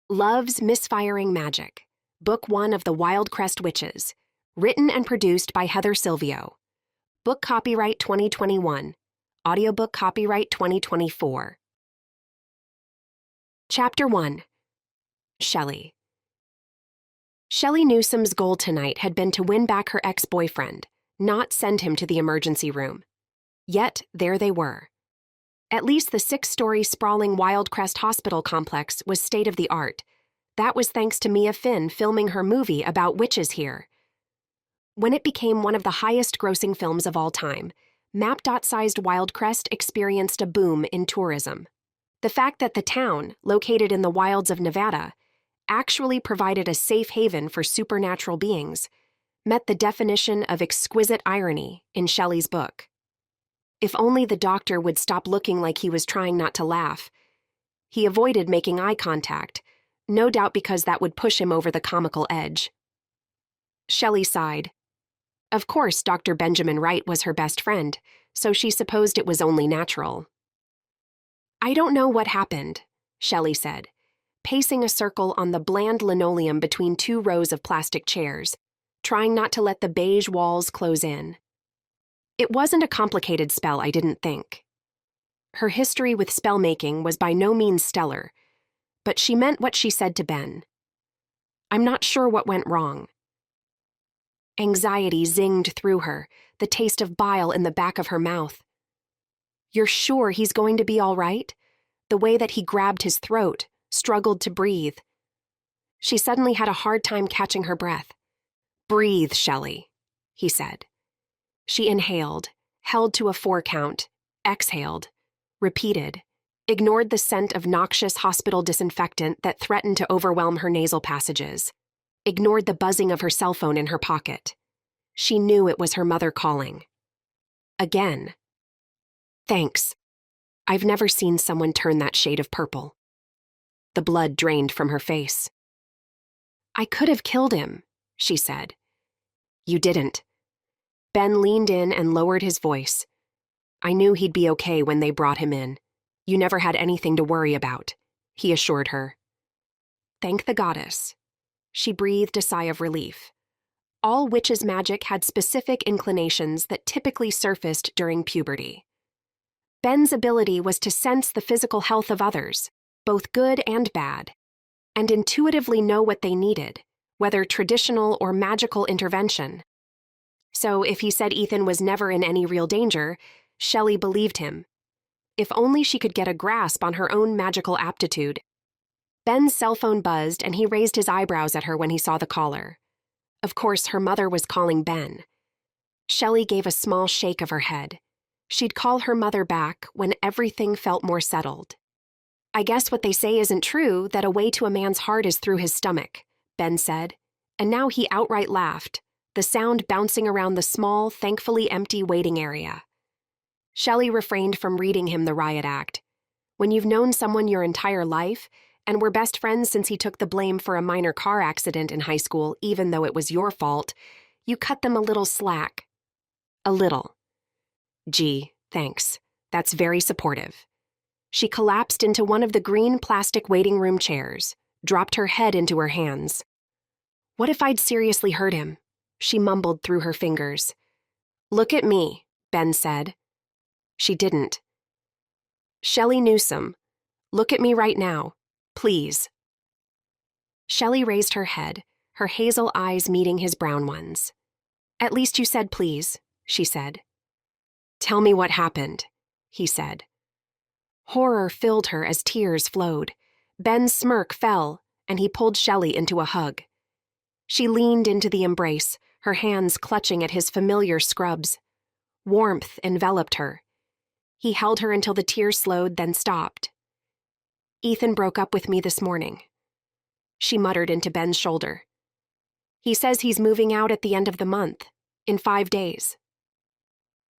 Love's Misfiring Magic, Book 1 of the Wildcrest Witches, written and produced by Heather Silvio. Book copyright 2021. Audiobook copyright 2024. Chapter 1. Shelly. Shelly Newsome's goal tonight had been to win back her ex-boyfriend, not send him to the emergency room. Yet, there they were. At least the 6-story sprawling Wildcrest Hospital complex was state-of-the-art. That was thanks to Mia Finn filming her movie about witches here. When it became one of the highest-grossing films of all time, map-sized Wildcrest experienced a boom in tourism. The fact that the town, located in the wilds of Nevada, actually provided a safe haven for supernatural beings met the definition of exquisite irony in Shelley's book. If only the doctor would stop looking like he was trying not to laugh. He avoided making eye contact, no doubt because that would push him over the comical edge. Shelley sighed. Of course, Dr. Benjamin Wright was her best friend, so she supposed it was only natural. I don't know what happened, Shelley said, pacing a circle on the bland linoleum between 2 rows of plastic chairs, trying not to let the beige walls close in. It wasn't a complicated spell, I didn't think. Her history with spellmaking was by no means stellar, but she meant what she said to Ben. I'm not sure what went wrong. Anxiety zinged through her, the taste of bile in the back of her mouth. You're sure he's going to be all right? The way that he grabbed his throat, struggled to breathe. She suddenly had a hard time catching her breath. Breathe, Shelley, he said. She inhaled, held to a 4 count, exhaled, repeated, ignored the scent of noxious hospital disinfectant that threatened to overwhelm her nasal passages, ignored the buzzing of her cell phone in her pocket. She knew it was her mother calling. Again. Thanks. I've never seen someone turn that shade of purple. The blood drained from her face. I could have killed him, she said. You didn't. Ben leaned in and lowered his voice. I knew he'd be okay when they brought him in. You never had anything to worry about, he assured her. Thank the goddess. She breathed a sigh of relief. All witches' magic had specific inclinations that typically surfaced during puberty. Ben's ability was to sense the physical health of others, both good and bad, and intuitively know what they needed, whether traditional or magical intervention. So if he said Ethan was never in any real danger, Shelley believed him. If only she could get a grasp on her own magical aptitude. Ben's cell phone buzzed and he raised his eyebrows at her when he saw the caller. Of course, her mother was calling Ben. Shelley gave a small shake of her head. She'd call her mother back when everything felt more settled. I guess what they say isn't true, that a way to a man's heart is through his stomach, Ben said, and now he outright laughed, the sound bouncing around the small, thankfully empty waiting area. Shelley refrained from reading him the riot act. When you've known someone your entire life, and were best friends since he took the blame for a minor car accident in high school, even though it was your fault, you cut them a little slack. A little. Gee, thanks. That's very supportive. She collapsed into one of the green plastic waiting room chairs, dropped her head into her hands. What if I'd seriously hurt him? She mumbled through her fingers. Look at me, Ben said. She didn't. Shelly Newsome, look at me right now, please. Shelley raised her head, her hazel eyes meeting his brown ones. At least you said please, she said. Tell me what happened, he said. Horror filled her as tears flowed. Ben's smirk fell, and he pulled Shelley into a hug. She leaned into the embrace, her hands clutching at his familiar scrubs. Warmth enveloped her. He held her until the tears slowed, then stopped. Ethan broke up with me this morning. She muttered into Ben's shoulder. He says he's moving out at the end of the month, in 5 days.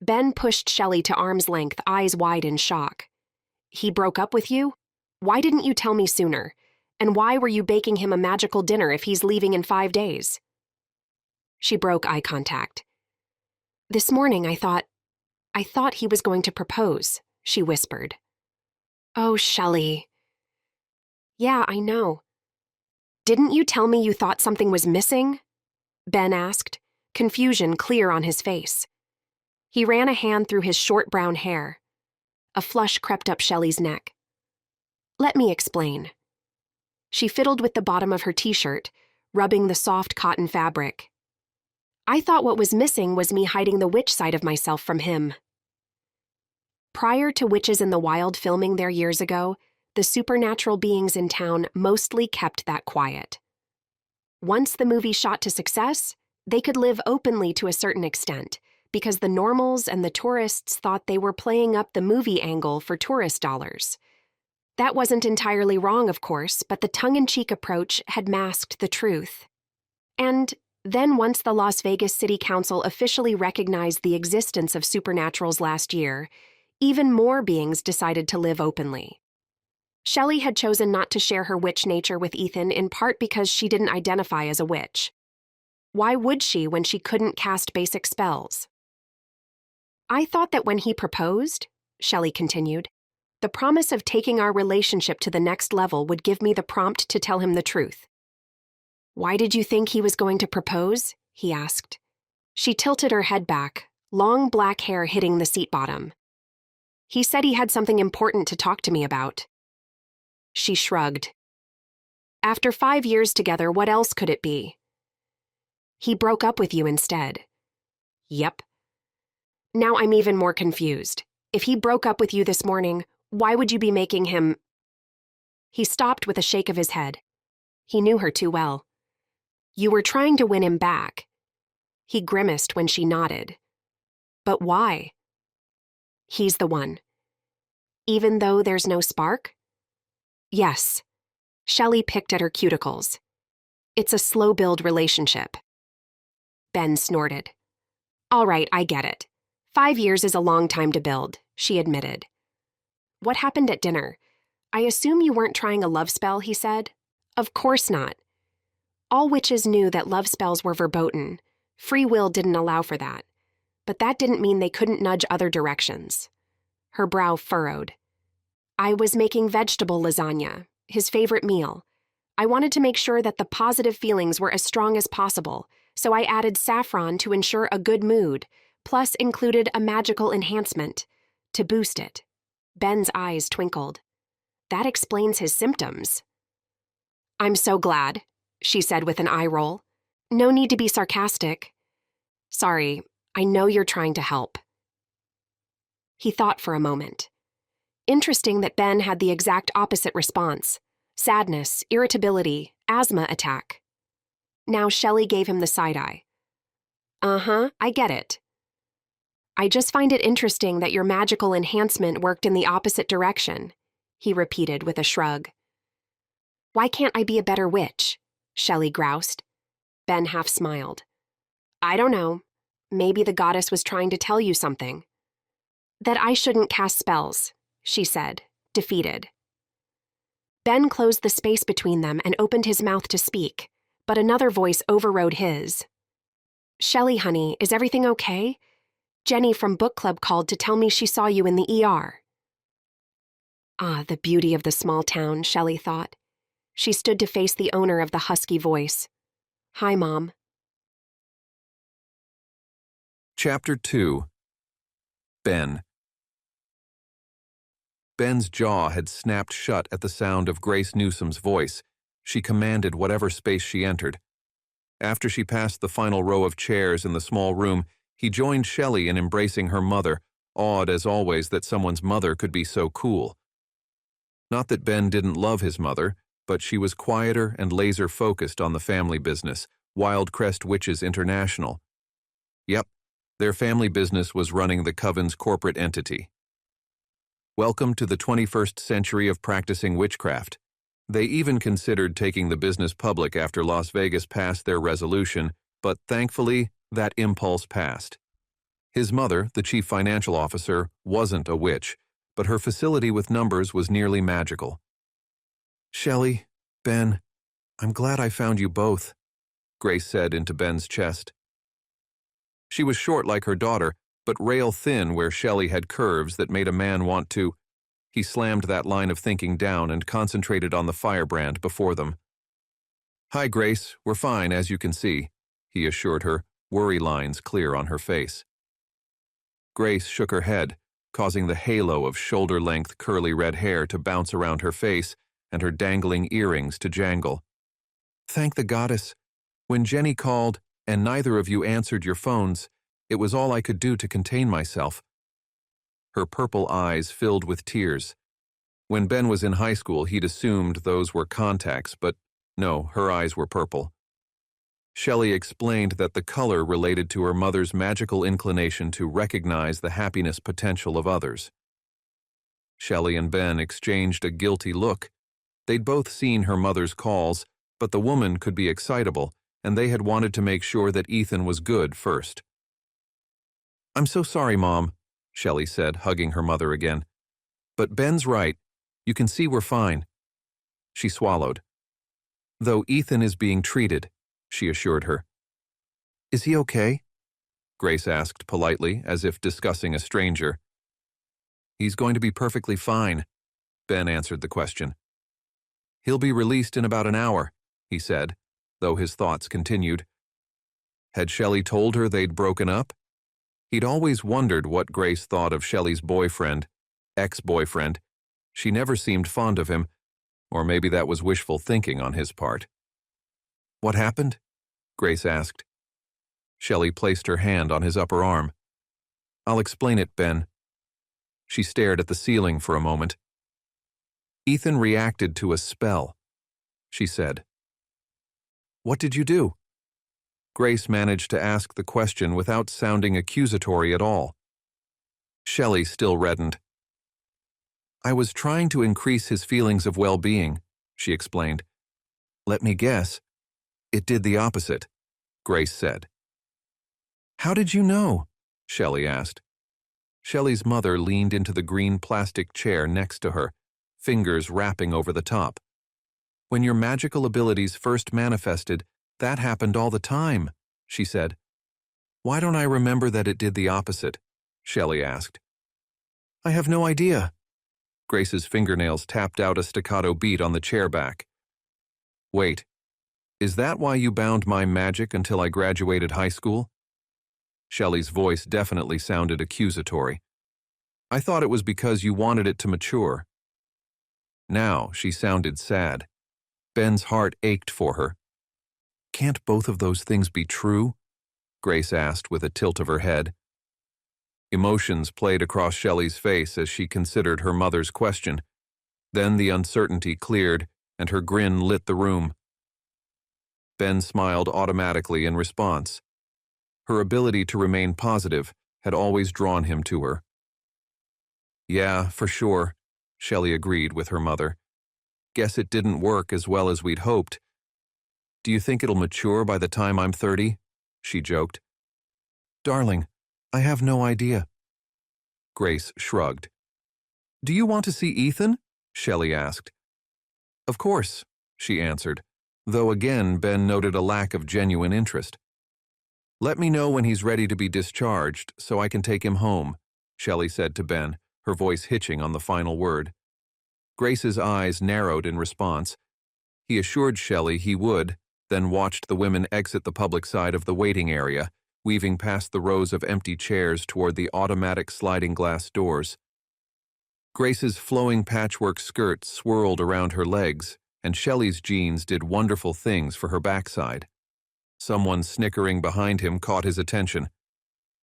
Ben pushed Shelley to arm's length, eyes wide in shock. He broke up with you? Why didn't you tell me sooner? And why were you baking him a magical dinner if he's leaving in 5 days? She broke eye contact. This morning I thought he was going to propose, she whispered. Oh, Shelley. Yeah, I know. Didn't you tell me you thought something was missing? Ben asked, confusion clear on his face. He ran a hand through his short brown hair. A flush crept up Shelly's neck. Let me explain. She fiddled with the bottom of her t-shirt, rubbing the soft cotton fabric. I thought what was missing was me hiding the witch side of myself from him. Prior to Witches in the Wild filming there years ago, the supernatural beings in town mostly kept that quiet. Once the movie shot to success, they could live openly to a certain extent, because the normals and the tourists thought they were playing up the movie angle for tourist dollars. That wasn't entirely wrong, of course, but the tongue-in-cheek approach had masked the truth. And then once the Las Vegas City Council officially recognized the existence of supernaturals last year, even more beings decided to live openly. Shelly had chosen not to share her witch nature with Ethan in part because she didn't identify as a witch. Why would she when she couldn't cast basic spells? I thought that when he proposed, Shelly continued, the promise of taking our relationship to the next level would give me the prompt to tell him the truth. Why did you think he was going to propose? He asked. She tilted her head back, long black hair hitting the seat bottom. He said he had something important to talk to me about. She shrugged. After 5 years together, what else could it be? He broke up with you instead. Yep. Now I'm even more confused. If he broke up with you this morning, why would you be making him... He stopped with a shake of his head. He knew her too well. You were trying to win him back. He grimaced when she nodded. But why? He's the one. Even though there's no spark? Yes. Shelly picked at her cuticles. It's a slow-build relationship. Ben snorted. All right, I get it. 5 years is a long time to build, she admitted. What happened at dinner? I assume you weren't trying a love spell, he said. Of course not. All witches knew that love spells were verboten. Free will didn't allow for that. But that didn't mean they couldn't nudge other directions. Her brow furrowed. I was making vegetable lasagna, his favorite meal. I wanted to make sure that the positive feelings were as strong as possible, so I added saffron to ensure a good mood, plus included a magical enhancement to boost it. Ben's eyes twinkled. That explains his symptoms. I'm so glad, she said with an eye roll. No need to be sarcastic. Sorry, I know you're trying to help. He thought for a moment. Interesting that Ben had the exact opposite response. Sadness, irritability, asthma attack. Now Shelly gave him the side-eye. Uh-huh, I get it. I just find it interesting that your magical enhancement worked in the opposite direction, he repeated with a shrug. Why can't I be a better witch? Shelly groused. Ben half smiled. I don't know. Maybe the goddess was trying to tell you something. That I shouldn't cast spells, she said, defeated. Ben closed the space between them and opened his mouth to speak, but another voice overrode his. Shelly, honey, is everything okay? Jenny from book club called to tell me she saw you in the ER. Ah, the beauty of the small town, Shelly thought. She stood to face the owner of the husky voice. Hi, Mom. Chapter 2. Ben. Ben's jaw had snapped shut at the sound of Grace Newsome's voice. She commanded whatever space she entered. After she passed the final row of chairs in the small room, he joined Shelly in embracing her mother, awed as always that someone's mother could be so cool. Not that Ben didn't love his mother, but she was quieter and laser-focused on the family business, Wildcrest Witches International. Yep, their family business was running the Coven's corporate entity. Welcome to the 21st century of practicing witchcraft. They even considered taking the business public after Las Vegas passed their resolution, but thankfully, that impulse passed. His mother, the chief financial officer, wasn't a witch, but her facility with numbers was nearly magical. Shelly, Ben, I'm glad I found you both, Grace said into Ben's chest. She was short like her daughter, but rail thin where Shelly had curves that made a man want to. He slammed that line of thinking down and concentrated on the firebrand before them. "Hi, Grace. We're fine, as you can see," he assured her, worry lines clear on her face. Grace shook her head, causing the halo of shoulder-length curly red hair to bounce around her face and her dangling earrings to jangle. "Thank the goddess. When Jenny called, and neither of you answered your phones, it was all I could do to contain myself." Her purple eyes filled with tears. When Ben was in high school, he'd assumed those were contacts, but no, her eyes were purple. Shelly explained that the color related to her mother's magical inclination to recognize the happiness potential of others. Shelly and Ben exchanged a guilty look. They'd both seen her mother's calls, but the woman could be excitable, and they had wanted to make sure that Ethan was good first. "I'm so sorry, Mom," Shelly said, hugging her mother again. "But Ben's right. You can see we're fine." She swallowed. "Though Ethan is being treated," she assured her. "Is he okay?" Grace asked politely, as if discussing a stranger. "He's going to be perfectly fine," Ben answered the question. "He'll be released in about an hour," he said, though his thoughts continued. Had Shelly told her they'd broken up? He'd always wondered what Grace thought of Shelly's boyfriend, ex-boyfriend. She never seemed fond of him, or maybe that was wishful thinking on his part. "What happened?" Grace asked. Shelly placed her hand on his upper arm. "I'll explain it, Ben." She stared at the ceiling for a moment. "Ethan reacted to a spell," she said. "What did you do?" Grace managed to ask the question without sounding accusatory at all. Shelly still reddened. "I was trying to increase his feelings of well-being," she explained. "Let me guess. It did the opposite," Grace said. "How did you know?" Shelly asked. Shelly's mother leaned into the green plastic chair next to her, fingers wrapping over the top. "When your magical abilities first manifested, that happened all the time," she said. "Why don't I remember that it did the opposite?" Shelly asked. "I have no idea." Grace's fingernails tapped out a staccato beat on the chair back. "Wait, is that why you bound my magic until I graduated high school?" Shelly's voice definitely sounded accusatory. "I thought it was because you wanted it to mature." Now she sounded sad. Ben's heart ached for her. "Can't both of those things be true?" Grace asked with a tilt of her head. Emotions played across Shelly's face as she considered her mother's question. Then the uncertainty cleared, and her grin lit the room. Ben smiled automatically in response. Her ability to remain positive had always drawn him to her. "Yeah, for sure," Shelly agreed with her mother. "Guess it didn't work as well as we'd hoped. Do you think it'll mature by the time I'm 30? She joked. "Darling, I have no idea." Grace shrugged. "Do you want to see Ethan?" Shelly asked. "Of course," she answered, though again Ben noted a lack of genuine interest. "Let me know when he's ready to be discharged so I can take him home," Shelly said to Ben, her voice hitching on the final word. Grace's eyes narrowed in response. He assured Shelly he would, then watched the women exit the public side of the waiting area, weaving past the rows of empty chairs toward the automatic sliding glass doors. Grace's flowing patchwork skirt swirled around her legs, and Shelly's jeans did wonderful things for her backside. Someone snickering behind him caught his attention.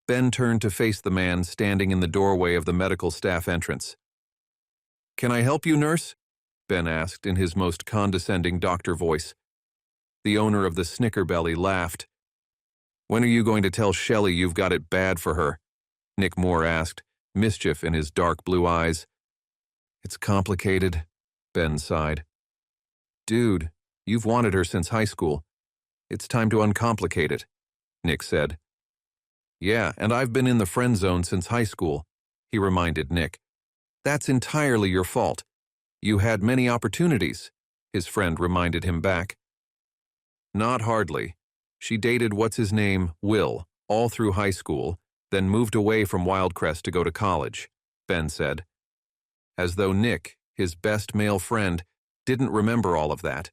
Ben turned to face the man standing in the doorway of the medical staff entrance. "Can I help you, nurse?" Ben asked in his most condescending doctor voice. The owner of the Snickerbelly laughed. "When are you going to tell Shelly you've got it bad for her?" Nick Moore asked, mischief in his dark blue eyes. "It's complicated," Ben sighed. "Dude, you've wanted her since high school. It's time to uncomplicate it," Nick said. "Yeah, and I've been in the friend zone since high school," he reminded Nick. "That's entirely your fault. You had many opportunities," his friend reminded him back. "Not hardly. She dated what's-his-name, Will, all through high school, then moved away from Wildcrest to go to college," Ben said. As though Nick, his best male friend, didn't remember all of that.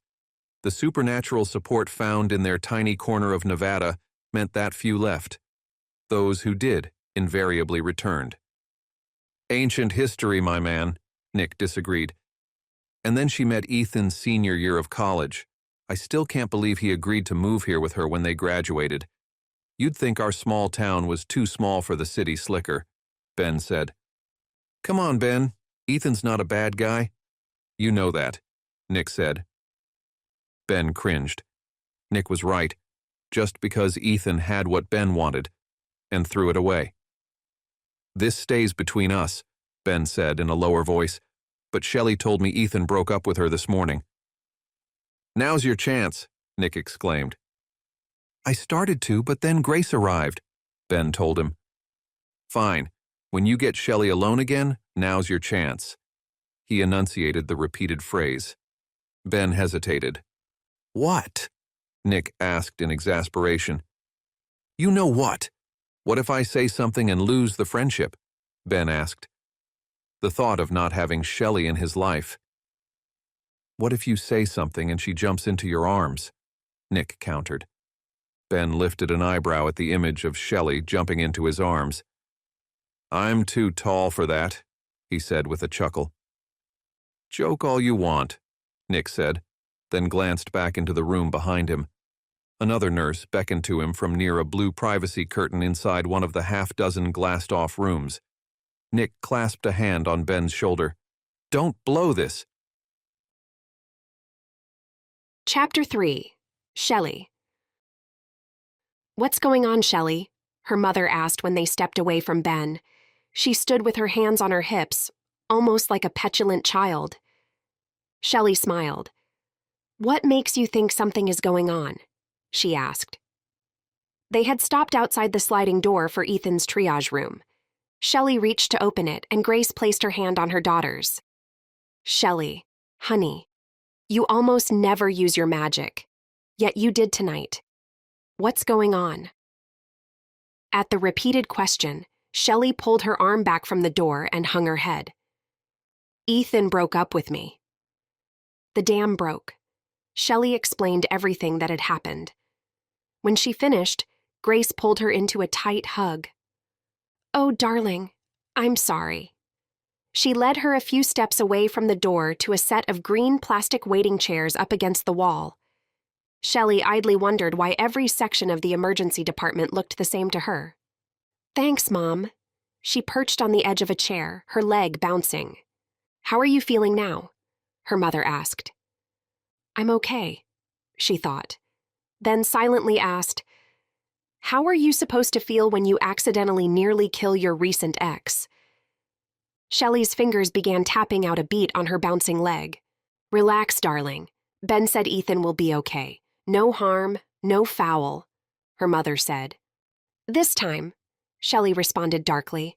The supernatural support found in their tiny corner of Nevada meant that few left. Those who did invariably returned. Ancient history, my man, Nick disagreed. And then she met Ethan's senior year of college. I still can't believe he agreed to move here with her when they graduated. You'd think our small town was too small for the city slicker, Ben said. Come on, Ben. Ethan's not a bad guy. You know that, Nick said. Ben cringed. Nick was right, just because Ethan had what Ben wanted, and threw it away. This stays between us, Ben said in a lower voice, but Shelly told me Ethan broke up with her this morning. Now's your chance, Nick exclaimed. I started to, but then Grace arrived, Ben told him. Fine. When you get Shelly alone again, now's your chance. He enunciated the repeated phrase. Ben hesitated. What? Nick asked in exasperation. You know what? What if I say something and lose the friendship? Ben asked. The thought of not having Shelly in his life. What if you say something and she jumps into your arms? Nick countered. Ben lifted an eyebrow at the image of Shelly jumping into his arms. I'm too tall for that, he said with a chuckle. Joke all you want, Nick said, then glanced back into the room behind him. Another nurse beckoned to him from near a blue privacy curtain inside one of the half-dozen glassed-off rooms. Nick clasped a hand on Ben's shoulder. Don't blow this. Chapter 3. Shelly. What's going on, Shelly? Her mother asked when they stepped away from Ben. She stood with her hands on her hips, almost like a petulant child. Shelly smiled. What makes you think something is going on? She asked. They had stopped outside the sliding door for Ethan's triage room. Shelly reached to open it, and Grace placed her hand on her daughter's. Shelly, honey, you almost never use your magic, yet you did tonight. What's going on? At the repeated question, Shelly pulled her arm back from the door and hung her head. Ethan broke up with me. The dam broke. Shelly explained everything that had happened. When she finished, Grace pulled her into a tight hug. Oh, darling, I'm sorry. She led her a few steps away from the door to a set of green plastic waiting chairs up against the wall. Shelly idly wondered why every section of the emergency department looked the same to her. Thanks, Mom. She perched on the edge of a chair, her leg bouncing. How are you feeling now? Her mother asked. I'm okay, she thought, then silently asked, How are you supposed to feel when you accidentally nearly kill your recent ex? Shelly's fingers began tapping out a beat on her bouncing leg. Relax, darling. Ben said Ethan will be okay. No harm, no foul, her mother said. This time, Shelly responded darkly.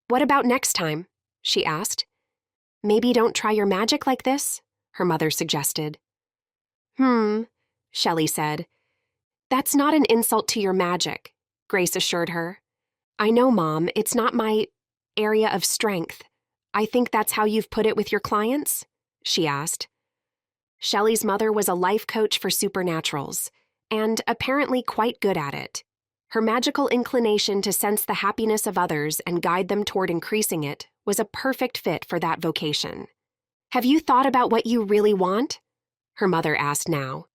What about next time? She asked. Maybe don't try your magic like this, her mother suggested. Shelly said. That's not an insult to your magic, Grace assured her. I know, Mom, it's not my area of strength. I think that's how you've put it with your clients? She asked. Shelly's mother was a life coach for supernaturals, and apparently quite good at it. Her magical inclination to sense the happiness of others and guide them toward increasing it was a perfect fit for that vocation. Have you thought about what you really want? Her mother asked now.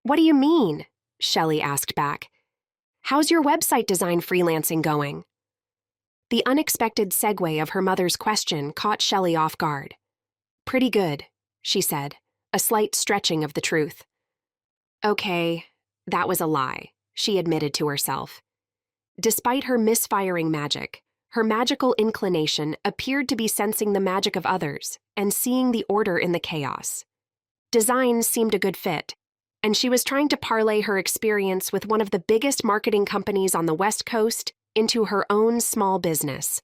What do you mean? Shelly asked back. How's your website design freelancing going? The unexpected segue of her mother's question caught Shelly off guard. Pretty good, she said, a slight stretching of the truth. Okay, that was a lie, she admitted to herself. Despite her misfiring magic, her magical inclination appeared to be sensing the magic of others and seeing the order in the chaos. Design seemed a good fit, and she was trying to parlay her experience with one of the biggest marketing companies on the West Coast into her own small business.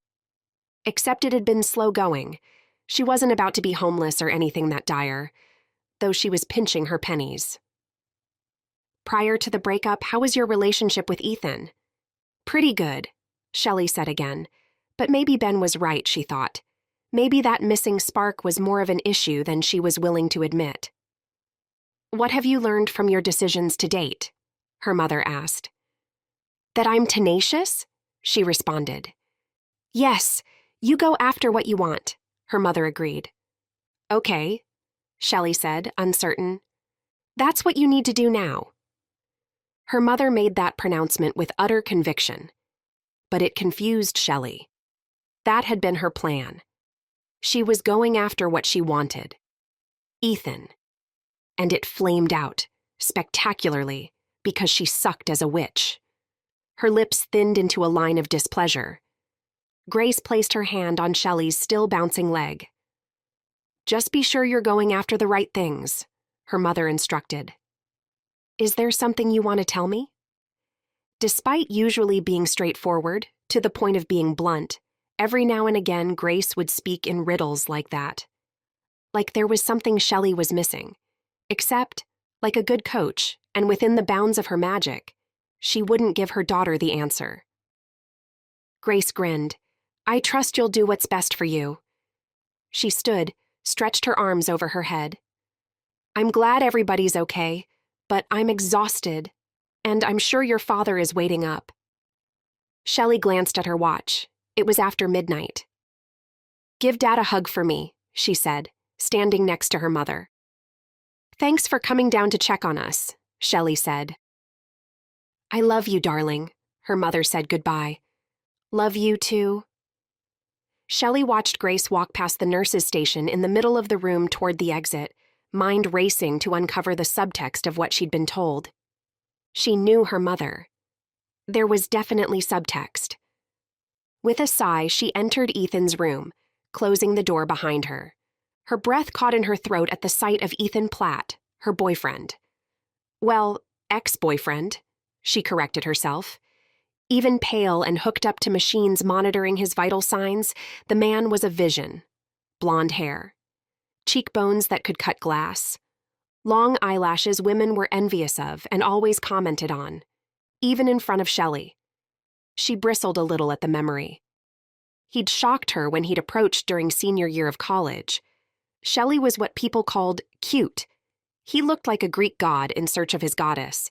Except it had been slow going. She wasn't about to be homeless or anything that dire, though she was pinching her pennies. Prior to the breakup, how was your relationship with Ethan? Pretty good, Shelly said again. But maybe Ben was right, she thought. Maybe that missing spark was more of an issue than she was willing to admit. What have you learned from your decisions to date? Her mother asked. That I'm tenacious? She responded. Yes, you go after what you want, her mother agreed. Okay, Shelly said, uncertain. That's what you need to do now. Her mother made that pronouncement with utter conviction. But it confused Shelly. That had been her plan. She was going after what she wanted. Ethan. And it flamed out, spectacularly, because she sucked as a witch. Her lips thinned into a line of displeasure. Grace placed her hand on Shelly's still bouncing leg. Just be sure you're going after the right things, her mother instructed. Is there something you want to tell me? Despite usually being straightforward, to the point of being blunt, every now and again Grace would speak in riddles like that. Like there was something Shelly was missing. Except, like a good coach, and within the bounds of her magic, she wouldn't give her daughter the answer. Grace grinned. I trust you'll do what's best for you. She stood, stretched her arms over her head. I'm glad everybody's okay, but I'm exhausted, and I'm sure your father is waiting up. Shelly glanced at her watch. It was after midnight. Give Dad a hug for me, she said, standing next to her mother. Thanks for coming down to check on us, Shelly said. I love you, darling, her mother said goodbye. Love you too. Shelly watched Grace walk past the nurse's station in the middle of the room toward the exit, mind racing to uncover the subtext of what she'd been told. She knew her mother. There was definitely subtext. With a sigh, she entered Ethan's room, closing the door behind her. Her breath caught in her throat at the sight of Ethan Platt, her boyfriend. Well, ex-boyfriend, she corrected herself. Even pale and hooked up to machines monitoring his vital signs, the man was a vision. Blonde hair. Cheekbones that could cut glass. Long eyelashes women were envious of and always commented on, even in front of Shelly. She bristled a little at the memory. He'd shocked her when he'd approached during senior year of college. Shelly was what people called cute. He looked like a Greek god in search of his goddess.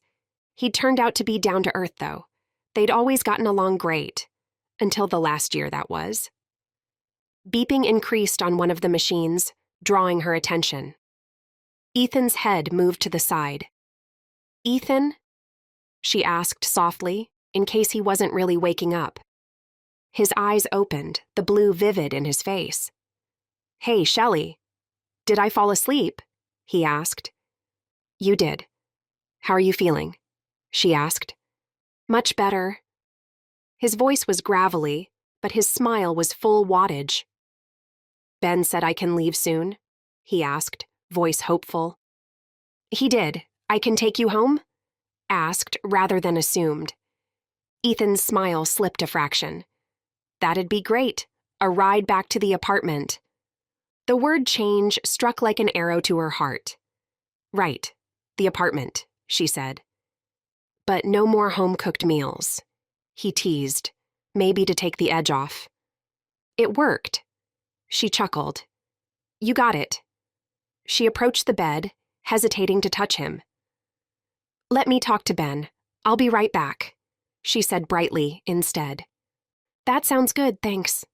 He'd turned out to be down to earth, though. They'd always gotten along great. Until the last year, that was. Beeping increased on one of the machines, drawing her attention. Ethan's head moved to the side. Ethan? She asked softly, in case he wasn't really waking up. His eyes opened, the blue vivid in his face. Hey, Shelly. Did I fall asleep? He asked. You did. How are you feeling? She asked. Much better. His voice was gravelly, but his smile was full wattage. Ben said I can leave soon? He asked, voice hopeful. He did. I can take you home? Asked rather than assumed. Ethan's smile slipped a fraction. That'd be great. A ride back to the apartment. The word change struck like an arrow to her heart. Right, the apartment, she said. But no more home-cooked meals. He teased, maybe to take the edge off. It worked. She chuckled. You got it. She approached the bed, hesitating to touch him. Let me talk to Ben. I'll be right back, she said brightly instead. That sounds good, thanks.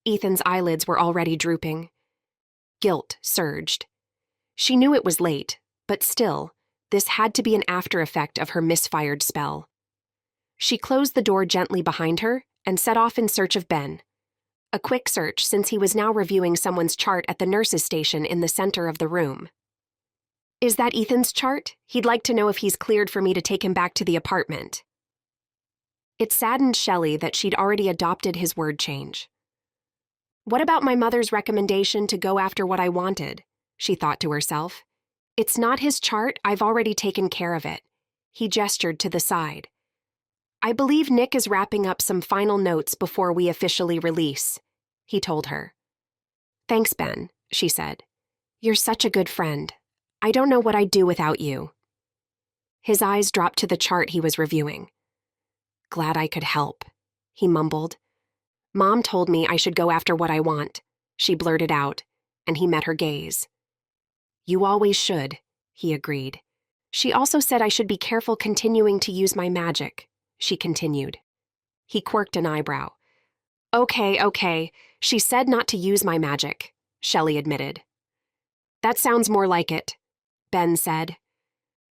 Ethan's eyelids were already drooping. Guilt surged. She knew it was late, but still, this had to be an after effect of her misfired spell. She closed the door gently behind her and set off in search of Ben. A quick search since he was now reviewing someone's chart at the nurse's station in the center of the room. Is that Ethan's chart? He'd like to know if he's cleared for me to take him back to the apartment. It saddened Shelly that she'd already adopted his word change. What about my mother's recommendation to go after what I wanted? She thought to herself. It's not his chart, I've already taken care of it. He gestured to the side. I believe Nick is wrapping up some final notes before we officially release, he told her. Thanks, Ben, she said. You're such a good friend. I don't know what I'd do without you. His eyes dropped to the chart he was reviewing. Glad I could help, he mumbled. Mom told me I should go after what I want, she blurted out, and he met her gaze. You always should, he agreed. She also said I should be careful continuing to use my magic, she continued. He quirked an eyebrow. Okay. She said not to use my magic, Shelly admitted. That sounds more like it, Ben said.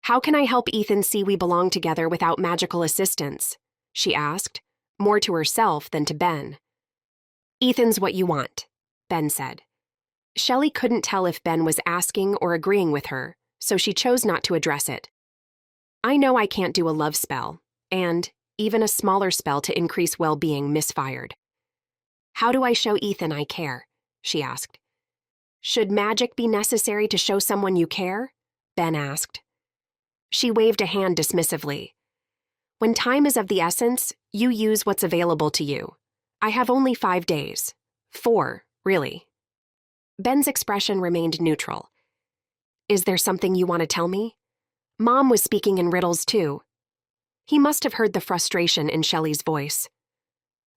How can I help Ethan see we belong together without magical assistance? She asked, more to herself than to Ben. Ethan's what you want, Ben said. Shelly couldn't tell if Ben was asking or agreeing with her, so she chose not to address it. I know I can't do a love spell, and even a smaller spell to increase well-being misfired. How do I show Ethan I care? She asked. Should magic be necessary to show someone you care? Ben asked. She waved a hand dismissively. When time is of the essence, you use what's available to you. I have only 5 days. 4, really. Ben's expression remained neutral. Is there something you want to tell me? Mom was speaking in riddles too. He must have heard the frustration in Shelly's voice.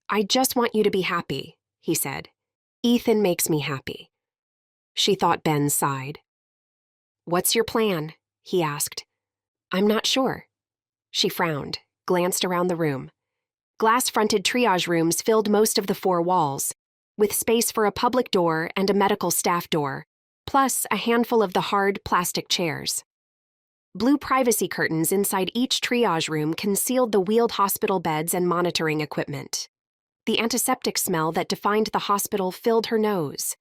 I just want you to be happy, he said. Ethan makes me happy. She thought Ben sighed. What's your plan? He asked. I'm not sure. She frowned, glanced around the room. Glass-fronted triage rooms filled most of the 4 walls, with space for a public door and a medical staff door, plus a handful of the hard plastic chairs. Blue privacy curtains inside each triage room concealed the wheeled hospital beds and monitoring equipment. The antiseptic smell that defined the hospital filled her nose.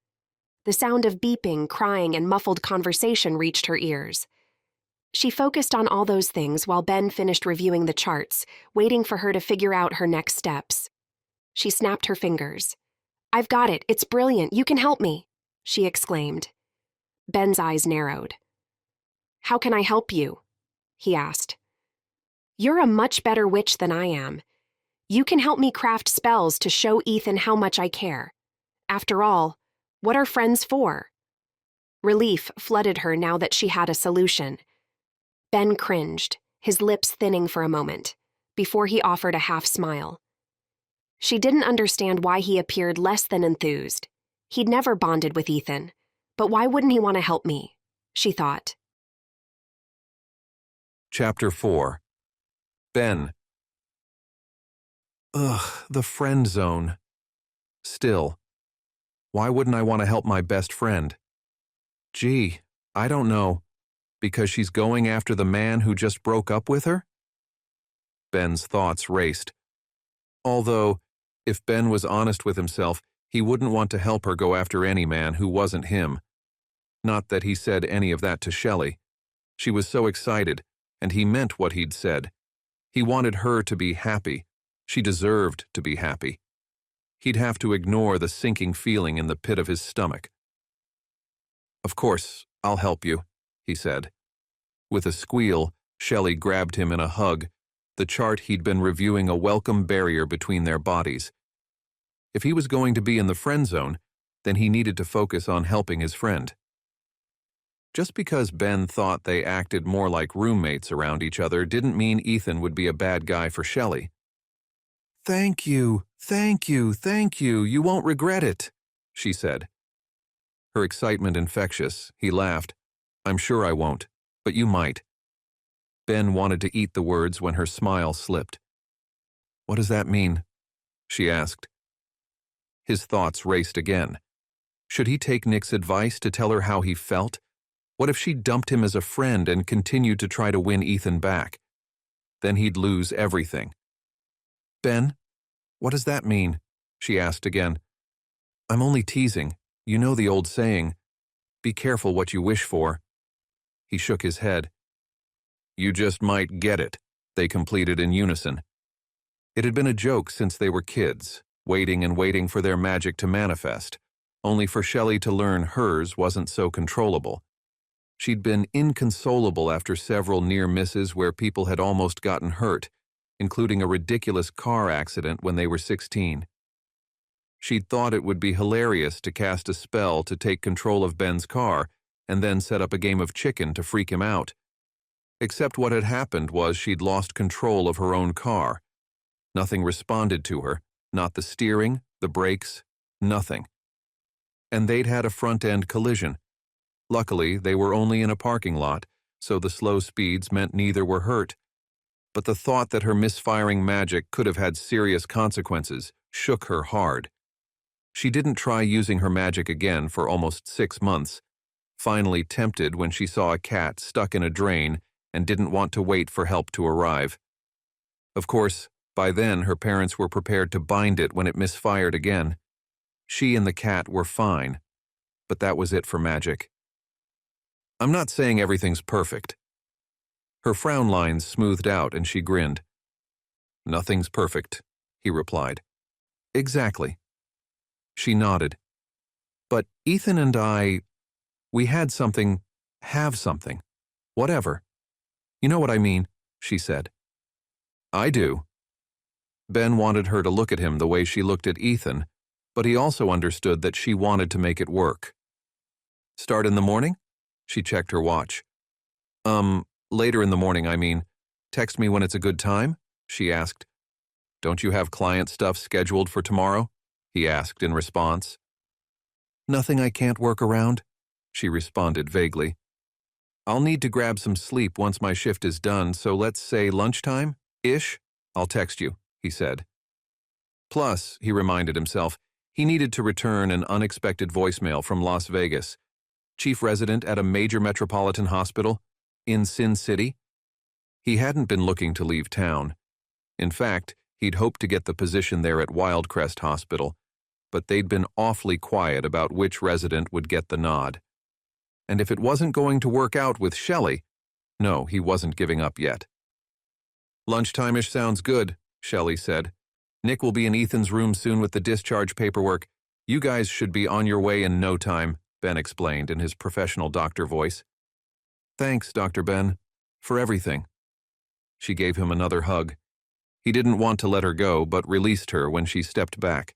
The sound of beeping, crying, and muffled conversation reached her ears. She focused on all those things while Ben finished reviewing the charts, waiting for her to figure out her next steps. She snapped her fingers. I've got it. It's brilliant. You can help me, she exclaimed. Ben's eyes narrowed. How can I help you? He asked. You're a much better witch than I am. You can help me craft spells to show Ethan how much I care. After all, what are friends for? Relief flooded her now that she had a solution. Ben cringed, his lips thinning for a moment, before he offered a half smile. She didn't understand why he appeared less than enthused. He'd never bonded with Ethan, but why wouldn't he want to help me? She thought. Chapter 4. Ben. Ugh, the friend zone. Still, why wouldn't I want to help my best friend? Gee, I don't know. Because she's going after the man who just broke up with her? Ben's thoughts raced. Although, if Ben was honest with himself, he wouldn't want to help her go after any man who wasn't him. Not that he said any of that to Shelly. She was so excited, and he meant what he'd said. He wanted her to be happy. She deserved to be happy. He'd have to ignore the sinking feeling in the pit of his stomach. Of course, I'll help you, he said. With a squeal, Shelly grabbed him in a hug, the chart he'd been reviewing a welcome barrier between their bodies. If he was going to be in the friend zone, then he needed to focus on helping his friend. Just because Ben thought they acted more like roommates around each other didn't mean Ethan would be a bad guy for Shelly. Thank you, you won't regret it, she said. Her excitement infectious, he laughed. I'm sure I won't, but you might. Ben wanted to eat the words when her smile slipped. What does that mean? She asked. His thoughts raced again. Should he take Nick's advice to tell her how he felt? What if she dumped him as a friend and continued to try to win Ethan back? Then he'd lose everything. Ben, what does that mean? She asked again. I'm only teasing. You know the old saying, be careful what you wish for. He shook his head. You just might get it, they completed in unison. It had been a joke since they were kids, waiting and waiting for their magic to manifest, only for Shelly to learn hers wasn't so controllable. She'd been inconsolable after several near misses where people had almost gotten hurt, including a ridiculous car accident when they were 16. She'd thought it would be hilarious to cast a spell to take control of Ben's car and then set up a game of chicken to freak him out. Except what had happened was she'd lost control of her own car. Nothing responded to her, not the steering, the brakes, nothing. And they'd had a front-end collision. Luckily, they were only in a parking lot, so the slow speeds meant neither were hurt. But the thought that her misfiring magic could have had serious consequences shook her hard. She didn't try using her magic again for almost 6 months, finally tempted when she saw a cat stuck in a drain and didn't want to wait for help to arrive. Of course, by then her parents were prepared to bind it when it misfired again. She and the cat were fine, but that was it for magic. I'm not saying everything's perfect. Her frown lines smoothed out and she grinned. Nothing's perfect, he replied. Exactly. She nodded. But Ethan and I, we had something, have something, whatever. You know what I mean, she said. I do. Ben wanted her to look at him the way she looked at Ethan, but he also understood that she wanted to make it work. Start in the morning? She checked her watch. Later in the morning, I mean. Text me when it's a good time? She asked. Don't you have client stuff scheduled for tomorrow? He asked in response. Nothing I can't work around, she responded vaguely. I'll need to grab some sleep once my shift is done, so let's say lunchtime-ish? I'll text you, he said. Plus, he reminded himself, he needed to return an unexpected voicemail from Las Vegas. Chief resident at a major metropolitan hospital in Sin City. He hadn't been looking to leave town. In fact, he'd hoped to get the position there at Wildcrest Hospital, but they'd been awfully quiet about which resident would get the nod. And if it wasn't going to work out with Shelly, no, he wasn't giving up yet. Lunchtime-ish sounds good, Shelly said. Nick will be in Ethan's room soon with the discharge paperwork. You guys should be on your way in no time, Ben explained in his professional doctor voice. Thanks, Dr. Ben, for everything. She gave him another hug. He didn't want to let her go, but released her when she stepped back.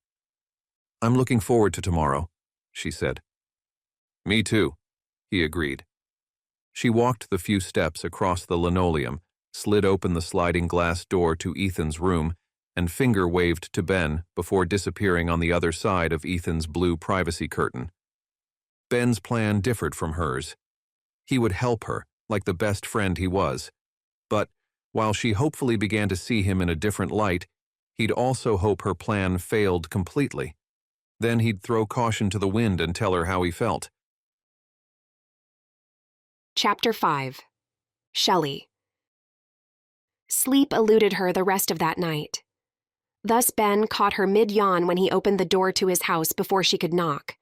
I'm looking forward to tomorrow, she said. Me too, he agreed. She walked the few steps across the linoleum, slid open the sliding glass door to Ethan's room, and finger-waved to Ben before disappearing on the other side of Ethan's blue privacy curtain. Ben's plan differed from hers. He would help her, like the best friend he was. But, while she hopefully began to see him in a different light, he'd also hope her plan failed completely. Then he'd throw caution to the wind and tell her how he felt. Chapter 5. Shelly. Sleep eluded her the rest of that night. Thus Ben caught her mid-yawn when he opened the door to his house before she could knock.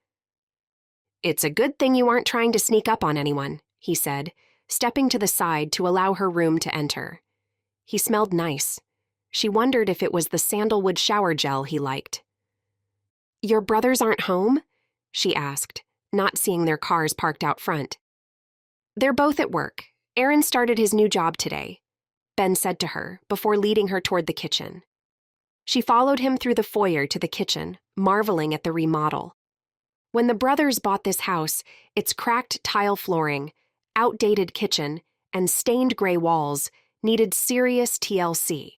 It's a good thing you aren't trying to sneak up on anyone, he said, stepping to the side to allow her room to enter. He smelled nice. She wondered if it was the sandalwood shower gel he liked. Your brothers aren't home? She asked, not seeing their cars parked out front. They're both at work. Aaron started his new job today, Ben said to her before leading her toward the kitchen. She followed him through the foyer to the kitchen, marveling at the remodel. When the brothers bought this house, its cracked tile flooring, outdated kitchen, and stained gray walls needed serious TLC.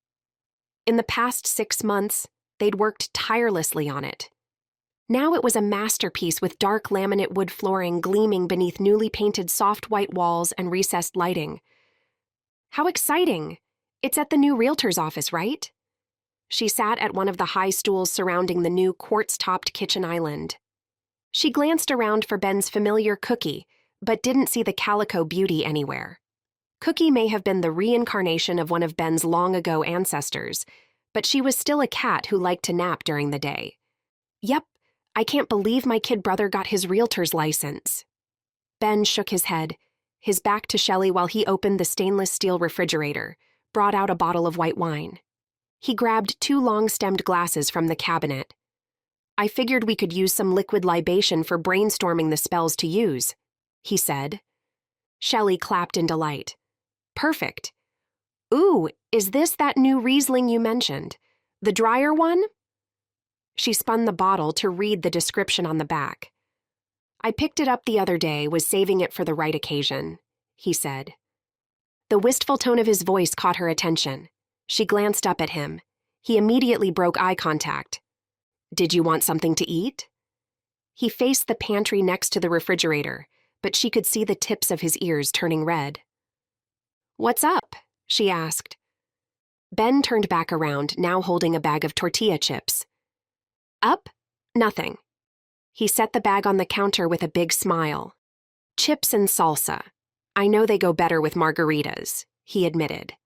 In the past 6 months, they'd worked tirelessly on it. Now it was a masterpiece with dark laminate wood flooring gleaming beneath newly painted soft white walls and recessed lighting. How exciting! It's at the new realtor's office, right? She sat at one of the high stools surrounding the new quartz-topped kitchen island. She glanced around for Ben's familiar Cookie, but didn't see the calico beauty anywhere. Cookie may have been the reincarnation of one of Ben's long-ago ancestors, but she was still a cat who liked to nap during the day. Yep, I can't believe my kid brother got his realtor's license. Ben shook his head, his back to Shelly while he opened the stainless steel refrigerator, brought out a bottle of white wine. He grabbed 2 long-stemmed glasses from the cabinet. I figured we could use some liquid libation for brainstorming the spells to use, he said. Shelly clapped in delight. Perfect. Ooh, is this that new Riesling you mentioned? The drier one? She spun the bottle to read the description on the back. I picked it up the other day, was saving it for the right occasion, he said. The wistful tone of his voice caught her attention. She glanced up at him. He immediately broke eye contact. Did you want something to eat? He faced the pantry next to the refrigerator, but she could see the tips of his ears turning red. "What's up?" she asked. Ben turned back around, now holding a bag of tortilla chips. "Up? Nothing." He set the bag on the counter with a big smile. "Chips and salsa. I know they go better with margaritas," he admitted.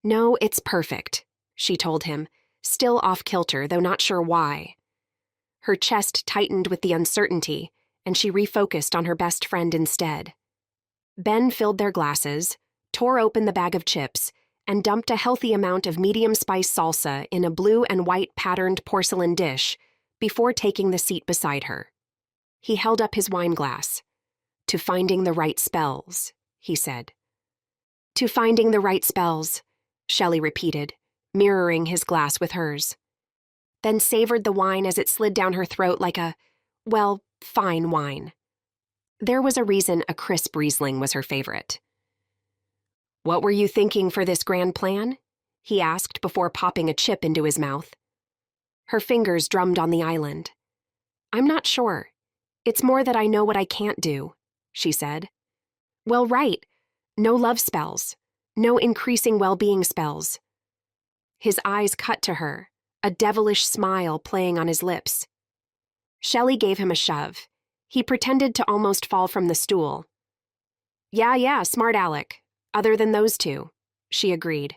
"No, it's perfect," she told him, still off kilter, though not sure why. Her chest tightened with the uncertainty, and she refocused on her best friend instead. Ben filled their glasses, tore open the bag of chips, and dumped a healthy amount of medium-spice salsa in a blue and white patterned porcelain dish before taking the seat beside her. He held up his wine glass. "To finding the right spells," he said. "To finding the right spells," Shelly repeated, mirroring his glass with hers. Then savored the wine as it slid down her throat like a, well, fine wine. There was a reason a crisp Riesling was her favorite. "What were you thinking for this grand plan?" he asked before popping a chip into his mouth. Her fingers drummed on the island. "I'm not sure. It's more that I know what I can't do," she said. "Well, right. No love spells. No increasing well-being spells." His eyes cut to her, a devilish smile playing on his lips. Shelly gave him a shove. He pretended to almost fall from the stool. Yeah, smart aleck. Other than those two," she agreed.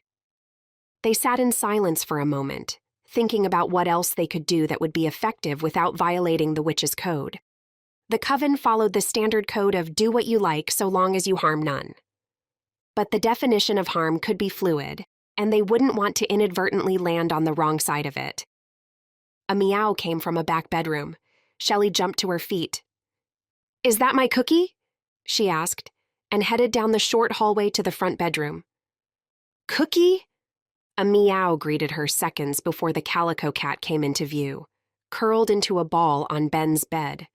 They sat in silence for a moment, thinking about what else they could do that would be effective without violating the witch's code. The coven followed the standard code of do what you like so long as you harm none. But the definition of harm could be fluid, and they wouldn't want to inadvertently land on the wrong side of it. A meow came from a back bedroom. Shelly jumped to her feet. "Is that my cookie?" she asked, and headed down the short hallway to the front bedroom. "Cookie?" A meow greeted her seconds before the calico cat came into view, curled into a ball on Ben's bed.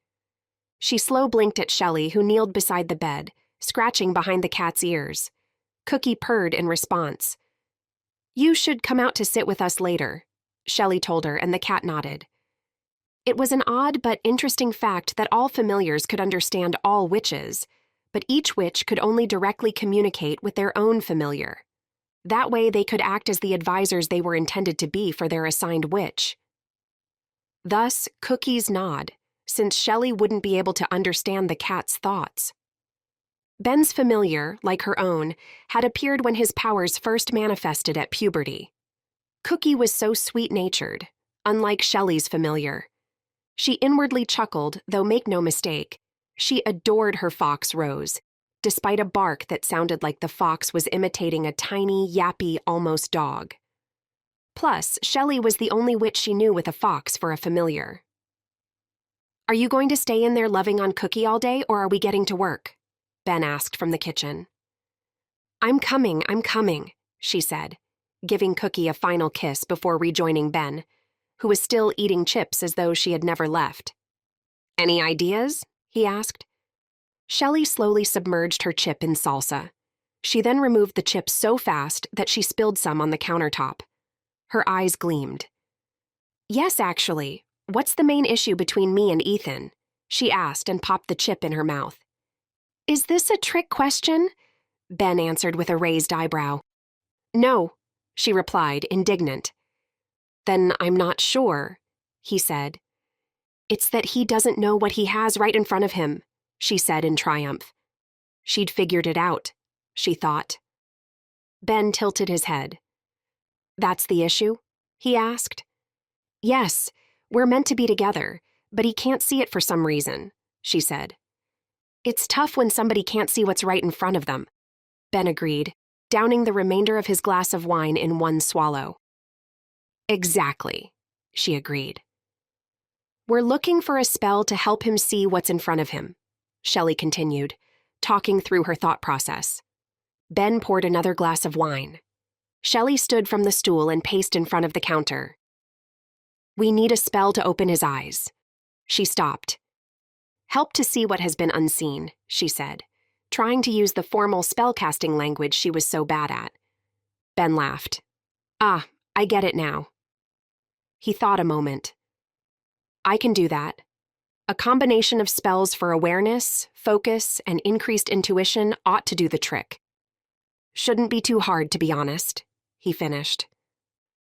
She slow blinked at Shelly, who kneeled beside the bed, scratching behind the cat's ears. Cookie purred in response. "You should come out to sit with us later," Shelly told her, and the cat nodded. It was an odd but interesting fact that all familiars could understand all witches, but each witch could only directly communicate with their own familiar. That way they could act as the advisors they were intended to be for their assigned witch. Thus, Cookie's nod, since Shelly wouldn't be able to understand the cat's thoughts. Ben's familiar, like her own, had appeared when his powers first manifested at puberty. Cookie was so sweet-natured, unlike Shelly's familiar. She inwardly chuckled, though make no mistake, she adored her fox Rose, despite a bark that sounded like the fox was imitating a tiny, yappy, almost dog. Plus, Shelly was the only witch she knew with a fox for a familiar. "Are you going to stay in there loving on Cookie all day, or are we getting to work?" Ben asked from the kitchen. I'm coming," she said, giving Cookie a final kiss before rejoining Ben, who was still eating chips as though she had never left. "Any ideas?" he asked. Shelly slowly submerged her chip in salsa. She then removed the chip so fast that she spilled some on the countertop. Her eyes gleamed. "Yes, actually. What's the main issue between me and Ethan?" she asked and popped the chip in her mouth. "Is this a trick question?" Ben answered with a raised eyebrow. "No," she replied, indignant. "Then I'm not sure," he said. "It's that he doesn't know what he has right in front of him," she said in triumph. She'd figured it out, she thought. Ben tilted his head. "That's the issue?" he asked. "Yes, we're meant to be together, but he can't see it for some reason," she said. "It's tough when somebody can't see what's right in front of them," Ben agreed, downing the remainder of his glass of wine in one swallow. "Exactly," she agreed. "We're looking for a spell to help him see what's in front of him," Shelly continued, talking through her thought process. Ben poured another glass of wine. Shelly stood from the stool and paced in front of the counter. "We need a spell to open his eyes." She stopped. "Help to see what has been unseen," she said, trying to use the formal spellcasting language she was so bad at. Ben laughed. "Ah, I get it now." He thought a moment. "I can do that. A combination of spells for awareness, focus, and increased intuition ought to do the trick." Shouldn't be too hard, to be honest, he finished.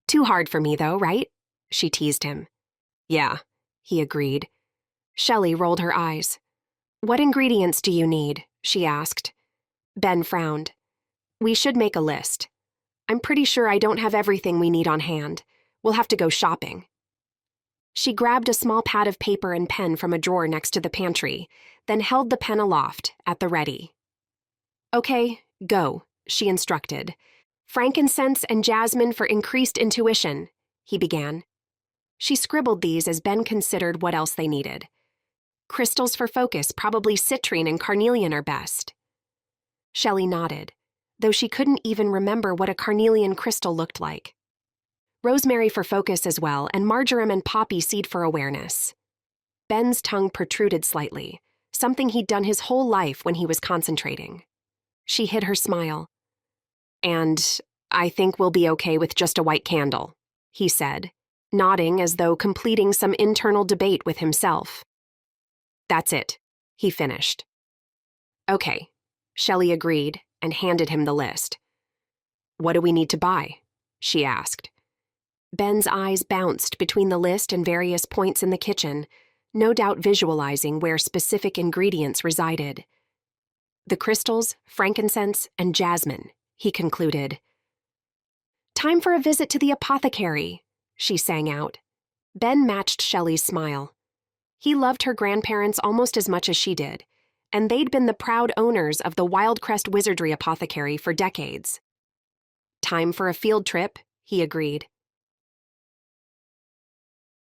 Too hard for me, though, right? She teased him. Yeah, he agreed. Shelly rolled her eyes. What ingredients do you need? She asked. Ben frowned. We should make a list. I'm pretty sure I don't have everything we need on hand. We'll have to go shopping. She grabbed a small pad of paper and pen from a drawer next to the pantry, then held the pen aloft, at the ready. Okay, go, she instructed. Frankincense and jasmine for increased intuition, he began. She scribbled these as Ben considered what else they needed. Crystals for focus, probably citrine and carnelian are best. Shelly nodded, though she couldn't even remember what a carnelian crystal looked like. Rosemary for focus as well, and marjoram and poppy seed for awareness. Ben's tongue protruded slightly, something he'd done his whole life when he was concentrating. She hid her smile. And I think we'll be okay with just a white candle, he said, nodding as though completing some internal debate with himself. That's it, he finished. Okay, Shelly agreed and handed him the list. What do we need to buy? She asked. Ben's eyes bounced between the list and various points in the kitchen, no doubt visualizing where specific ingredients resided. The crystals, frankincense, and jasmine, he concluded. Time for a visit to the apothecary, she sang out. Ben matched Shelly's smile. He loved her grandparents almost as much as she did, and they'd been the proud owners of the Wildcrest Wizardry Apothecary for decades. Time for a field trip, he agreed.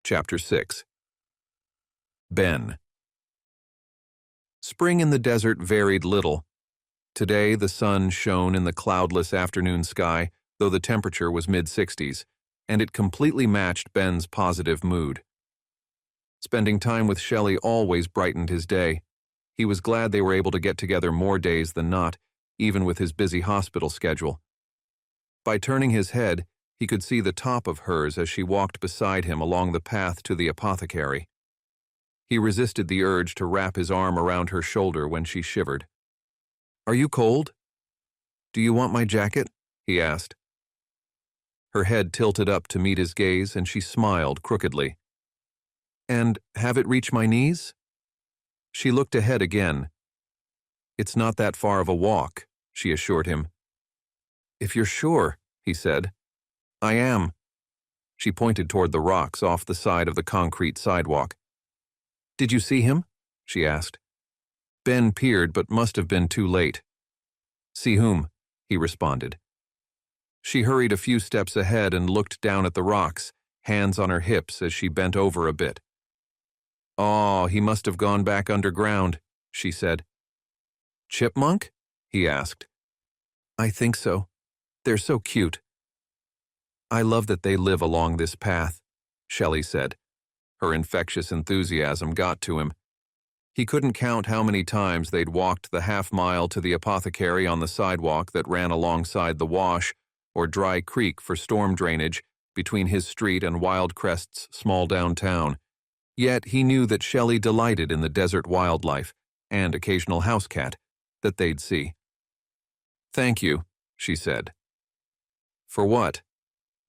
Chapter 6. Ben. Spring in the desert varied little. Today the sun shone in the cloudless afternoon sky, though the temperature was mid-60s, and it completely matched Ben's positive mood. Spending time with Shelly always brightened his day. He was glad they were able to get together more days than not, even with his busy hospital schedule. By turning his head, he could see the top of hers as she walked beside him along the path to the apothecary. He resisted the urge to wrap his arm around her shoulder when she shivered. Are you cold? Do you want my jacket? He asked. Her head tilted up to meet his gaze, and she smiled crookedly. And have it reach my knees? She looked ahead again. It's not that far of a walk, she assured him. If you're sure, he said. I am. She pointed toward the rocks off the side of the concrete sidewalk. Did you see him? She asked. Ben peered, but must have been too late. See whom? He responded. She hurried a few steps ahead and looked down at the rocks, hands on her hips as she bent over a bit. Oh, he must have gone back underground, she said. Chipmunk? He asked. I think so. They're so cute. I love that they live along this path, Shelly said. Her infectious enthusiasm got to him. He couldn't count how many times they'd walked the half-mile to the apothecary on the sidewalk that ran alongside the wash, or Dry Creek for storm drainage, between his street and Wildcrest's small downtown. Yet he knew that Shelly delighted in the desert wildlife, and occasional house cat, that they'd see. Thank you, she said. For what?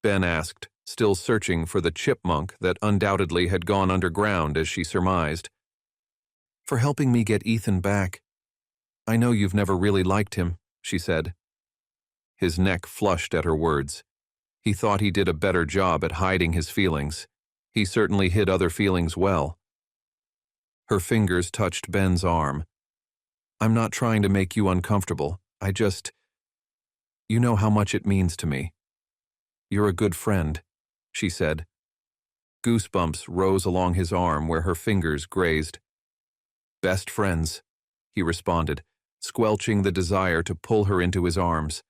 Ben asked, still searching for the chipmunk that undoubtedly had gone underground as she surmised. For helping me get Ethan back. I know you've never really liked him, she said. His neck flushed at her words. He thought he did a better job at hiding his feelings. He certainly hid other feelings well. Her fingers touched Ben's arm. I'm not trying to make you uncomfortable. You know how much it means to me. You're a good friend, she said. Goosebumps rose along his arm where her fingers grazed. Best friends, he responded, squelching the desire to pull her into his arms.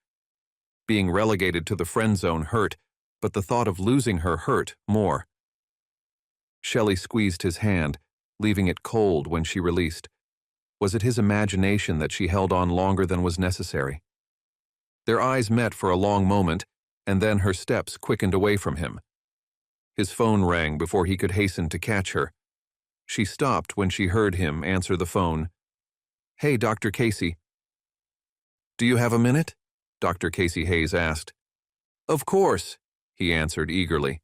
Being relegated to the friend zone hurt, but the thought of losing her hurt more. Shelly squeezed his hand, leaving it cold when she released. Was it his imagination that she held on longer than was necessary? Their eyes met for a long moment, and then her steps quickened away from him. His phone rang before he could hasten to catch her. She stopped when she heard him answer the phone. Hey, Dr. Casey. Do you have a minute? Dr. Casey Hayes asked. Of course, he answered eagerly.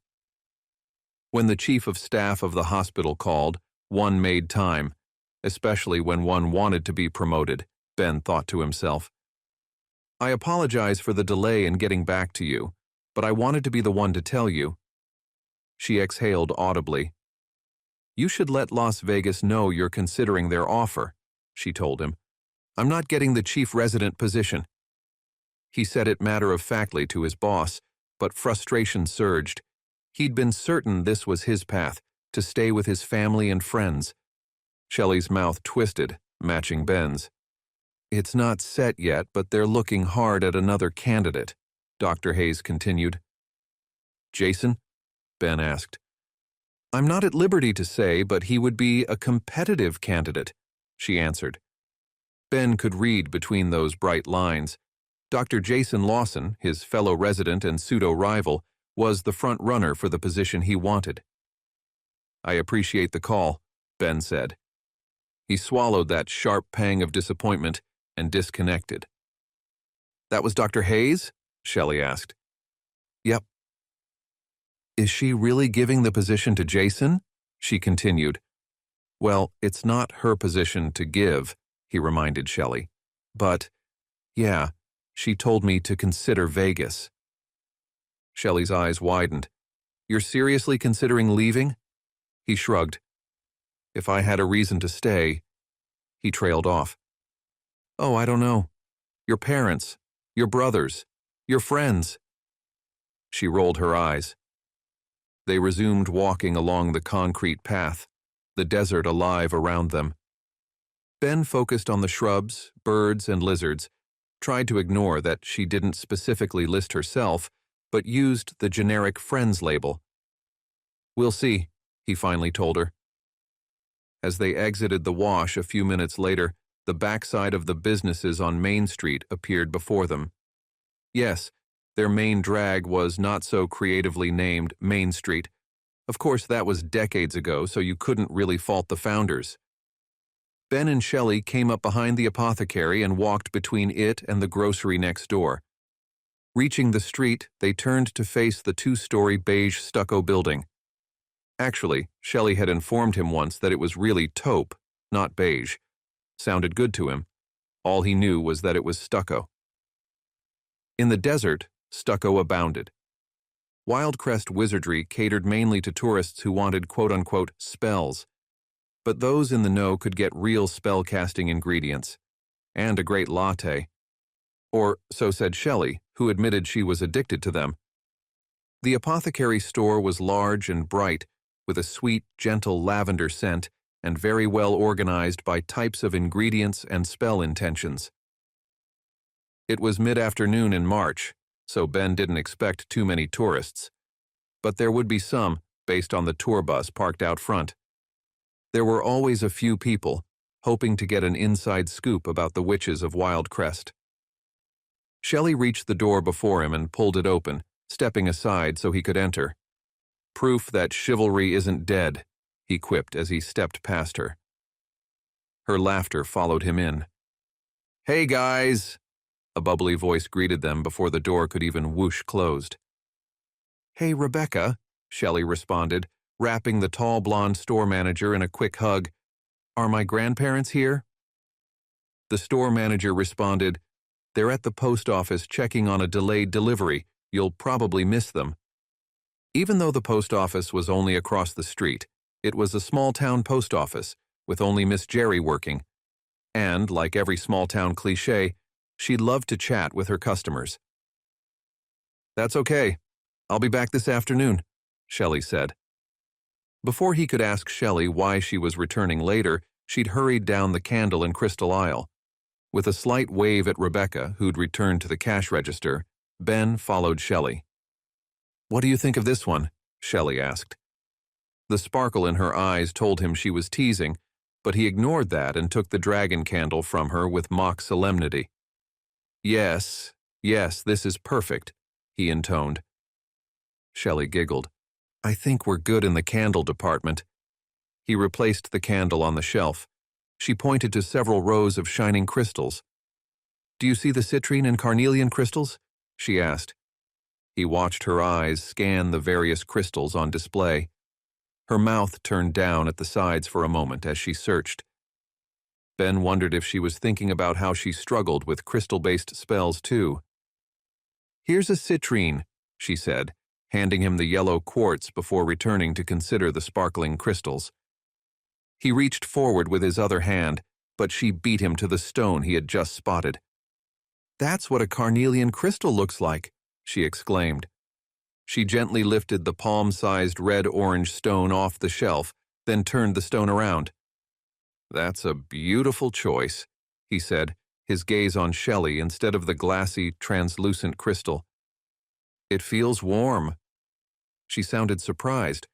When the chief of staff of the hospital called, one made time, especially when one wanted to be promoted, Ben thought to himself. I apologize for the delay in getting back to you, but I wanted to be the one to tell you. She exhaled audibly. You should let Las Vegas know you're considering their offer, she told him. I'm not getting the chief resident position. He said it matter-of-factly to his boss, but frustration surged. He'd been certain this was his path, to stay with his family and friends. Shelly's mouth twisted, matching Ben's. It's not set yet, but they're looking hard at another candidate, Dr. Hayes continued. Jason? Ben asked. I'm not at liberty to say, but he would be a competitive candidate, she answered. Ben could read between those bright lines. Dr. Jason Lawson, his fellow resident and pseudo-rival, was the front runner for the position he wanted. I appreciate the call, Ben said. He swallowed that sharp pang of disappointment and disconnected. That was Dr. Hayes? Shelly asked. Yep. Is she really giving the position to Jason? She continued. Well, it's not her position to give, he reminded Shelly. But, yeah, she told me to consider Vegas. Shelly's eyes widened. You're seriously considering leaving? He shrugged. If I had a reason to stay. He trailed off. Oh, I don't know. Your parents, your brothers, your friends. She rolled her eyes. They resumed walking along the concrete path, the desert alive around them. Ben focused on the shrubs, birds, and lizards, tried to ignore that she didn't specifically list herself, but used the generic friends label. We'll see, he finally told her. As they exited the wash a few minutes later, the backside of the businesses on Main Street appeared before them. Yes, their main drag was not so creatively named Main Street. Of course, that was decades ago, so you couldn't really fault the founders. Ben and Shelly came up behind the apothecary and walked between it and the grocery next door. Reaching the street, they turned to face the two-story beige stucco building. Actually, Shelly had informed him once that it was really taupe, not beige. Sounded good to him. All he knew was that it was stucco. In the desert, stucco abounded. Wildcrest wizardry catered mainly to tourists who wanted quote-unquote spells. But those in the know could get real spell-casting ingredients. And a great latte. Or so said Shelly, who admitted she was addicted to them. The apothecary store was large and bright, with a sweet, gentle lavender scent, and very well organized by types of ingredients and spell intentions. It was mid-afternoon in March, so Ben didn't expect too many tourists. But there would be some, based on the tour bus parked out front. There were always a few people, hoping to get an inside scoop about the witches of Wildcrest. Shelly reached the door before him and pulled it open, stepping aside so he could enter. Proof that chivalry isn't dead, he quipped as he stepped past her. Her laughter followed him in. Hey guys! A bubbly voice greeted them before the door could even whoosh closed. Hey Rebecca, Shelly responded, wrapping the tall blonde store manager in a quick hug. Are my grandparents here? The store manager responded, They're at the post office checking on a delayed delivery. You'll probably miss them. Even though the post office was only across the street, it was a small-town post office, with only Miss Jerry working. And, like every small-town cliché, she loved to chat with her customers. That's okay. I'll be back this afternoon, Shelly said. Before he could ask Shelly why she was returning later, she'd hurried down the candle and crystal aisle. With a slight wave at Rebecca, who'd returned to the cash register, Ben followed Shelly. What do you think of this one? Shelly asked. The sparkle in her eyes told him she was teasing, but he ignored that and took the dragon candle from her with mock solemnity. Yes, this is perfect, he intoned. Shelly giggled. I think we're good in the candle department. He replaced the candle on the shelf. She pointed to several rows of shining crystals. Do you see the citrine and carnelian crystals? She asked. He watched her eyes scan the various crystals on display. Her mouth turned down at the sides for a moment as she searched. Ben wondered if she was thinking about how she struggled with crystal-based spells too. Here's a citrine, she said, handing him the yellow quartz before returning to consider the sparkling crystals. He reached forward with his other hand, but she beat him to the stone he had just spotted. That's what a carnelian crystal looks like, she exclaimed. She gently lifted the palm-sized red-orange stone off the shelf, then turned the stone around. That's a beautiful choice, he said, his gaze on Shelly instead of the glassy, translucent crystal. It feels warm. She sounded surprised.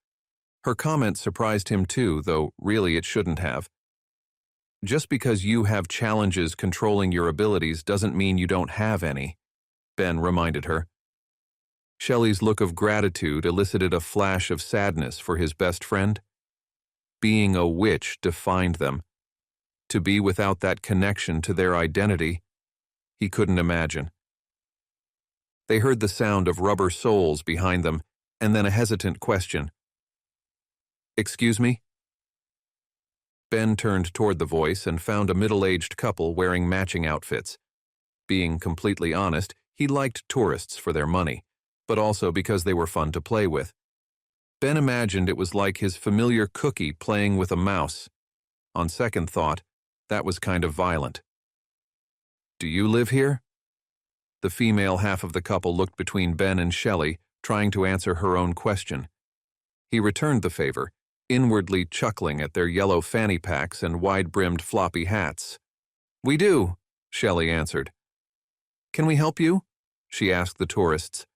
Her comment surprised him too, though really it shouldn't have. Just because you have challenges controlling your abilities doesn't mean you don't have any, Ben reminded her. Shelly's look of gratitude elicited a flash of sadness for his best friend. Being a witch defined them. To be without that connection to their identity, he couldn't imagine. They heard the sound of rubber soles behind them, and then a hesitant question. Excuse me? Ben turned toward the voice and found a middle-aged couple wearing matching outfits. Being completely honest, he liked tourists for their money, but also because they were fun to play with. Ben imagined it was like his familiar cookie playing with a mouse. On second thought, that was kind of violent. Do you live here? The female half of the couple looked between Ben and Shelly, trying to answer her own question. He returned the favor, inwardly chuckling at their yellow fanny packs and wide-brimmed floppy hats. We do, Shelly answered. Can we help you? She asked the tourists.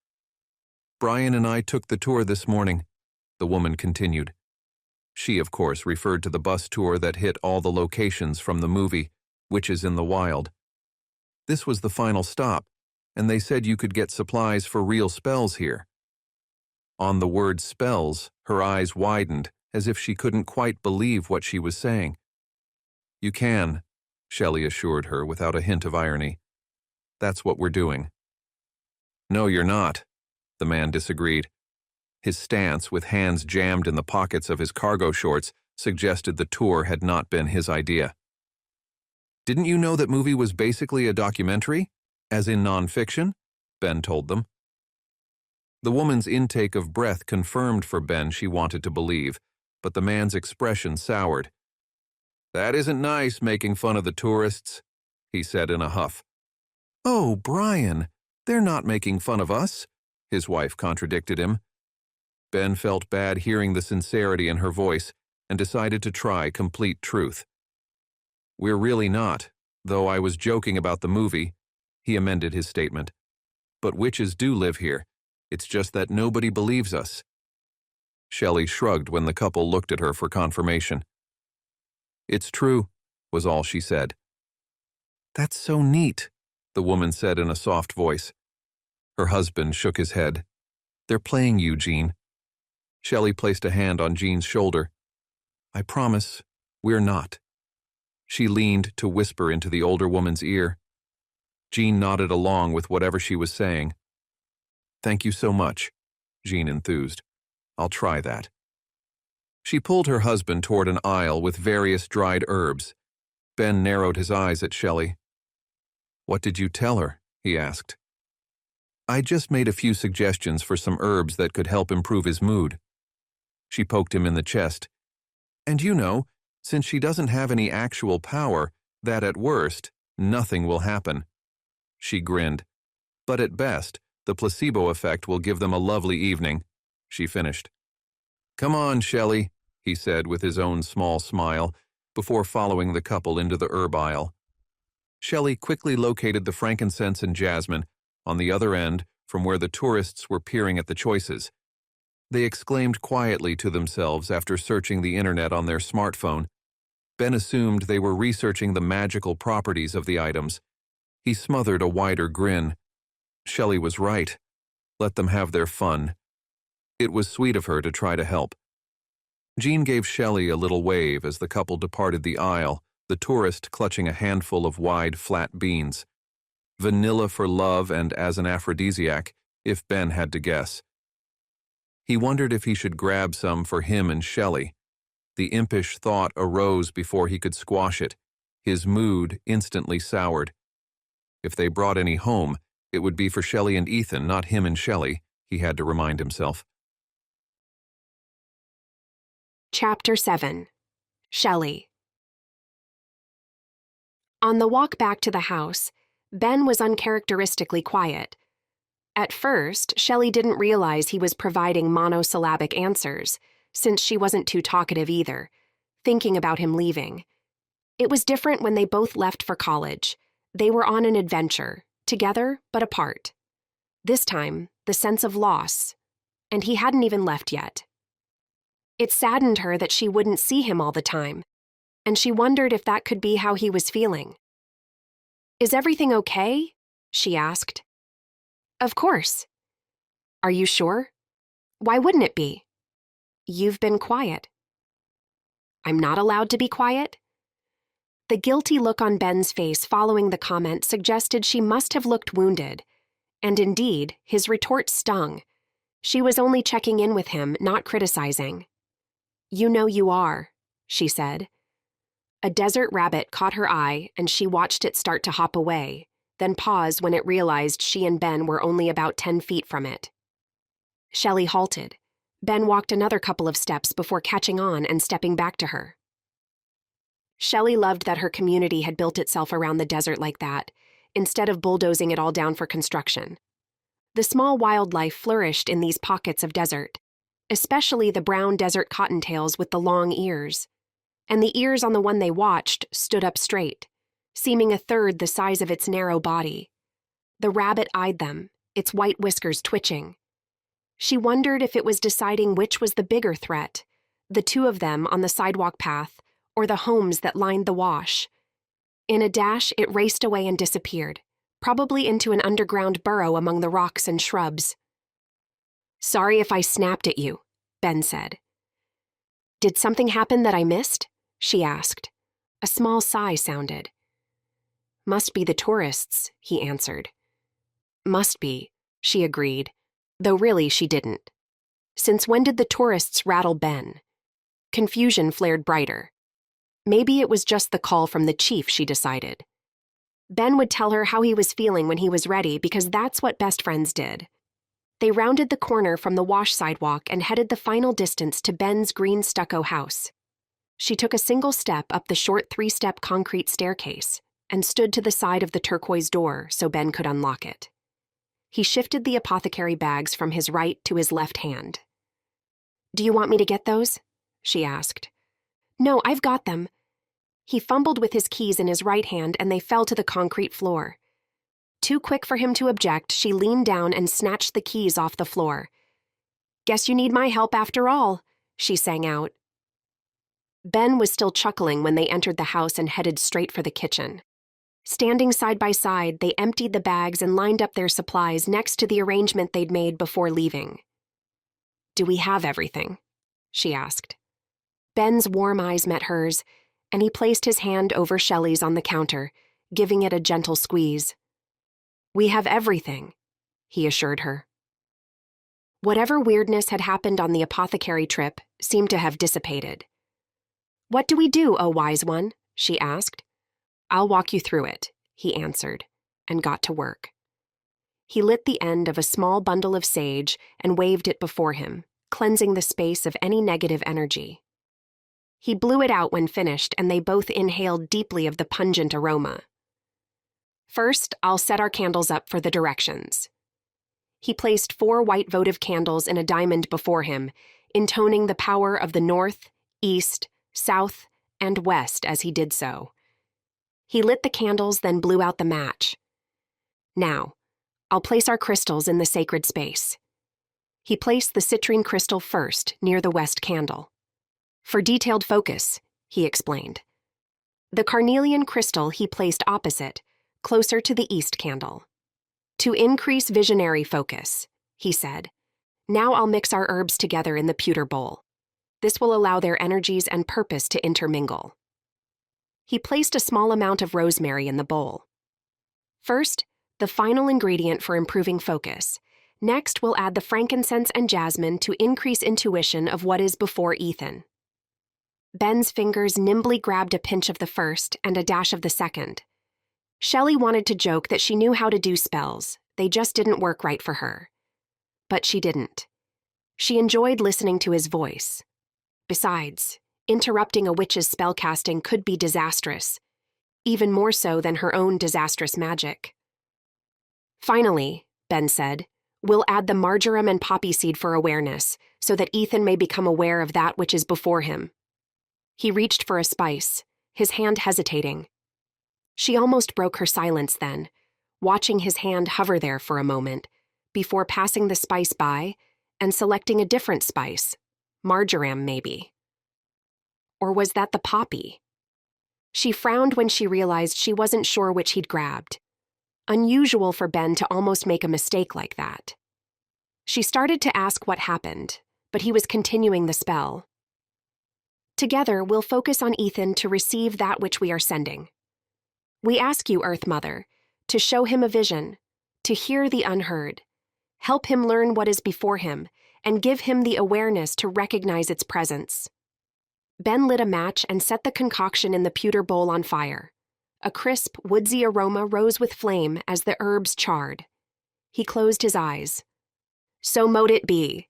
Brian and I took the tour this morning, the woman continued. She, of course, referred to the bus tour that hit all the locations from the movie, Witches in the Wild. This was the final stop, and they said you could get supplies for real spells here. On the word spells, her eyes widened, as if she couldn't quite believe what she was saying. You can, Shelly assured her without a hint of irony. That's what we're doing. No, you're not, the man disagreed. His stance, with hands jammed in the pockets of his cargo shorts, suggested the tour had not been his idea. Didn't you know that movie was basically a documentary, as in nonfiction? Ben told them. The woman's intake of breath confirmed for Ben she wanted to believe, but the man's expression soured. That isn't nice, making fun of the tourists, he said in a huff. Oh, Brian, they're not making fun of us, his wife contradicted him. Ben felt bad hearing the sincerity in her voice and decided to try complete truth. We're really not, though I was joking about the movie, he amended his statement. But witches do live here. It's just that nobody believes us. Shelly shrugged when the couple looked at her for confirmation. It's true, was all she said. That's so neat, the woman said in a soft voice. Her husband shook his head. They're playing you, Jean. Shelly placed a hand on Jean's shoulder. I promise, we're not. She leaned to whisper into the older woman's ear. Jean nodded along with whatever she was saying. Thank you so much, Jean enthused. I'll try that. She pulled her husband toward an aisle with various dried herbs. Ben narrowed his eyes at Shelly. What did you tell her? He asked. I just made a few suggestions for some herbs that could help improve his mood. She poked him in the chest. And you know, since she doesn't have any actual power, that at worst, nothing will happen. She grinned. But at best, the placebo effect will give them a lovely evening, she finished. Come on, Shelly, he said with his own small smile, before following the couple into the herb aisle. Shelly quickly located the frankincense and jasmine, on the other end from where the tourists were peering at the choices. They exclaimed quietly to themselves after searching the internet on their smartphone. Ben assumed they were researching the magical properties of the items. He smothered a wider grin. Shelly was right. Let them have their fun. It was sweet of her to try to help. Jean gave Shelly a little wave as the couple departed the aisle, the tourist clutching a handful of wide, flat beans. vanilla for love and as an aphrodisiac, if Ben had to guess. He wondered if he should grab some for him and Shelly. The impish thought arose before he could squash it. His mood instantly soured. If they brought any home, it would be for Shelly and Ethan, not him and Shelly, he had to remind himself. Chapter 7. Shelly. On the walk back to the house, Ben was uncharacteristically quiet. At first, Shelly didn't realize he was providing monosyllabic answers, since she wasn't too talkative either, thinking about him leaving. It was different when they both left for college. They were on an adventure, together but apart. This time, the sense of loss, and he hadn't even left yet. It saddened her that she wouldn't see him all the time, and she wondered if that could be how he was feeling. "Is everything okay?" she asked. "Of course." "Are you sure? Why wouldn't it be? You've been quiet." "I'm not allowed to be quiet?" The guilty look on Ben's face following the comment suggested she must have looked wounded, and indeed, his retort stung. She was only checking in with him, not criticizing. "You know you are," she said. A desert rabbit caught her eye, and she watched it start to hop away, then pause when it realized she and Ben were only about 10 feet from it. Shelly halted. Ben walked another couple of steps before catching on and stepping back to her. Shelly loved that her community had built itself around the desert like that, instead of bulldozing it all down for construction. The small wildlife flourished in these pockets of desert, especially the brown desert cottontails with the long ears. And the ears on the one they watched stood up straight, seeming a third the size of its narrow body. The rabbit eyed them, its white whiskers twitching. She wondered if it was deciding which was the bigger threat, the two of them on the sidewalk path, or the homes that lined the wash. In a dash, it raced away and disappeared, probably into an underground burrow among the rocks and shrubs. "Sorry if I snapped at you," Ben said. "Did something happen that I missed?" she asked. A small sigh sounded. "Must be the tourists," he answered. "Must be," she agreed, though really she didn't. Since when did the tourists rattle Ben? Confusion flared brighter. Maybe it was just the call from the chief, she decided. Ben would tell her how he was feeling when he was ready because that's what best friends did. They rounded the corner from the wash sidewalk and headed the final distance to Ben's green stucco house. She took a single step up the short 3-step concrete staircase and stood to the side of the turquoise door so Ben could unlock it. He shifted the apothecary bags from his right to his left hand. "Do you want me to get those?" she asked. "No, I've got them." He fumbled with his keys in his right hand and they fell to the concrete floor. Too quick for him to object, she leaned down and snatched the keys off the floor. "Guess you need my help after all," she sang out. Ben was still chuckling when they entered the house and headed straight for the kitchen. Standing side by side, they emptied the bags and lined up their supplies next to the arrangement they'd made before leaving. "Do we have everything?" she asked. Ben's warm eyes met hers, and he placed his hand over Shelly's on the counter, giving it a gentle squeeze. "We have everything," he assured her. Whatever weirdness had happened on the apothecary trip seemed to have dissipated. "What do we do, O wise one?" she asked. "I'll walk you through it," he answered, and got to work. He lit the end of a small bundle of sage and waved it before him, cleansing the space of any negative energy. He blew it out when finished, and they both inhaled deeply of the pungent aroma. "First, I'll set our candles up for the directions." He placed 4 white votive candles in a diamond before him, intoning the power of the north, east, south, and west as he did so. He lit the candles, then blew out the match. "Now, I'll place our crystals in the sacred space." He placed the citrine crystal first, near the west candle. "For detailed focus," he explained. The carnelian crystal he placed opposite, closer to the east candle. "To increase visionary focus," he said. "Now I'll mix our herbs together in the pewter bowl. This will allow their energies and purpose to intermingle." He placed a small amount of rosemary in the bowl. "First, the final ingredient for improving focus. Next, we'll add the frankincense and jasmine to increase intuition of what is before Ethan. Ben's fingers nimbly grabbed a pinch of the first and a dash of the second. Shelly wanted to joke that she knew how to do spells, they just didn't work right for her. But she didn't. She enjoyed listening to his voice. Besides, interrupting a witch's spellcasting could be disastrous, even more so than her own disastrous magic. Finally, Ben said, we'll add the marjoram and poppy seed for awareness, so that Ethan may become aware of that which is before him. He reached for a spice, his hand hesitating. She almost broke her silence then, watching his hand hover there for a moment, before passing the spice by and selecting a different spice, marjoram maybe. Or was that the poppy? She frowned when she realized she wasn't sure which he'd grabbed. Unusual for Ben to almost make a mistake like that. She started to ask what happened, but he was continuing the spell. Together, we'll focus on Ethan to receive that which we are sending. We ask you, Earth Mother, to show him a vision, to hear the unheard, help him learn what is before him, and give him the awareness to recognize its presence. Ben lit a match and set the concoction in the pewter bowl on fire. A crisp, woodsy aroma rose with flame as the herbs charred. He closed his eyes. So mote it be.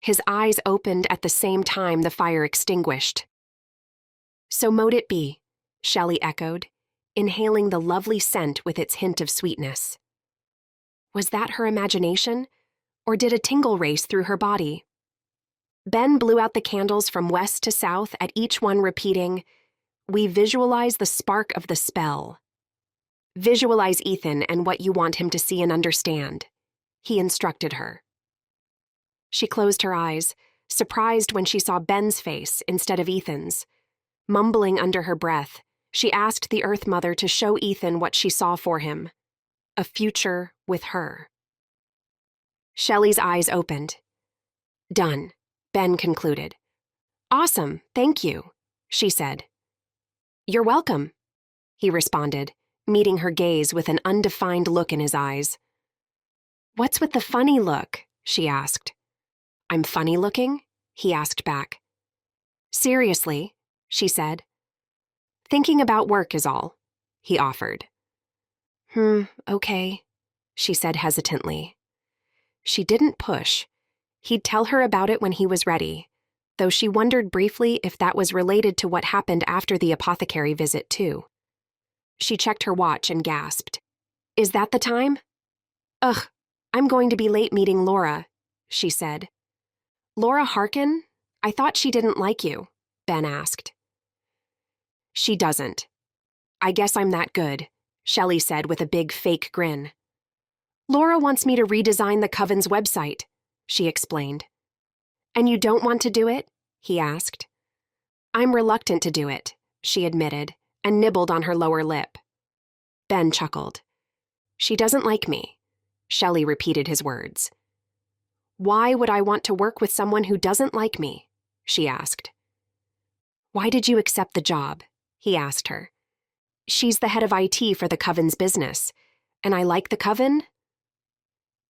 His eyes opened at the same time the fire extinguished. So mote it be, Shelly echoed, inhaling the lovely scent with its hint of sweetness. Was that her imagination, or did a tingle race through her body? Ben blew out the candles from west to south, at each one repeating, "We visualize the spark of the spell." Visualize Ethan and what you want him to see and understand, he instructed her. She closed her eyes, surprised when she saw Ben's face instead of Ethan's. Mumbling under her breath, she asked the Earth Mother to show Ethan what she saw for him, a future with her. Shelly's eyes opened. Done, Ben concluded. Awesome, thank you, she said. You're welcome, he responded, meeting her gaze with an undefined look in his eyes. What's with the funny look? She asked. I'm funny looking? He asked back. Seriously, she said. Thinking about work is all, he offered. Okay, she said hesitantly. She didn't push. He'd tell her about it when he was ready, though she wondered briefly if that was related to what happened after the apothecary visit, too. She checked her watch and gasped. Is that the time? Ugh, I'm going to be late meeting Laura, she said. Laura Harkin? I thought she didn't like you, Ben asked. She doesn't. I guess I'm that good, Shelly said with a big fake grin. Laura wants me to redesign the Coven's website, she explained. And you don't want to do it? He asked. I'm reluctant to do it, she admitted, and nibbled on her lower lip. Ben chuckled. She doesn't like me, Shelly repeated his words. Why would I want to work with someone who doesn't like me? She asked. Why did you accept the job? He asked her. She's the head of IT for the Coven's business, and I like the Coven?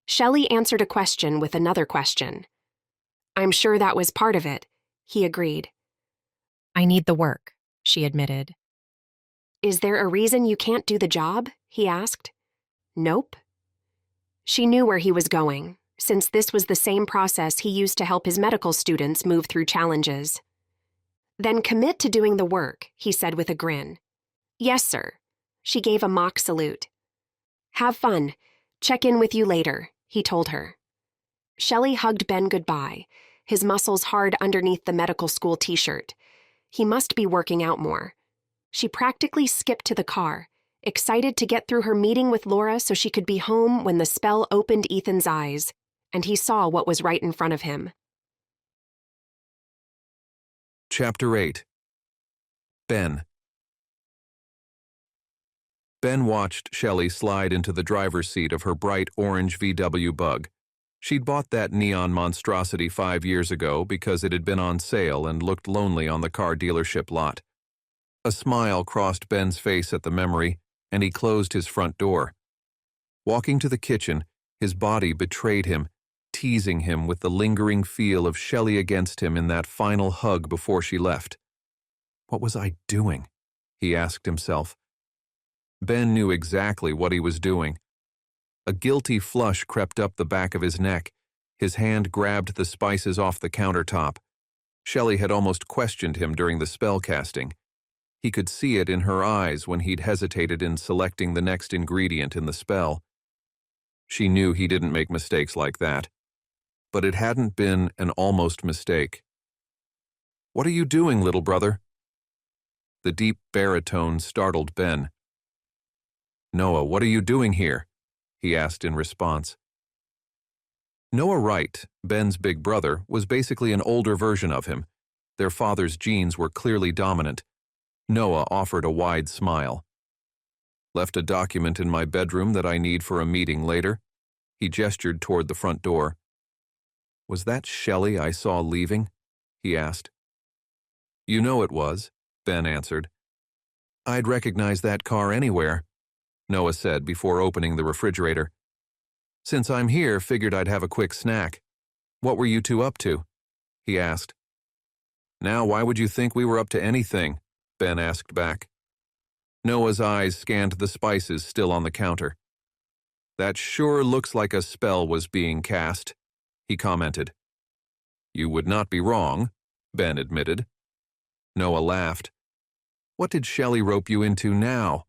Shelly answered a question with another question. I'm sure that was part of it, he agreed. I need the work, she admitted. Is there a reason you can't do the job? He asked. Nope. She knew where he was going, since this was the same process he used to help his medical students move through challenges. Then commit to doing the work, he said with a grin. Yes, sir. She gave a mock salute. Have fun. Check in with you later, he told her. Shelly hugged Ben goodbye, his muscles hard underneath the medical school t-shirt. He must be working out more. She practically skipped to the car, excited to get through her meeting with Laura so she could be home when the spell opened Ethan's eyes, and he saw what was right in front of him. Chapter 8. Ben. Ben watched Shelly slide into the driver's seat of her bright orange VW Bug. She'd bought that neon monstrosity 5 years ago because it had been on sale and looked lonely on the car dealership lot. A smile crossed Ben's face at the memory, and he closed his front door. Walking to the kitchen, his body betrayed him, teasing him with the lingering feel of Shelly against him in that final hug before she left. What was I doing? He asked himself. Ben knew exactly what he was doing. A guilty flush crept up the back of his neck. His hand grabbed the spices off the countertop. Shelly had almost questioned him during the spellcasting. He could see it in her eyes when he'd hesitated in selecting the next ingredient in the spell. She knew he didn't make mistakes like that. But it hadn't been an almost mistake. "What are you doing, little brother?" The deep baritone startled Ben. "Noah, what are you doing here?" he asked in response. Noah Wright, Ben's big brother, was basically an older version of him. Their father's genes were clearly dominant. Noah offered a wide smile. "Left a document in my bedroom that I need for a meeting later." He gestured toward the front door. "Was that Shelly I saw leaving?" he asked. "You know it was," Ben answered. "I'd recognize that car anywhere," Noah said before opening the refrigerator. "Since I'm here, figured I'd have a quick snack. What were you two up to?" he asked. "Now, why would you think we were up to anything?" Ben asked back. Noah's eyes scanned the spices still on the counter. "That sure looks like a spell was being cast," he commented. "You would not be wrong," Ben admitted. Noah laughed. "What did Shelly rope you into now?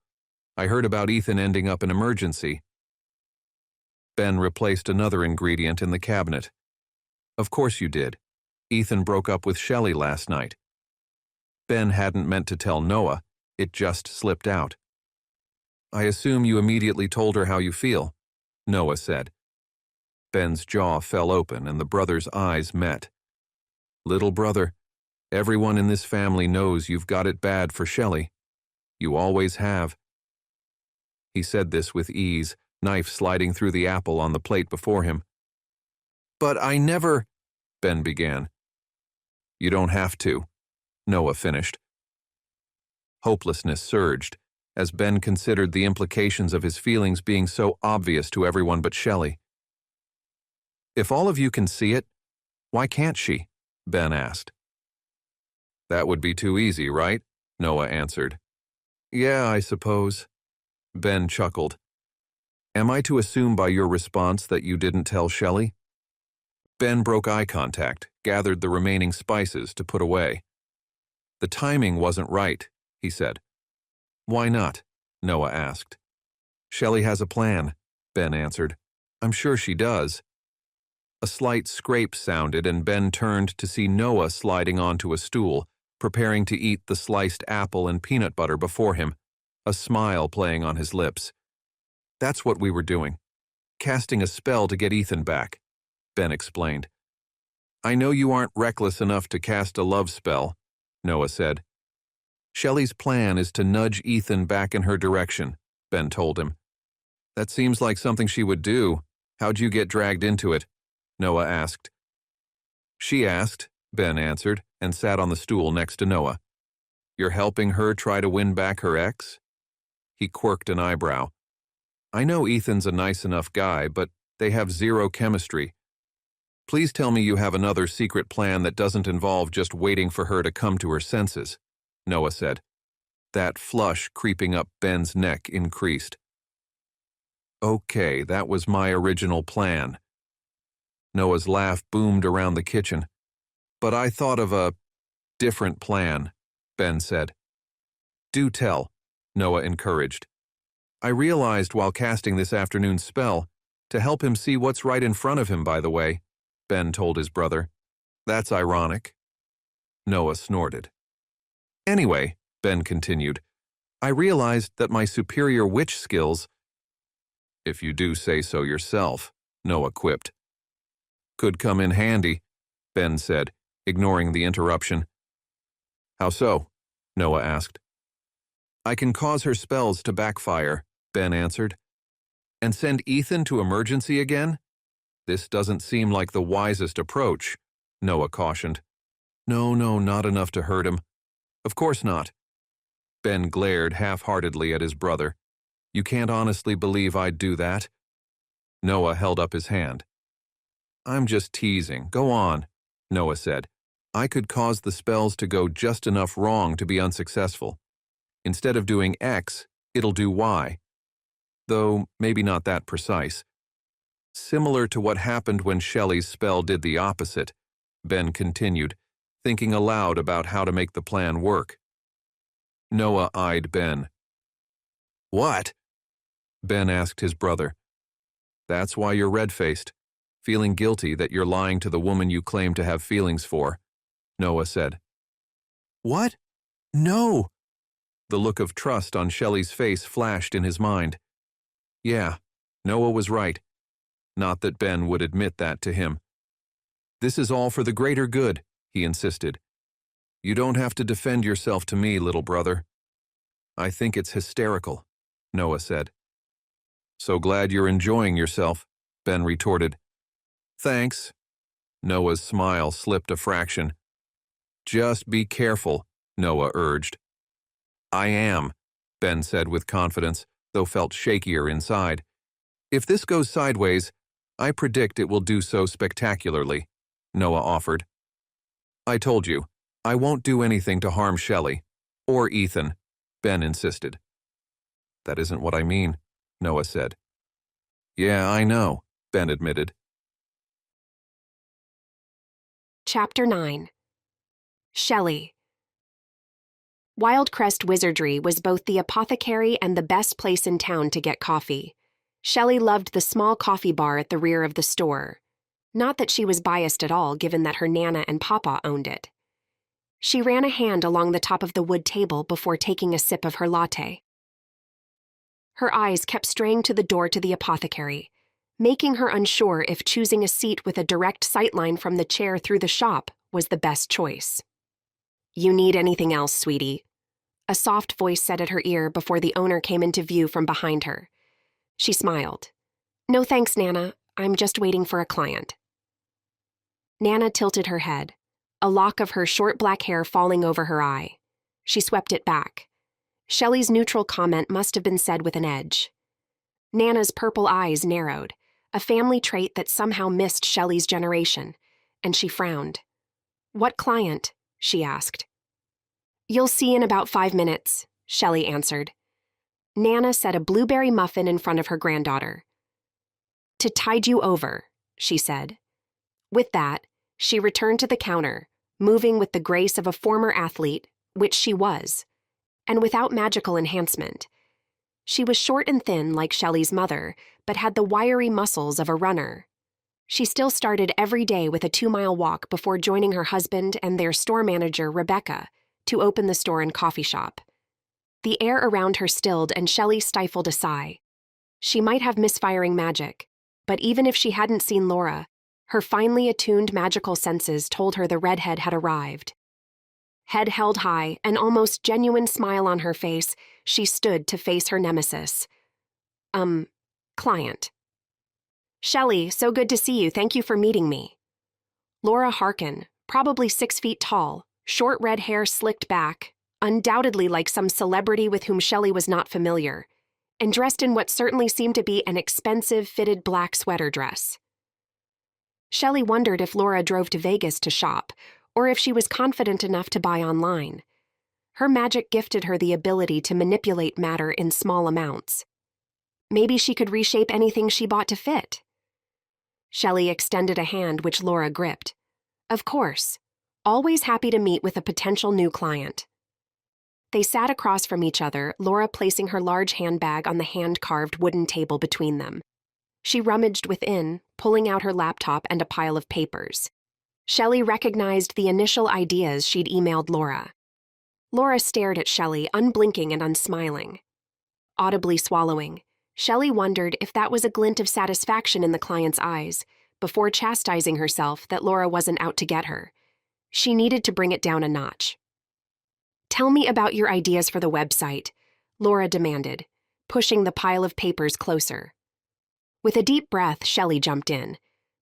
I heard about Ethan ending up in emergency." Ben replaced another ingredient in the cabinet. "Of course you did. Ethan broke up with Shelly last night." Ben hadn't meant to tell Noah, it just slipped out. "I assume you immediately told her how you feel," Noah said. Ben's jaw fell open and the brothers' eyes met. "Little brother, everyone in this family knows you've got it bad for Shelly. You always have." He said this with ease, knife sliding through the apple on the plate before him. "But I never—" Ben began. "You don't have to," Noah finished. Hopelessness surged as Ben considered the implications of his feelings being so obvious to everyone but Shelly. "If all of you can see it, why can't she?" Ben asked. "That would be too easy, right?" Noah answered. "Yeah, I suppose." Ben chuckled. "Am I to assume by your response that you didn't tell Shelly?" Ben broke eye contact, gathered the remaining spices to put away. "The timing wasn't right," he said. "Why not?" Noah asked. "Shelly has a plan," Ben answered. "I'm sure she does." A slight scrape sounded and Ben turned to see Noah sliding onto a stool, preparing to eat the sliced apple and peanut butter before him, a smile playing on his lips. "That's what we were doing. Casting a spell to get Ethan back," Ben explained. "I know you aren't reckless enough to cast a love spell," Noah said. "Shelly's plan is to nudge Ethan back in her direction," Ben told him. "That seems like something she would do. How'd you get dragged into it?" Noah asked. "She asked," Ben answered, and sat on the stool next to Noah. "You're helping her try to win back her ex?" He quirked an eyebrow. "I know Ethan's a nice enough guy, but they have zero chemistry. Please tell me you have another secret plan that doesn't involve just waiting for her to come to her senses," Noah said. That flush creeping up Ben's neck increased. "Okay, that was my original plan." Noah's laugh boomed around the kitchen. "But I thought of a different plan," Ben said. "Do tell," Noah encouraged. "I realized while casting this afternoon's spell, to help him see what's right in front of him, by the way," Ben told his brother. "That's ironic." Noah snorted. "Anyway," Ben continued, "I realized that my superior witch skills—" "If you do say so yourself," Noah quipped. "Could come in handy," Ben said, ignoring the interruption. "How so?" Noah asked. "I can cause her spells to backfire," Ben answered. "And send Ethan to emergency again? This doesn't seem like the wisest approach," Noah cautioned. No, not enough to hurt him." "Of course not." Ben glared half-heartedly at his brother. "You can't honestly believe I'd do that?" Noah held up his hand. I'm just teasing. Go on, Noah said. I could cause the spells to go just enough wrong to be unsuccessful. Instead of doing X, it'll do Y. Though maybe not that precise. Similar to what happened when Shelly's spell did the opposite, Ben continued, thinking aloud about how to make the plan work. Noah eyed Ben. What? Ben asked his brother. That's why you're red-faced, feeling guilty that you're lying to the woman you claim to have feelings for, Noah said. What? No! The look of trust on Shelly's face flashed in his mind. Yeah, Noah was right. Not that Ben would admit that to him. This is all for the greater good, he insisted. You don't have to defend yourself to me, little brother. I think it's hysterical, Noah said. So glad you're enjoying yourself, Ben retorted. Thanks. Noah's smile slipped a fraction. Just be careful, Noah urged. I am, Ben said with confidence, though felt shakier inside. If this goes sideways, I predict it will do so spectacularly, Noah offered. I told you, I won't do anything to harm Shelly. Or Ethan, Ben insisted. That isn't what I mean, Noah said. Yeah, I know, Ben admitted. Chapter 9. Shelly. Wildcrest Wizardry was both the apothecary and the best place in town to get coffee. Shelly loved the small coffee bar at the rear of the store. Not that she was biased at all, given that her Nana and Papa owned it. She ran a hand along the top of the wood table before taking a sip of her latte. Her eyes kept straying to the door to the apothecary, making her unsure if choosing a seat with a direct sightline from the chair through the shop was the best choice. You need anything else, sweetie? A soft voice said at her ear before the owner came into view from behind her. She smiled. No thanks, Nana. I'm just waiting for a client. Nana tilted her head, a lock of her short black hair falling over her eye. She swept it back. Shelly's neutral comment must have been said with an edge. Nana's purple eyes narrowed, a family trait that somehow missed Shelly's generation, and she frowned. What client? She asked. You'll see in about 5 minutes, Shelly answered. Nana set a blueberry muffin in front of her granddaughter. To tide you over, she said. With that, she returned to the counter, moving with the grace of a former athlete, which she was, and without magical enhancement. She was short and thin like Shelly's mother, but had the wiry muscles of a runner. She still started every day with a 2-mile walk before joining her husband and their store manager, Rebecca, to open the store and coffee shop. The air around her stilled and Shelly stifled a sigh. She might have misfiring magic, but even if she hadn't seen Laura, her finely attuned magical senses told her the redhead had arrived. Head held high, an almost genuine smile on her face, she stood to face her nemesis. Client. Shelly, so good to see you. Thank you for meeting me. Laura Harkin, probably 6 feet tall, short red hair slicked back, undoubtedly like some celebrity with whom Shelly was not familiar, and dressed in what certainly seemed to be an expensive fitted black sweater dress. Shelly wondered if Laura drove to Vegas to shop, or if she was confident enough to buy online. Her magic gifted her the ability to manipulate matter in small amounts. Maybe she could reshape anything she bought to fit. Shelly extended a hand which Laura gripped. Of course, always happy to meet with a potential new client. They sat across from each other, Laura placing her large handbag on the hand-carved wooden table between them. She rummaged within, pulling out her laptop and a pile of papers. Shelly recognized the initial ideas she'd emailed Laura. Laura stared at Shelly, unblinking and unsmiling. Audibly swallowing, Shelly wondered if that was a glint of satisfaction in the client's eyes, before chastising herself that Laura wasn't out to get her. She needed to bring it down a notch. Tell me about your ideas for the website, Laura demanded, pushing the pile of papers closer. With a deep breath, Shelly jumped in.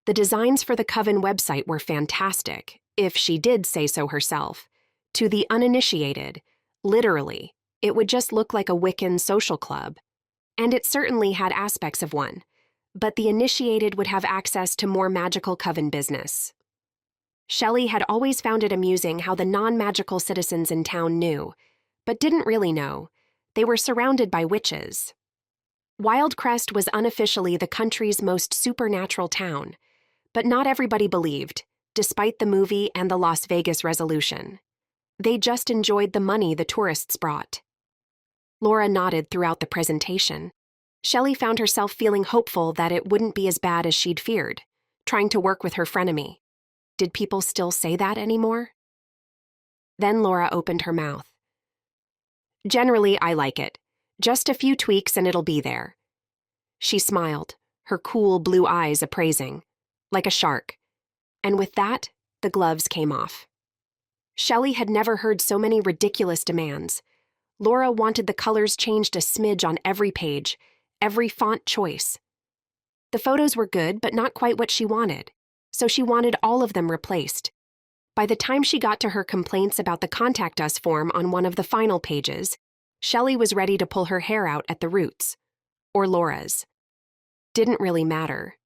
The designs for the Coven website were fantastic, if she did say so herself. To the uninitiated, literally, it would just look like a Wiccan social club. And it certainly had aspects of one. but the initiated would have access to more magical coven business. Shelly had always found it amusing how the non-magical citizens in town knew, but didn't really know. They were surrounded by witches. Wildcrest was unofficially the country's most supernatural town, but not everybody believed, despite the movie and the Las Vegas resolution. They just enjoyed the money the tourists brought. Laura nodded throughout the presentation. Shelly found herself feeling hopeful that it wouldn't be as bad as she'd feared, trying to work with her frenemy. Did people still say that anymore? Then Laura opened her mouth. Generally, I like it. Just a few tweaks and it'll be there. She smiled, her cool blue eyes appraising, like a shark. And with that, the gloves came off. Shelly had never heard so many ridiculous demands. Laura wanted the colors changed a smidge on every page, every font choice. The photos were good, but not quite what she wanted, so she wanted all of them replaced. By the time she got to her complaints about the Contact Us form on one of the final pages, Shelly was ready to pull her hair out at the roots. Or Laura's. Didn't really matter.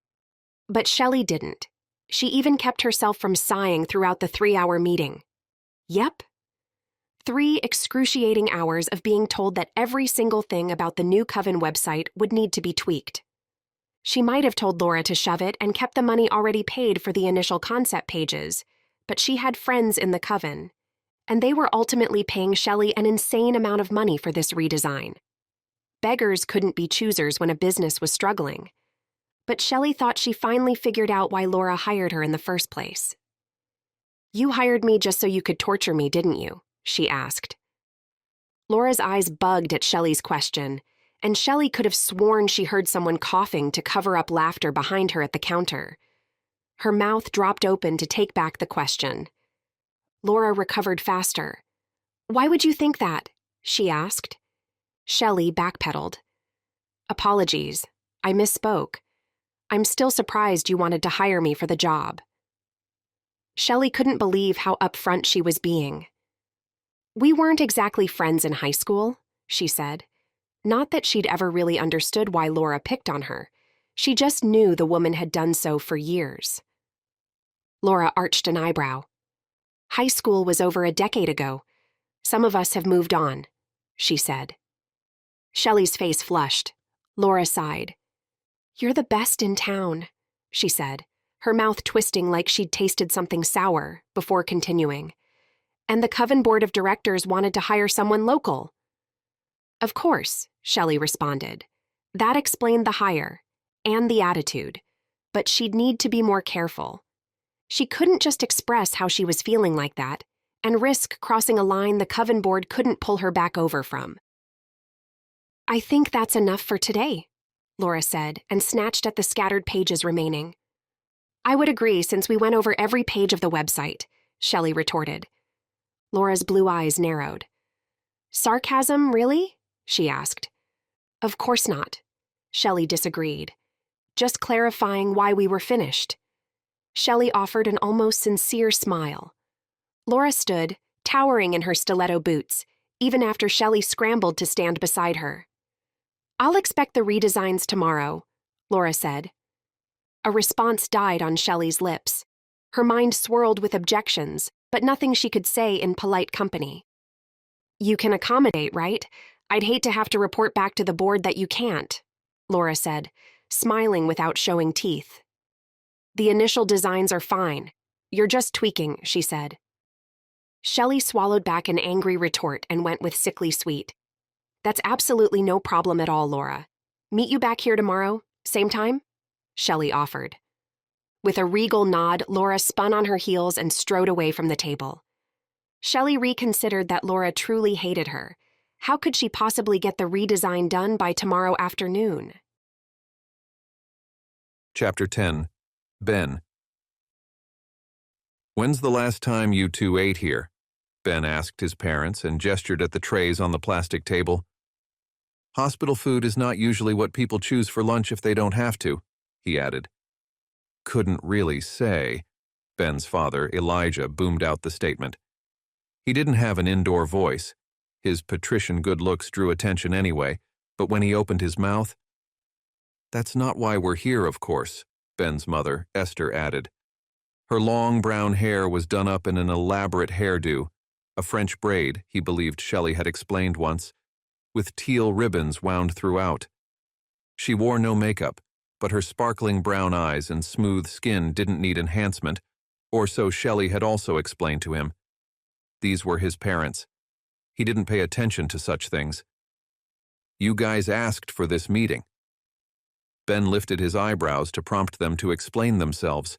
But Shelly didn't. She even kept herself from sighing throughout the 3-hour meeting. Yep. 3 excruciating hours of being told that every single thing about the new Coven website would need to be tweaked. She might have told Laura to shove it and kept the money already paid for the initial concept pages, but she had friends in the Coven, and they were ultimately paying Shelly an insane amount of money for this redesign. Beggars couldn't be choosers when a business was struggling. But Shelly thought she finally figured out why Laura hired her in the first place. "You hired me just so you could torture me, didn't you?" she asked. Laura's eyes bugged at Shelly's question, and Shelly could have sworn she heard someone coughing to cover up laughter behind her at the counter. Her mouth dropped open to take back the question. Laura recovered faster. "Why would you think that?" she asked. Shelly backpedaled. "Apologies. I misspoke. I'm still surprised you wanted to hire me for the job." Shelly couldn't believe how upfront she was being. "We weren't exactly friends in high school," she said. Not that she'd ever really understood why Laura picked on her. She just knew the woman had done so for years. Laura arched an eyebrow. "High school was over a decade ago. Some of us have moved on," she said. Shelly's face flushed. Laura sighed. "You're the best in town," she said, her mouth twisting like she'd tasted something sour, before continuing. "And the Coven Board of Directors wanted to hire someone local." "Of course," Shelly responded. That explained the hire, and the attitude, but she'd need to be more careful. She couldn't just express how she was feeling like that, and risk crossing a line the Coven Board couldn't pull her back over from. "I think that's enough for today," Laura said, and snatched at the scattered pages remaining. "I would agree since we went over every page of the website," Shelly retorted. Laura's blue eyes narrowed. "Sarcasm, really?" she asked. "Of course not," Shelly disagreed. "Just clarifying why we were finished." Shelly offered an almost sincere smile. Laura stood, towering in her stiletto boots, even after Shelly scrambled to stand beside her. "I'll expect the redesigns tomorrow," Laura said. A response died on Shelly's lips. Her mind swirled with objections, but nothing she could say in polite company. "You can accommodate, right? I'd hate to have to report back to the board that you can't," Laura said, smiling without showing teeth. "The initial designs are fine. You're just tweaking," she said. Shelly swallowed back an angry retort and went with sickly sweet. "That's absolutely no problem at all, Laura. Meet you back here tomorrow, same time?" Shelly offered. With a regal nod, Laura spun on her heels and strode away from the table. Shelly reconsidered that Laura truly hated her. How could she possibly get the redesign done by tomorrow afternoon? Chapter 10. Ben. "When's the last time you two ate here?" Ben asked his parents and gestured at the trays on the plastic table. "Hospital food is not usually what people choose for lunch if they don't have to," he added. "Couldn't really say," Ben's father, Elijah, boomed out the statement. He didn't have an indoor voice. His patrician good looks drew attention anyway, but when he opened his mouth, That's not why we're here, of course, Ben's mother, Esther, added. Her long brown hair was done up in an elaborate hairdo, a French braid, he believed Shelly had explained once, with teal ribbons wound throughout. She wore no makeup, but her sparkling brown eyes and smooth skin didn't need enhancement, or so Shelly had also explained to him. These were his parents. He didn't pay attention to such things. You guys asked for this meeting. Ben lifted his eyebrows to prompt them to explain themselves.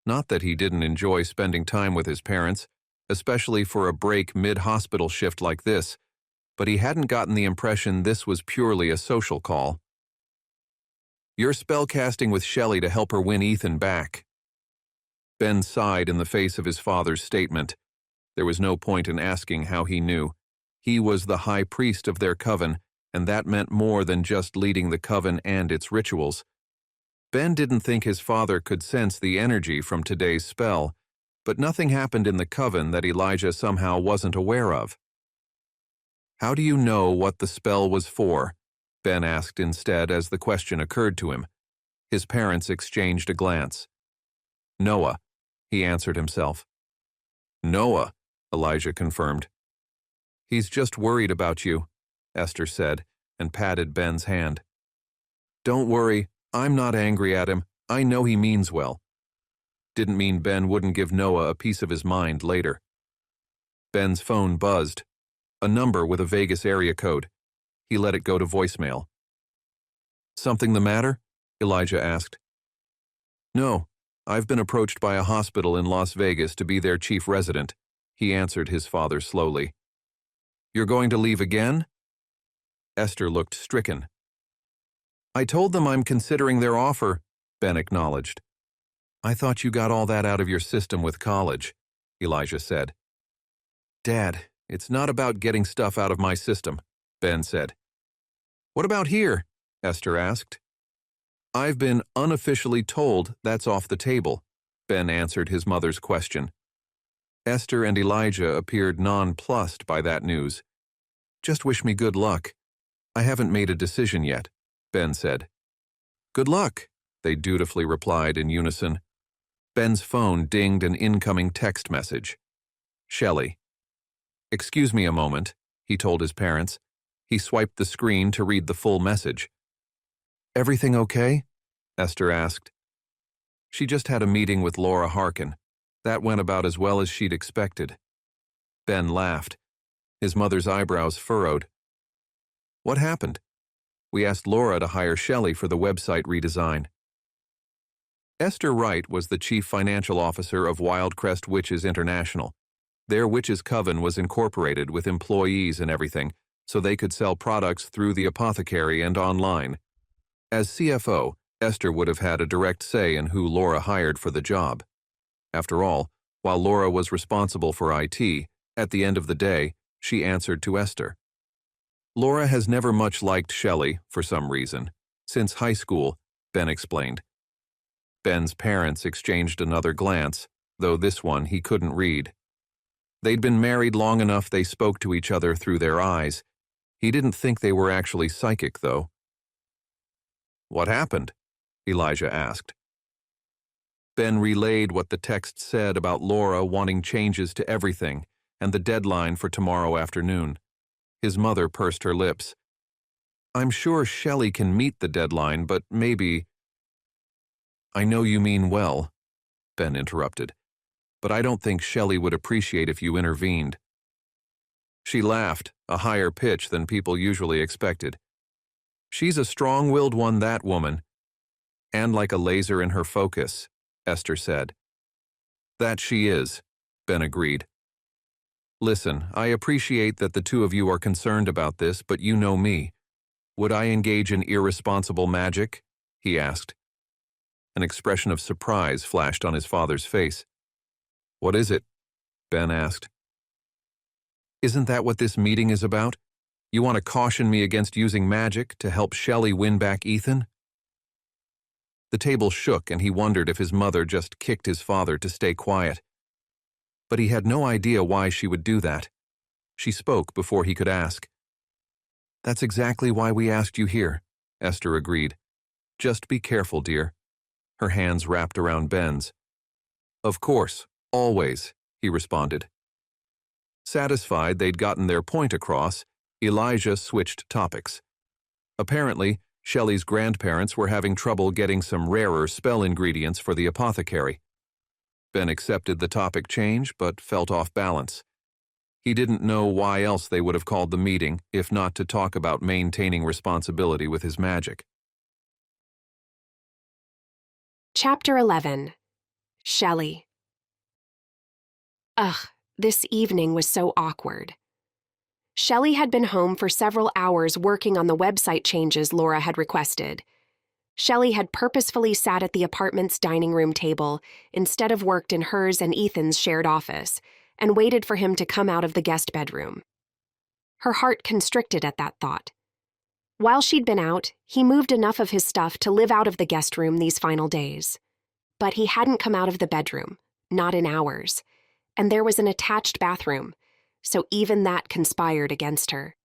Not that he didn't enjoy spending time with his parents, especially for a break mid-hospital shift like this, but he hadn't gotten the impression this was purely a social call. You're spellcasting with Shelly to help her win Ethan back. Ben sighed in the face of his father's statement. There was no point in asking how he knew. He was the high priest of their coven, and that meant more than just leading the coven and its rituals. Ben didn't think his father could sense the energy from today's spell, but nothing happened in the coven that Elijah somehow wasn't aware of. How do you know what the spell was for? Ben asked instead as the question occurred to him. His parents exchanged a glance. Noah, he answered himself. Noah, Elijah confirmed. He's just worried about you, Esther said, and patted Ben's hand. Don't worry, I'm not angry at him. I know he means well. Didn't mean Ben wouldn't give Noah a piece of his mind later. Ben's phone buzzed. A number with a Vegas area code. He let it go to voicemail. Something the matter? Elijah asked. No, I've been approached by a hospital in Las Vegas to be their chief resident, he answered his father slowly. You're going to leave again? Esther looked stricken. I told them I'm considering their offer, Ben acknowledged. I thought you got all that out of your system with college, Elijah said. Dad, it's not about getting stuff out of my system, Ben said. What about here? Esther asked. I've been unofficially told that's off the table, Ben answered his mother's question. Esther and Elijah appeared nonplussed by that news. Just wish me good luck. I haven't made a decision yet, Ben said. Good luck, they dutifully replied in unison. Ben's phone dinged an incoming text message. Shelly. Excuse me a moment, he told his parents. He swiped the screen to read the full message. Everything okay? Esther asked. She just had a meeting with Laura Harkin. That went about as well as she'd expected. Ben laughed. His mother's eyebrows furrowed. What happened? We asked Laura to hire Shelly for the website redesign. Esther Wright was the chief financial officer of Wildcrest Witches International. Their witches' coven was incorporated with employees and everything, so they could sell products through the apothecary and online. As CFO, Esther would have had a direct say in who Laura hired for the job. After all, while Laura was responsible for IT, at the end of the day, she answered to Esther. Laura has never much liked Shelly, for some reason. Since high school, Ben explained. Ben's parents exchanged another glance, though this one he couldn't read. They'd been married long enough they spoke to each other through their eyes. He didn't think they were actually psychic, though. What happened? Elijah asked. Ben relayed what the text said about Laura wanting changes to everything and the deadline for tomorrow afternoon. His mother pursed her lips. I'm sure Shelly can meet the deadline, but maybe... I know you mean well, Ben interrupted, but I don't think Shelly would appreciate if you intervened. She laughed, a higher pitch than people usually expected. She's a strong-willed one, that woman. And like a laser in her focus, Esther said. That she is, Ben agreed. Listen, I appreciate that the two of you are concerned about this, but you know me. Would I engage in irresponsible magic? He asked. An expression of surprise flashed on his father's face. What is it? Ben asked. Isn't that what this meeting is about? You want to caution me against using magic to help Shelly win back Ethan? The table shook and he wondered if his mother just kicked his father to stay quiet. But he had no idea why she would do that. She spoke before he could ask. That's exactly why we asked you here, Esther agreed. Just be careful, dear. Her hands wrapped around Ben's. Of course, always, he responded. Satisfied they'd gotten their point across, Elijah switched topics. Apparently, Shelly's grandparents were having trouble getting some rarer spell ingredients for the apothecary. Ben accepted the topic change, but felt off balance. He didn't know why else they would have called the meeting, if not to talk about maintaining responsibility with his magic. Chapter 11. Shelly. Ugh, this evening was so awkward. Shelly had been home for several hours working on the website changes Laura had requested. Shelly had purposefully sat at the apartment's dining room table instead of worked in hers and Ethan's shared office, and waited for him to come out of the guest bedroom. Her heart constricted at that thought. While she'd been out, he moved enough of his stuff to live out of the guest room these final days. But he hadn't come out of the bedroom, not in hours, and there was an attached bathroom, so even that conspired against her.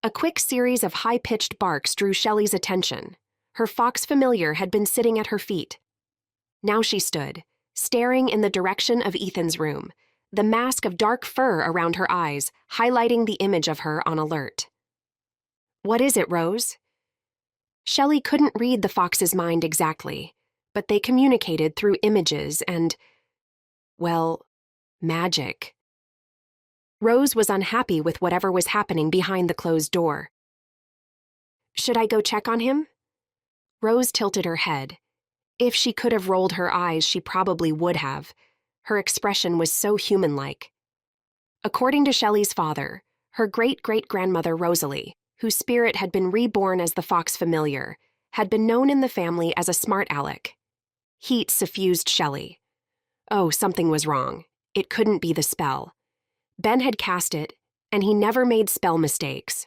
A quick series of high-pitched barks drew Shelly's attention. Her fox familiar had been sitting at her feet. Now she stood, staring in the direction of Ethan's room, the mask of dark fur around her eyes, highlighting the image of her on alert. "What is it, Rose?" Shelly couldn't read the fox's mind exactly, but they communicated through images and, well, magic. Rose was unhappy with whatever was happening behind the closed door. "Should I go check on him?" Rose tilted her head. If she could have rolled her eyes, she probably would have. Her expression was so human-like. According to Shelly's father, her great-great-grandmother Rosalie, whose spirit had been reborn as the fox familiar, had been known in the family as a smart aleck. Heat suffused Shelly. Oh, something was wrong. It couldn't be the spell. Ben had cast it, and he never made spell mistakes.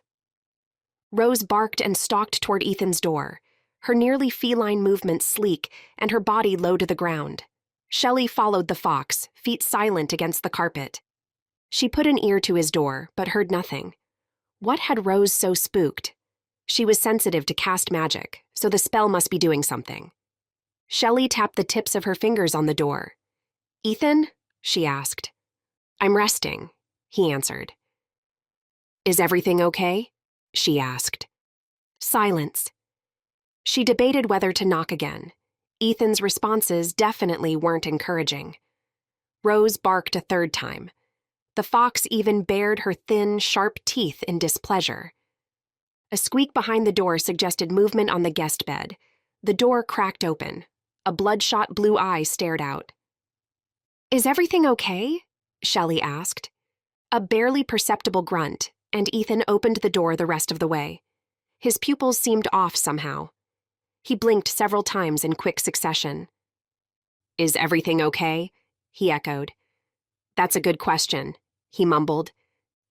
Rose barked and stalked toward Ethan's door, her nearly feline movements sleek and her body low to the ground. Shelly followed the fox, feet silent against the carpet. She put an ear to his door, but heard nothing. What had Rose so spooked? She was sensitive to cast magic, so the spell must be doing something. Shelly tapped the tips of her fingers on the door. "Ethan?" she asked. "I'm resting," he answered. "Is everything okay?" she asked. Silence. She debated whether to knock again. Ethan's responses definitely weren't encouraging. Rose barked a third time. The fox even bared her thin, sharp teeth in displeasure. A squeak behind the door suggested movement on the guest bed. The door cracked open. A bloodshot blue eye stared out. "Is everything okay?" Shelly asked. A barely perceptible grunt, and Ethan opened the door the rest of the way. His pupils seemed off somehow. He blinked several times in quick succession. "Is everything okay?" he echoed. "That's a good question," he mumbled.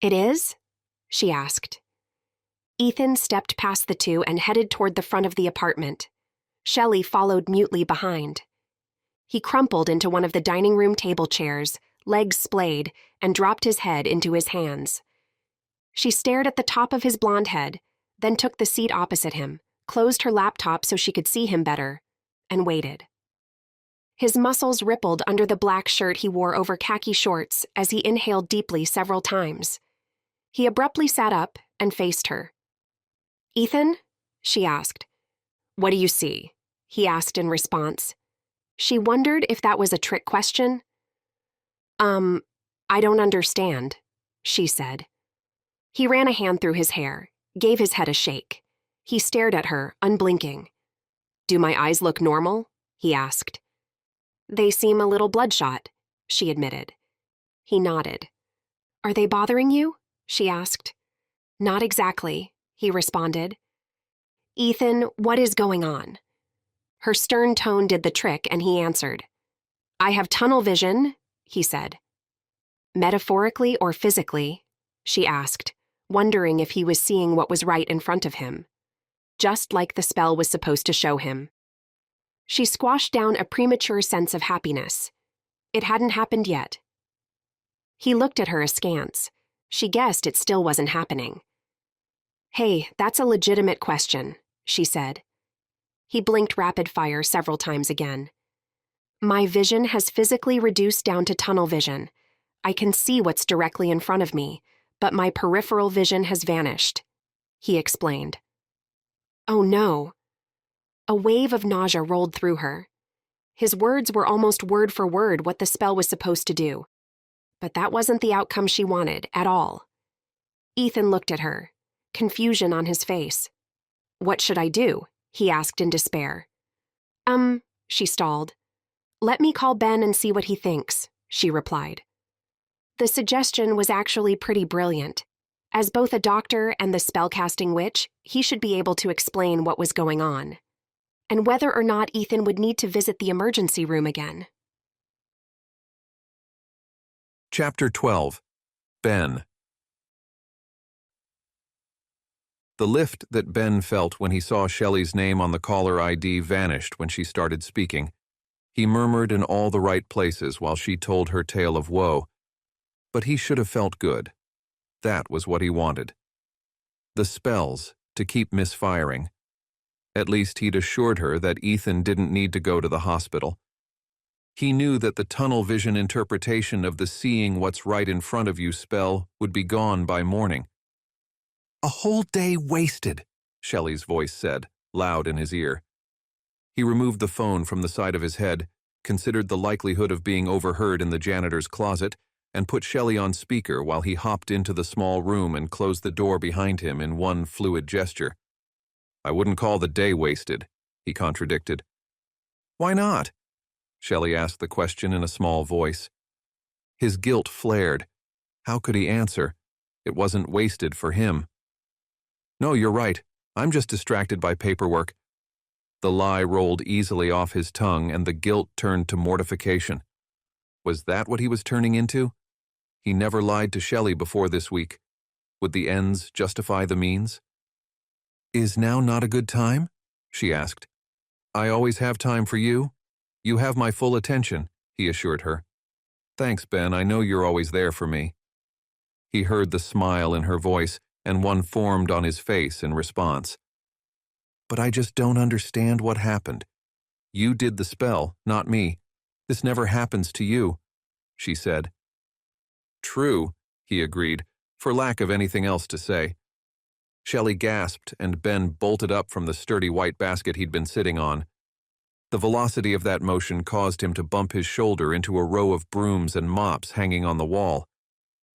"It is?" she asked. Ethan stepped past the two and headed toward the front of the apartment. Shelly followed mutely behind. He crumpled into one of the dining room table chairs, legs splayed, and dropped his head into his hands. She stared at the top of his blonde head, then took the seat opposite him, closed her laptop so she could see him better, and waited. His muscles rippled under the black shirt he wore over khaki shorts as he inhaled deeply several times. He abruptly sat up and faced her. "Ethan?" she asked. "What do you see?" he asked in response. She wondered if that was a trick question. I don't understand," she said. He ran a hand through his hair, gave his head a shake. He stared at her, unblinking. "Do my eyes look normal?" he asked. "They seem a little bloodshot," she admitted. He nodded. "Are they bothering you?" she asked. "Not exactly," he responded. "Ethan, what is going on?" Her stern tone did the trick, and he answered. "I have tunnel vision," he said. "Metaphorically or physically?" she asked, wondering if he was seeing what was right in front of him. Just like the spell was supposed to show him. She squashed down a premature sense of happiness. It hadn't happened yet. He looked at her askance. She guessed it still wasn't happening. "Hey, that's a legitimate question," she said. He blinked rapid fire several times again. My vision has physically reduced down to tunnel vision. I can see what's directly in front of me, but my peripheral vision has vanished, he explained. Oh no. A wave of nausea rolled through her. His words were almost word for word what the spell was supposed to do. But that wasn't the outcome she wanted at all. Ethan looked at her, confusion on his face. What should I do? He asked in despair. She stalled. Let me call Ben and see what he thinks, she replied. The suggestion was actually pretty brilliant. As both a doctor and the spellcasting witch, he should be able to explain what was going on, and whether or not Ethan would need to visit the emergency room again. Chapter 12. Ben. The lift that Ben felt when he saw Shelly's name on the caller ID vanished when she started speaking. He murmured in all the right places while she told her tale of woe. But he should have felt good. That was what he wanted. The spells to keep misfiring. At least he'd assured her that Ethan didn't need to go to the hospital. He knew that the tunnel vision interpretation of the seeing what's right in front of you spell would be gone by morning. A whole day wasted, Shelly's voice said, loud in his ear. He removed the phone from the side of his head, considered the likelihood of being overheard in the janitor's closet, and put Shelly on speaker while he hopped into the small room and closed the door behind him in one fluid gesture. I wouldn't call the day wasted, he contradicted. Why not? Shelly asked the question in a small voice. His guilt flared. How could he answer? It wasn't wasted for him. No, you're right. I'm just distracted by paperwork. The lie rolled easily off his tongue and the guilt turned to mortification. Was that what he was turning into? He never lied to Shelly before this week. Would the ends justify the means? Is now not a good time? She asked. I always have time for you. You have my full attention, he assured her. Thanks, Ben. I know you're always there for me. He heard the smile in her voice, and one formed on his face in response. But I just don't understand what happened. You did the spell, not me. This never happens to you, she said. True, he agreed, for lack of anything else to say. Shelly gasped, and Ben bolted up from the sturdy white basket he'd been sitting on. The velocity of that motion caused him to bump his shoulder into a row of brooms and mops hanging on the wall.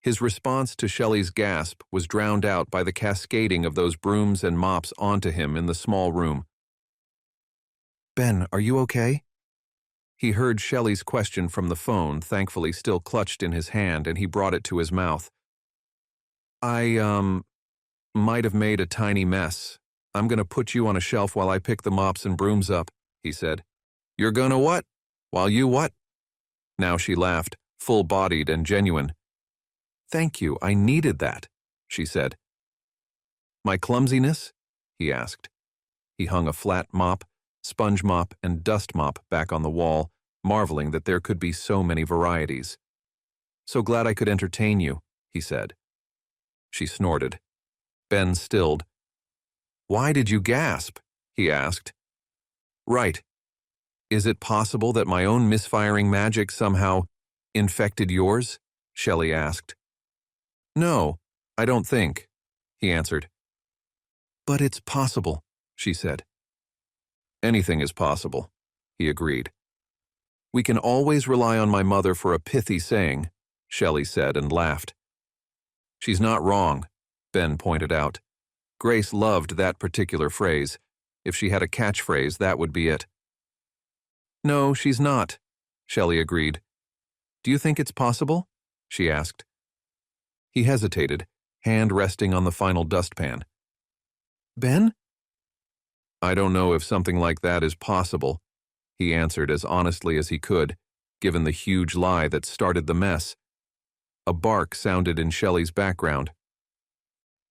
His response to Shelly's gasp was drowned out by the cascading of those brooms and mops onto him in the small room. Ben, are you okay? He heard Shelly's question from the phone, thankfully still clutched in his hand, and he brought it to his mouth. I, might have made a tiny mess. I'm gonna put you on a shelf while I pick the mops and brooms up, he said. You're gonna what? While you what? Now she laughed, full-bodied and genuine. Thank you, I needed that, she said. My clumsiness? He asked. He hung a flat mop, sponge mop, and dust mop back on the wall, marveling that there could be so many varieties. So glad I could entertain you, he said. She snorted. Ben stilled. Why did you gasp? He asked. Right. Is it possible that my own misfiring magic somehow infected yours? Shelly asked. No, I don't think, he answered. But it's possible, she said. Anything is possible, he agreed. We can always rely on my mother for a pithy saying, Shelly said and laughed. She's not wrong, Ben pointed out. Grace loved that particular phrase. If she had a catchphrase, that would be it. No, she's not, Shelly agreed. Do you think it's possible? She asked. He hesitated, hand resting on the final dustpan. Ben? I don't know if something like that is possible, he answered as honestly as he could, given the huge lie that started the mess. A bark sounded in Shelly's background.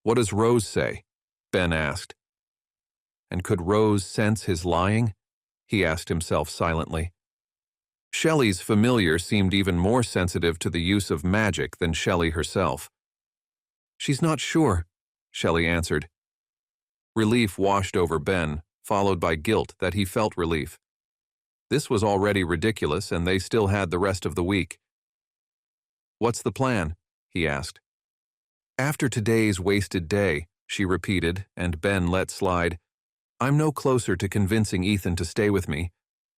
What does Rose say? Ben asked. And could Rose sense his lying? He asked himself silently. Shelly's familiar seemed even more sensitive to the use of magic than Shelly herself. She's not sure, Shelly answered. Relief washed over Ben, followed by guilt that he felt relief. This was already ridiculous, and they still had the rest of the week. "What's the plan?" he asked. "After today's wasted day," she repeated, and Ben let slide. "I'm no closer to convincing Ethan to stay with me.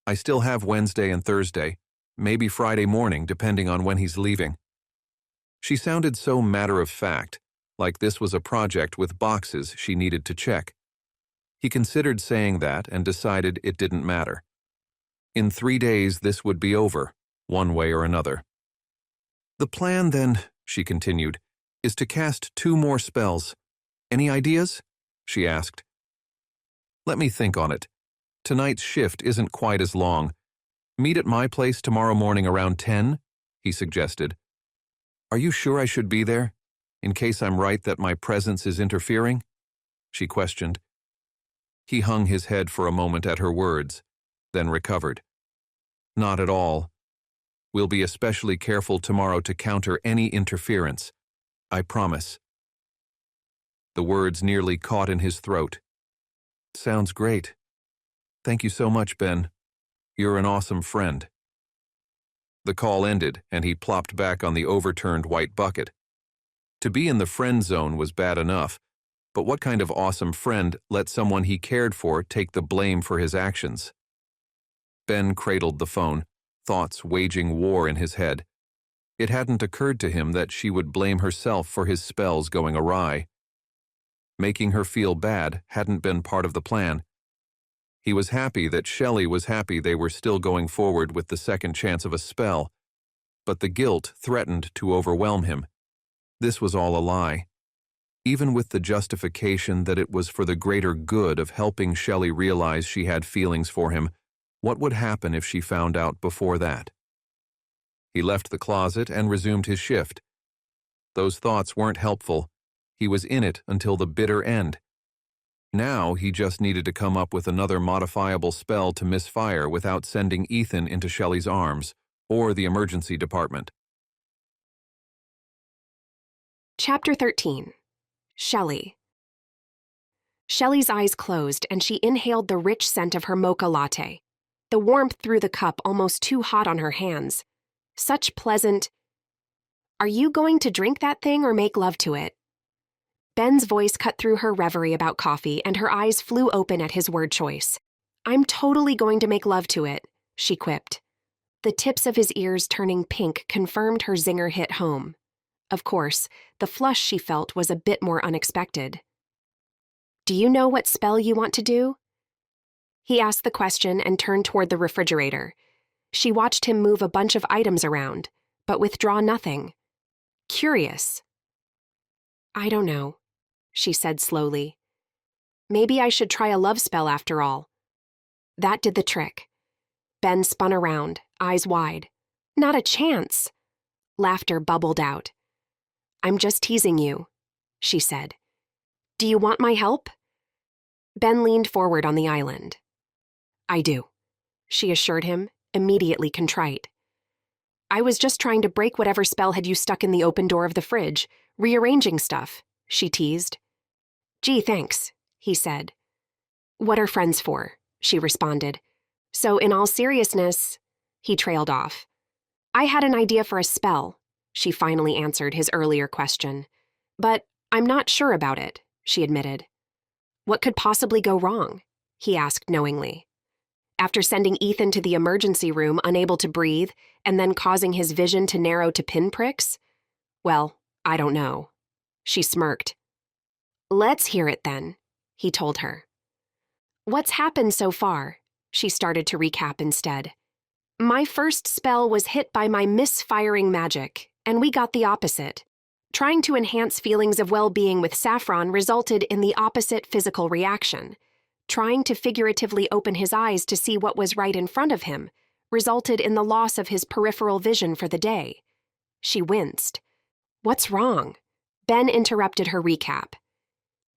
I still have Wednesday and Thursday, maybe Friday morning, depending on when he's leaving." She sounded so matter-of-fact, like this was a project with boxes she needed to check. He considered saying that and decided it didn't matter. In 3 days, this would be over, one way or another. "The plan, then," she continued, "is to cast 2 more spells. Any ideas?" she asked. "Let me think on it. Tonight's shift isn't quite as long. Meet at my place tomorrow morning around 10, he suggested. "Are you sure I should be there, in case I'm right that my presence is interfering?" she questioned. He hung his head for a moment at her words, then recovered. "Not at all. We'll be especially careful tomorrow to counter any interference. I promise." The words nearly caught in his throat. "Sounds great. Thank you so much, Ben. You're an awesome friend." The call ended, and he plopped back on the overturned white bucket. To be in the friend zone was bad enough, but what kind of awesome friend let someone he cared for take the blame for his actions? Ben cradled the phone, thoughts waging war in his head. It hadn't occurred to him that she would blame herself for his spells going awry. Making her feel bad hadn't been part of the plan. He was happy that Shelly was happy they were still going forward with the second chance of a spell, but the guilt threatened to overwhelm him. This was all a lie. Even with the justification that it was for the greater good of helping Shelly realize she had feelings for him, what would happen if she found out before that? He left the closet and resumed his shift. Those thoughts weren't helpful. He was in it until the bitter end. Now he just needed to come up with another modifiable spell to misfire without sending Ethan into Shelly's arms or the emergency department. Chapter 13. Shelly. Shelly's eyes closed and she inhaled the rich scent of her mocha latte. The warmth threw the cup almost too hot on her hands. Such pleasant, "Are you going to drink that thing or make love to it?" Ben's voice cut through her reverie about coffee, and her eyes flew open at his word choice. "I'm totally going to make love to it," she quipped. The tips of his ears turning pink confirmed her zinger hit home. Of course, the flush she felt was a bit more unexpected. "Do you know what spell you want to do?" He asked the question and turned toward the refrigerator. She watched him move a bunch of items around, but withdraw nothing. Curious. "I don't know," she said slowly. "Maybe I should try a love spell after all." That did the trick. Ben spun around, eyes wide. "Not a chance." Laughter bubbled out. "I'm just teasing you," she said. "Do you want my help?" Ben leaned forward on the island. "I do," she assured him, immediately contrite. "I was just trying to break whatever spell had you stuck in the open door of the fridge, rearranging stuff," she teased. "Gee, thanks," he said. "What are friends for?" she responded. "So in all seriousness," he trailed off. "I had an idea for a spell," she finally answered his earlier question. "But I'm not sure about it," she admitted. "What could possibly go wrong?" he asked knowingly. After sending Ethan to the emergency room unable to breathe and then causing his vision to narrow to pinpricks? "Well, I don't know." She smirked. "Let's hear it then," he told her. "What's happened so far?" She started to recap instead. "My first spell was hit by my misfiring magic, and we got the opposite. Trying to enhance feelings of well-being with saffron resulted in the opposite physical reaction. Trying to figuratively open his eyes to see what was right in front of him resulted in the loss of his peripheral vision for the day." She winced. "What's wrong?" Ben interrupted her recap.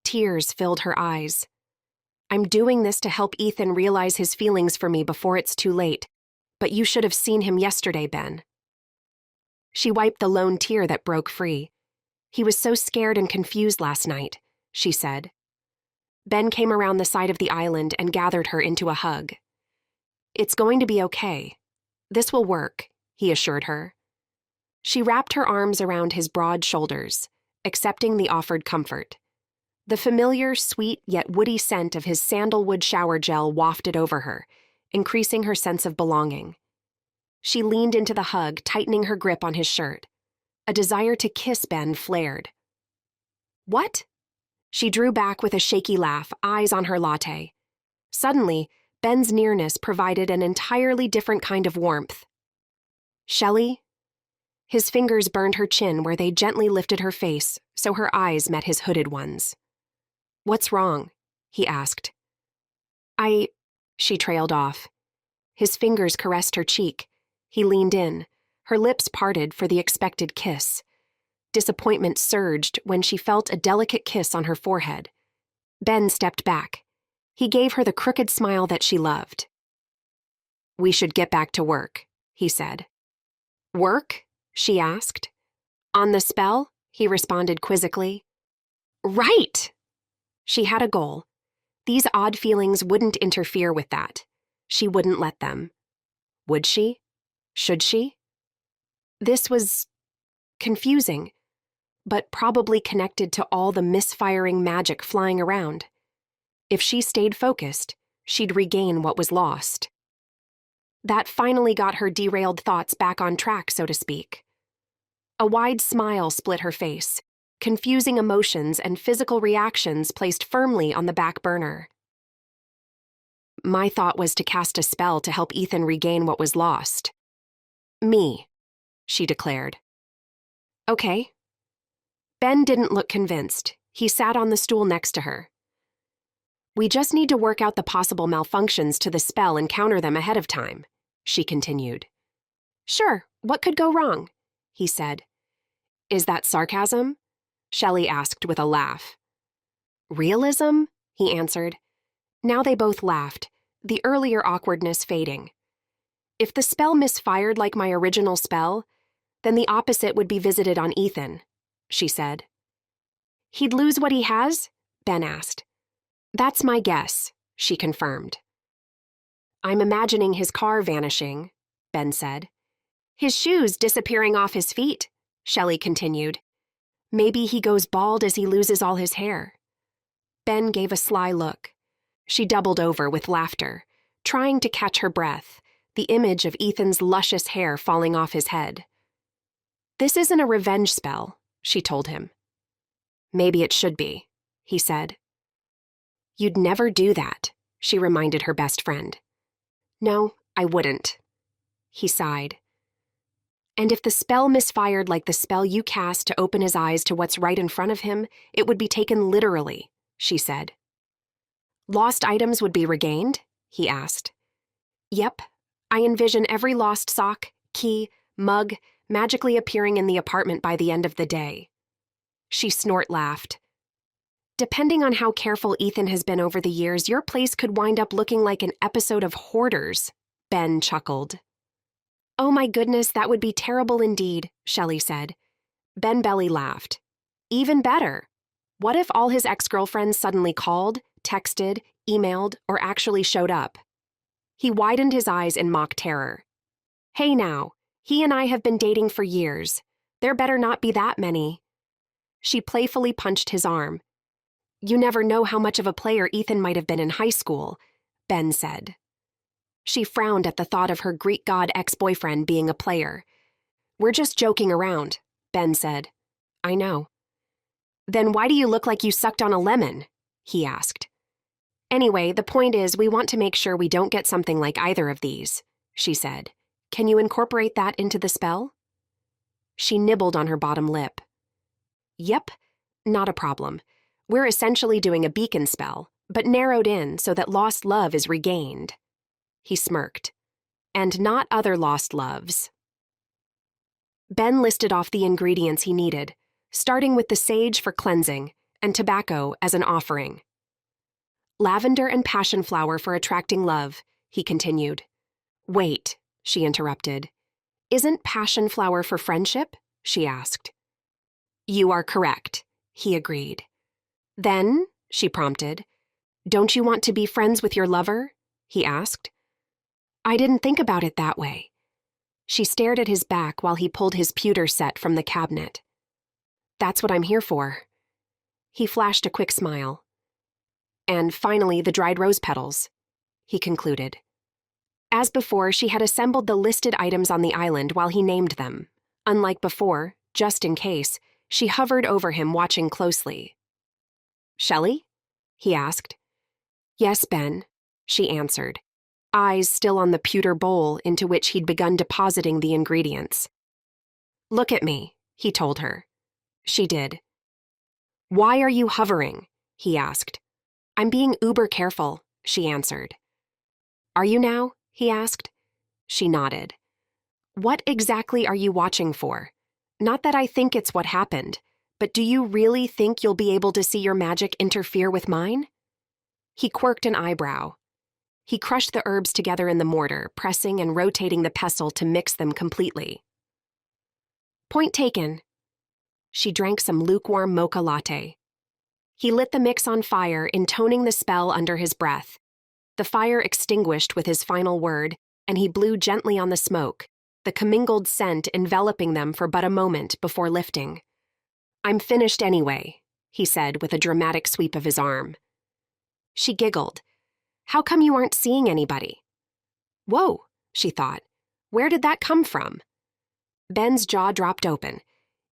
Tears filled her eyes. "I'm doing this to help Ethan realize his feelings for me before it's too late. But you should have seen him yesterday, Ben." She wiped the lone tear that broke free. "He was so scared and confused last night," she said. Ben came around the side of the island and gathered her into a hug. "It's going to be okay. This will work," he assured her. She wrapped her arms around his broad shoulders, accepting the offered comfort. The familiar, sweet yet woody scent of his sandalwood shower gel wafted over her, increasing her sense of belonging. She leaned into the hug, tightening her grip on his shirt. A desire to kiss Ben flared. "What?" She drew back with a shaky laugh, eyes on her latte. Suddenly, Ben's nearness provided an entirely different kind of warmth. "Shelly?" His fingers burned her chin where they gently lifted her face, so her eyes met his hooded ones. "What's wrong?" he asked. She trailed off. His fingers caressed her cheek. He leaned in, her lips parted for the expected kiss. Disappointment surged when she felt a delicate kiss on her forehead. Ben stepped back. He gave her the crooked smile that she loved. "We should get back to work," he said. "Work?" she asked. "On the spell?" he responded quizzically. "Right!" She had a goal. These odd feelings wouldn't interfere with that. She wouldn't let them. Would she? Should she? This was confusing, but probably connected to all the misfiring magic flying around. If she stayed focused, she'd regain what was lost. That finally got her derailed thoughts back on track, so to speak. A wide smile split her face, confusing emotions and physical reactions placed firmly on the back burner. "My thought was to cast a spell to help Ethan regain what was lost." "Me," she declared. "Okay." Ben didn't look convinced. He sat on the stool next to her. "We just need to work out the possible malfunctions to the spell and counter them ahead of time," she continued. "Sure, what could go wrong?" he said. "Is that sarcasm?" Shelly asked with a laugh. "Realism?" he answered. Now they both laughed, the earlier awkwardness fading. "If the spell misfired like my original spell, then the opposite would be visited on Ethan," she said. "He'd lose what he has?" Ben asked. "That's my guess," she confirmed. "I'm imagining his car vanishing," Ben said. "His shoes disappearing off his feet," Shelly continued. "Maybe he goes bald as he loses all his hair." Ben gave a sly look. She doubled over with laughter, trying to catch her breath, the image of Ethan's luscious hair falling off his head. "This isn't a revenge spell," she told him. "Maybe it should be," he said. "You'd never do that," she reminded her best friend. "No, I wouldn't." He sighed. "And if the spell misfired like the spell you cast to open his eyes to what's right in front of him, it would be taken literally," she said. "Lost items would be regained?" he asked. "Yep. I envision every lost sock, key, mug, magically appearing in the apartment by the end of the day." She snort-laughed. "Depending on how careful Ethan has been over the years, your place could wind up looking like an episode of Hoarders," Ben chuckled. "Oh my goodness, that would be terrible indeed," Shelly said. Ben belly laughed. "Even better. What if all his ex-girlfriends suddenly called, texted, emailed, or actually showed up?" He widened his eyes in mock terror. "Hey now, he and I have been dating for years. There better not be that many." She playfully punched his arm. "You never know how much of a player Ethan might have been in high school," Ben said. She frowned at the thought of her Greek god ex-boyfriend being a player. "We're just joking around," Ben said. "I know." "Then why do you look like you sucked on a lemon?" he asked. "Anyway, the point is we want to make sure we don't get something like either of these," she said. "Can you incorporate that into the spell?" She nibbled on her bottom lip. "Yep, not a problem. We're essentially doing a beacon spell, but narrowed in so that lost love is regained." He smirked. "And not other lost loves." Ben listed off the ingredients he needed, starting with the sage for cleansing and tobacco as an offering. "Lavender and passion flower for attracting love," he continued. "Wait," she interrupted. "Isn't passion flower for friendship?" she asked. "You are correct," he agreed. "Then," she prompted, Don't you want to be friends with your lover? He asked. I didn't think about it that way. She stared at his back while he pulled his pewter set from the cabinet. That's what I'm here for. He flashed a quick smile. And finally, the dried rose petals, he concluded. As before, she had assembled the listed items on the island while he named them. Unlike before, just in case, she hovered over him, watching closely. Shelly? He asked. Yes, Ben, she answered, eyes still on the pewter bowl into which he'd begun depositing the ingredients. Look at me, he told her. She did. Why are you hovering? He asked. I'm being uber careful, she answered. Are you now? He asked. She nodded. What exactly are you watching for? Not that I think it's what happened, but do you really think you'll be able to see your magic interfere with mine? He quirked an eyebrow. He crushed the herbs together in the mortar, pressing and rotating the pestle to mix them completely. Point taken. She drank some lukewarm mocha latte. He lit the mix on fire, intoning the spell under his breath. The fire extinguished with his final word, and he blew gently on the smoke, the commingled scent enveloping them for but a moment before lifting. I'm finished anyway, he said with a dramatic sweep of his arm. She giggled. How come you aren't seeing anybody? Whoa, she thought. Where did that come from? Ben's jaw dropped open.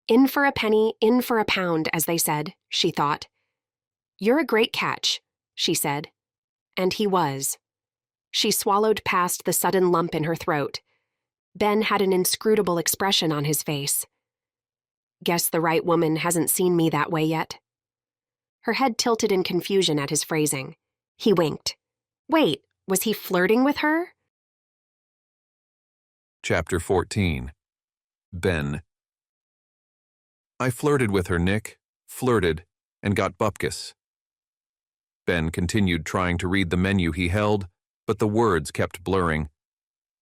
In for a penny, in for a pound, as they said, she thought. You're a great catch, she said. And he was. She swallowed past the sudden lump in her throat. Ben had an inscrutable expression on his face. Guess the right woman hasn't seen me that way yet. Her head tilted in confusion at his phrasing. He winked. Wait, was he flirting with her? Chapter 14. Ben. I flirted with her, Nick. Flirted, and got bupkis. Ben continued trying to read the menu he held, but the words kept blurring.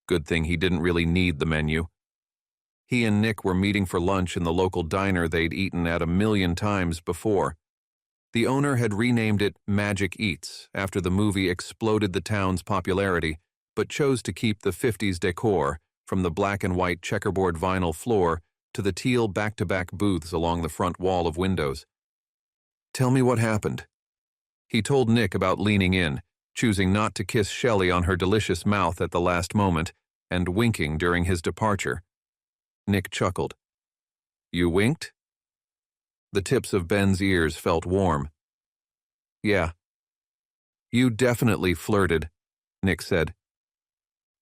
Good thing he didn't really need the menu. He and Nick were meeting for lunch in the local diner they'd eaten at 1,000,000 times before. The owner had renamed it Magic Eats after the movie exploded the town's popularity, but chose to keep the 50s decor, from the black and white checkerboard vinyl floor to the teal back-to-back booths along the front wall of windows. Tell me what happened. He told Nick about leaning in, choosing not to kiss Shelly on her delicious mouth at the last moment, and winking during his departure. Nick chuckled. You winked? The tips of Ben's ears felt warm. Yeah. You definitely flirted, Nick said.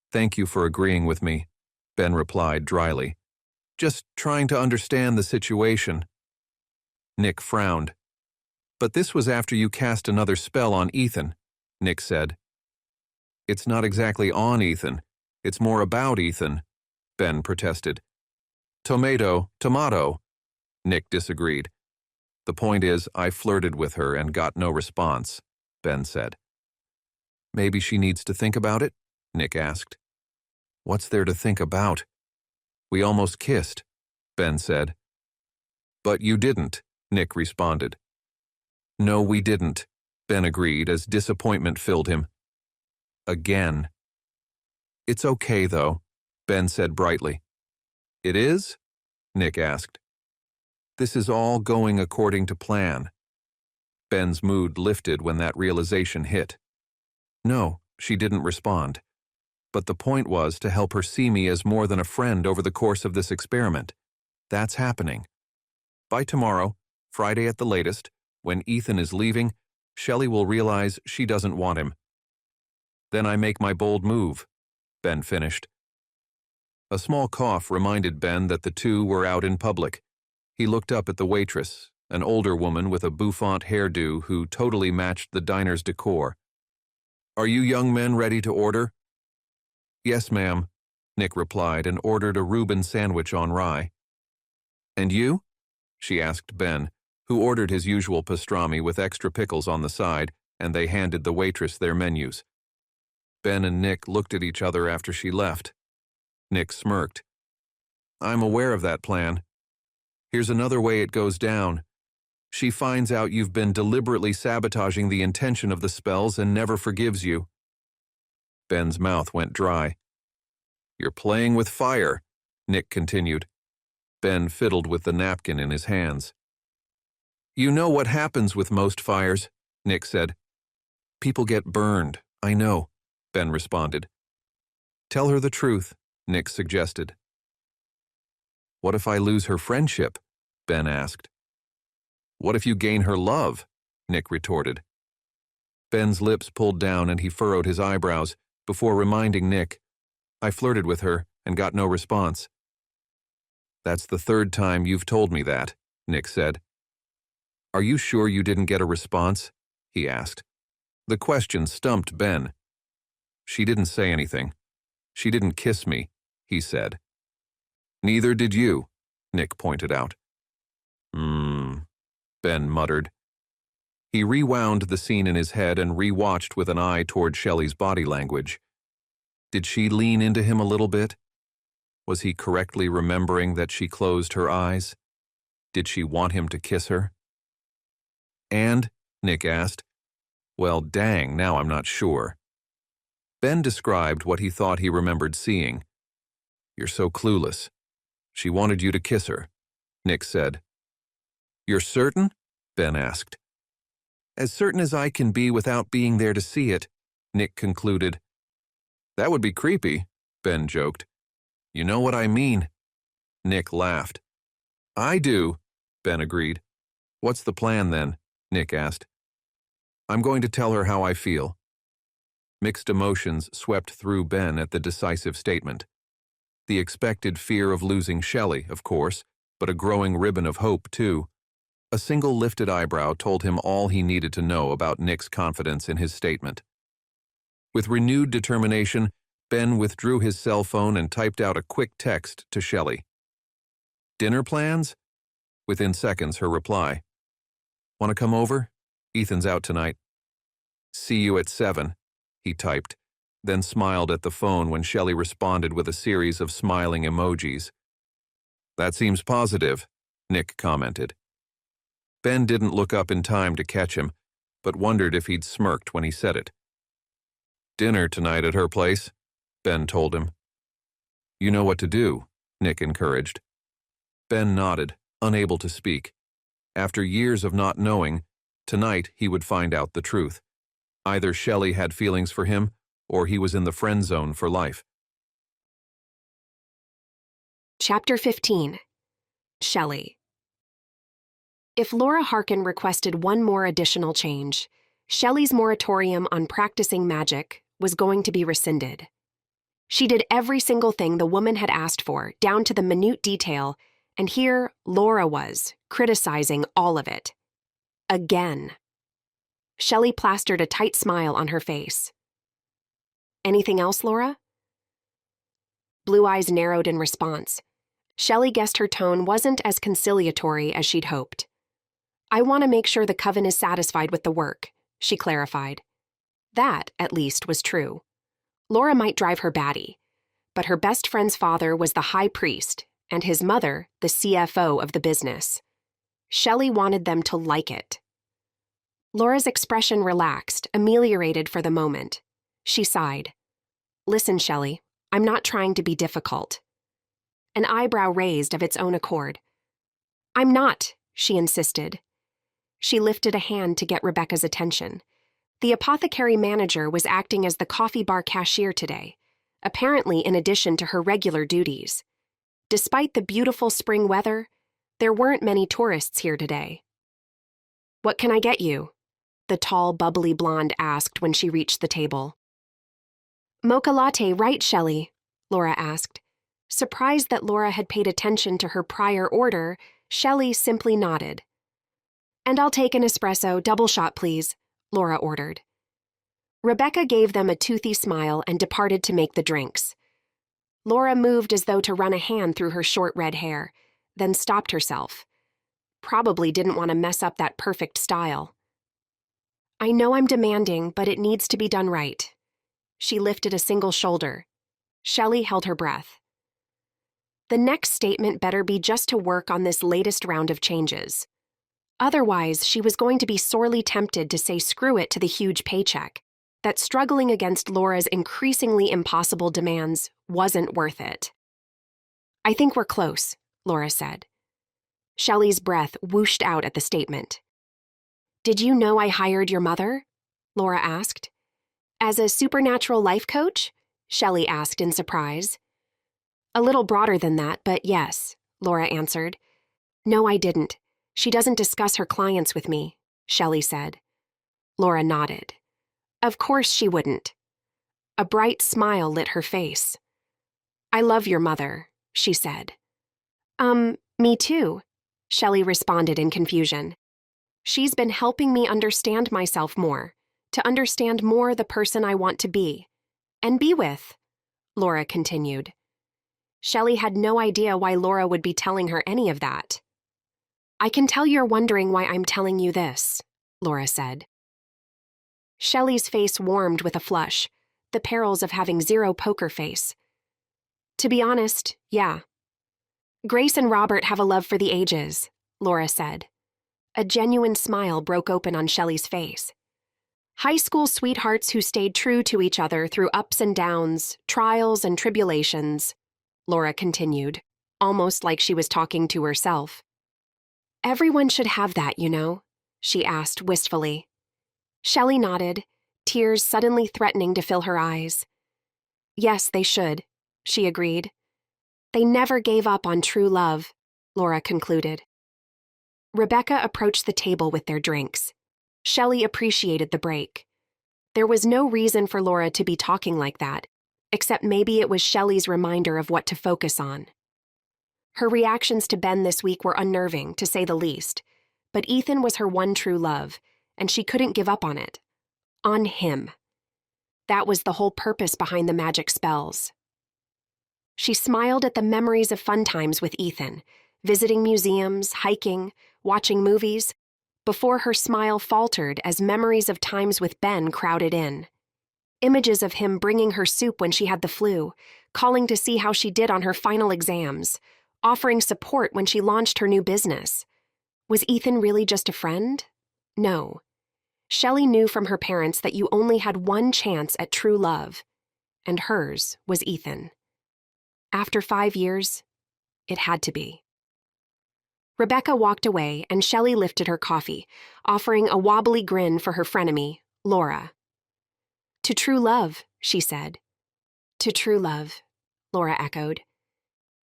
Thank you for agreeing with me, Ben replied dryly. Just trying to understand the situation. Nick frowned. But this was after you cast another spell on Ethan, Nick said. It's not exactly on Ethan. It's more about Ethan, Ben protested. Tomato, Nick disagreed. The point is, I flirted with her and got no response, Ben said. Maybe she needs to think about it? Nick asked. What's there to think about? We almost kissed, Ben said. But you didn't, Nick responded. No, we didn't, Ben agreed as disappointment filled him. Again. It's okay, though, Ben said brightly. It is? Nick asked. This is all going according to plan. Ben's mood lifted when that realization hit. No, she didn't respond. But the point was to help her see me as more than a friend over the course of this experiment. That's happening. By tomorrow, Friday at the latest, when Ethan is leaving, Shelly will realize she doesn't want him. Then I make my bold move, Ben finished. A small cough reminded Ben that the two were out in public. He looked up at the waitress, an older woman with a bouffant hairdo who totally matched the diner's decor. Are you young men ready to order? Yes, ma'am, Nick replied and ordered a Reuben sandwich on rye. And you? She asked Ben, who ordered his usual pastrami with extra pickles on the side, and they handed the waitress their menus. Ben and Nick looked at each other after she left. Nick smirked. I'm aware of that plan. Here's another way it goes down. She finds out you've been deliberately sabotaging the intention of the spells and never forgives you. Ben's mouth went dry. You're playing with fire, Nick continued. Ben fiddled with the napkin in his hands. You know what happens with most fires, Nick said. People get burned, I know, Ben responded. Tell her the truth, Nick suggested. What if I lose her friendship? Ben asked. What if you gain her love? Nick retorted. Ben's lips pulled down and he furrowed his eyebrows before reminding Nick, I flirted with her and got no response. That's the third time you've told me that, Nick said. Are you sure you didn't get a response? He asked. The question stumped Ben. She didn't say anything. She didn't kiss me, he said. Neither did you, Nick pointed out. Ben muttered. He rewound the scene in his head and rewatched with an eye toward Shelly's body language. Did she lean into him a little bit? Was he correctly remembering that she closed her eyes? Did she want him to kiss her? And, Nick asked, well, dang, now I'm not sure. Ben described what he thought he remembered seeing. You're so clueless. She wanted you to kiss her, Nick said. You're certain? Ben asked. As certain as I can be without being there to see it, Nick concluded. That would be creepy, Ben joked. You know what I mean. Nick laughed. I do, Ben agreed. What's the plan then? Nick asked. I'm going to tell her how I feel. Mixed emotions swept through Ben at the decisive statement. The expected fear of losing Shelly, of course, but a growing ribbon of hope, too. A single lifted eyebrow told him all he needed to know about Nick's confidence in his statement. With renewed determination, Ben withdrew his cell phone and typed out a quick text to Shelly. Dinner plans? Within seconds, her reply. Want to come over? Ethan's out tonight. See you at 7, he typed, then smiled at the phone when Shelly responded with a series of smiling emojis. That seems positive, Nick commented. Ben didn't look up in time to catch him, but wondered if he'd smirked when he said it. Dinner tonight at her place, Ben told him. You know what to do, Nick encouraged. Ben nodded, unable to speak. After years of not knowing, tonight he would find out the truth. Either Shelly had feelings for him, or he was in the friend zone for life. Chapter 15. Shelly. If Laura Harkin requested one more additional change, Shelly's moratorium on practicing magic was going to be rescinded. She did every single thing the woman had asked for, down to the minute detail, and here Laura was, criticizing all of it. Again. Shelly plastered a tight smile on her face. Anything else, Laura? Blue eyes narrowed in response. Shelly guessed her tone wasn't as conciliatory as she'd hoped. I want to make sure the coven is satisfied with the work, she clarified. That, at least, was true. Laura might drive her batty, but her best friend's father was the high priest, and his mother, the CFO of the business. Shelly wanted them to like it. Laura's expression relaxed, ameliorated for the moment. She sighed. Listen, Shelly, I'm not trying to be difficult. An eyebrow raised of its own accord. I'm not, she insisted. She lifted a hand to get Rebecca's attention. The apothecary manager was acting as the coffee bar cashier today, apparently in addition to her regular duties. Despite the beautiful spring weather, there weren't many tourists here today. What can I get you? The tall, bubbly blonde asked when she reached the table. Mocha latte, right, Shelly? Laura asked. Surprised that Laura had paid attention to her prior order, Shelly simply nodded. And I'll take an espresso, double shot, please, Laura ordered. Rebecca gave them a toothy smile and departed to make the drinks. Laura moved as though to run a hand through her short red hair, then stopped herself. Probably didn't want to mess up that perfect style. I know I'm demanding, but it needs to be done right. She lifted a single shoulder. Shelly held her breath. The next statement better be just to work on this latest round of changes. Otherwise, she was going to be sorely tempted to say screw it to the huge paycheck, that struggling against Laura's increasingly impossible demands wasn't worth it. "I think we're close," Laura said. Shelly's breath whooshed out at the statement. "Did you know I hired your mother?" Laura asked. "As a supernatural life coach?" Shelly asked in surprise. "A little broader than that, but yes," Laura answered. "No, I didn't. She doesn't discuss her clients with me," Shelly said. Laura nodded. "Of course she wouldn't." A bright smile lit her face. "I love your mother," she said. Me too," Shelly responded in confusion. "She's been helping me understand myself more, to understand more the person I want to be. And be with," Laura continued. Shelly had no idea why Laura would be telling her any of that. "I can tell you're wondering why I'm telling you this," Laura said. Shelly's face warmed with a flush, the perils of having zero poker face. "To be honest, yeah. Grace and Robert have a love for the ages," Laura said. A genuine smile broke open on Shelly's face. "High school sweethearts who stayed true to each other through ups and downs, trials and tribulations," Laura continued, almost like she was talking to herself. "Everyone should have that, you know," she asked wistfully. Shelly nodded, tears suddenly threatening to fill her eyes. "Yes, they should," she agreed. "They never gave up on true love," Laura concluded. Rebecca approached the table with their drinks. Shelly appreciated the break. There was no reason for Laura to be talking like that, except maybe it was Shelly's reminder of what to focus on. Her reactions to Ben this week were unnerving, to say the least, but Ethan was her one true love, and she couldn't give up on it. On him. That was the whole purpose behind the magic spells. She smiled at the memories of fun times with Ethan, visiting museums, hiking, watching movies, before her smile faltered as memories of times with Ben crowded in. Images of him bringing her soup when she had the flu, calling to see how she did on her final exams, offering support when she launched her new business. Was Ethan really just a friend? No. Shelly knew from her parents that you only had one chance at true love, and hers was Ethan. After 5 years, it had to be. Rebecca walked away, and Shelly lifted her coffee, offering a wobbly grin for her frenemy, Laura. "To true love," she said. "To true love," Laura echoed.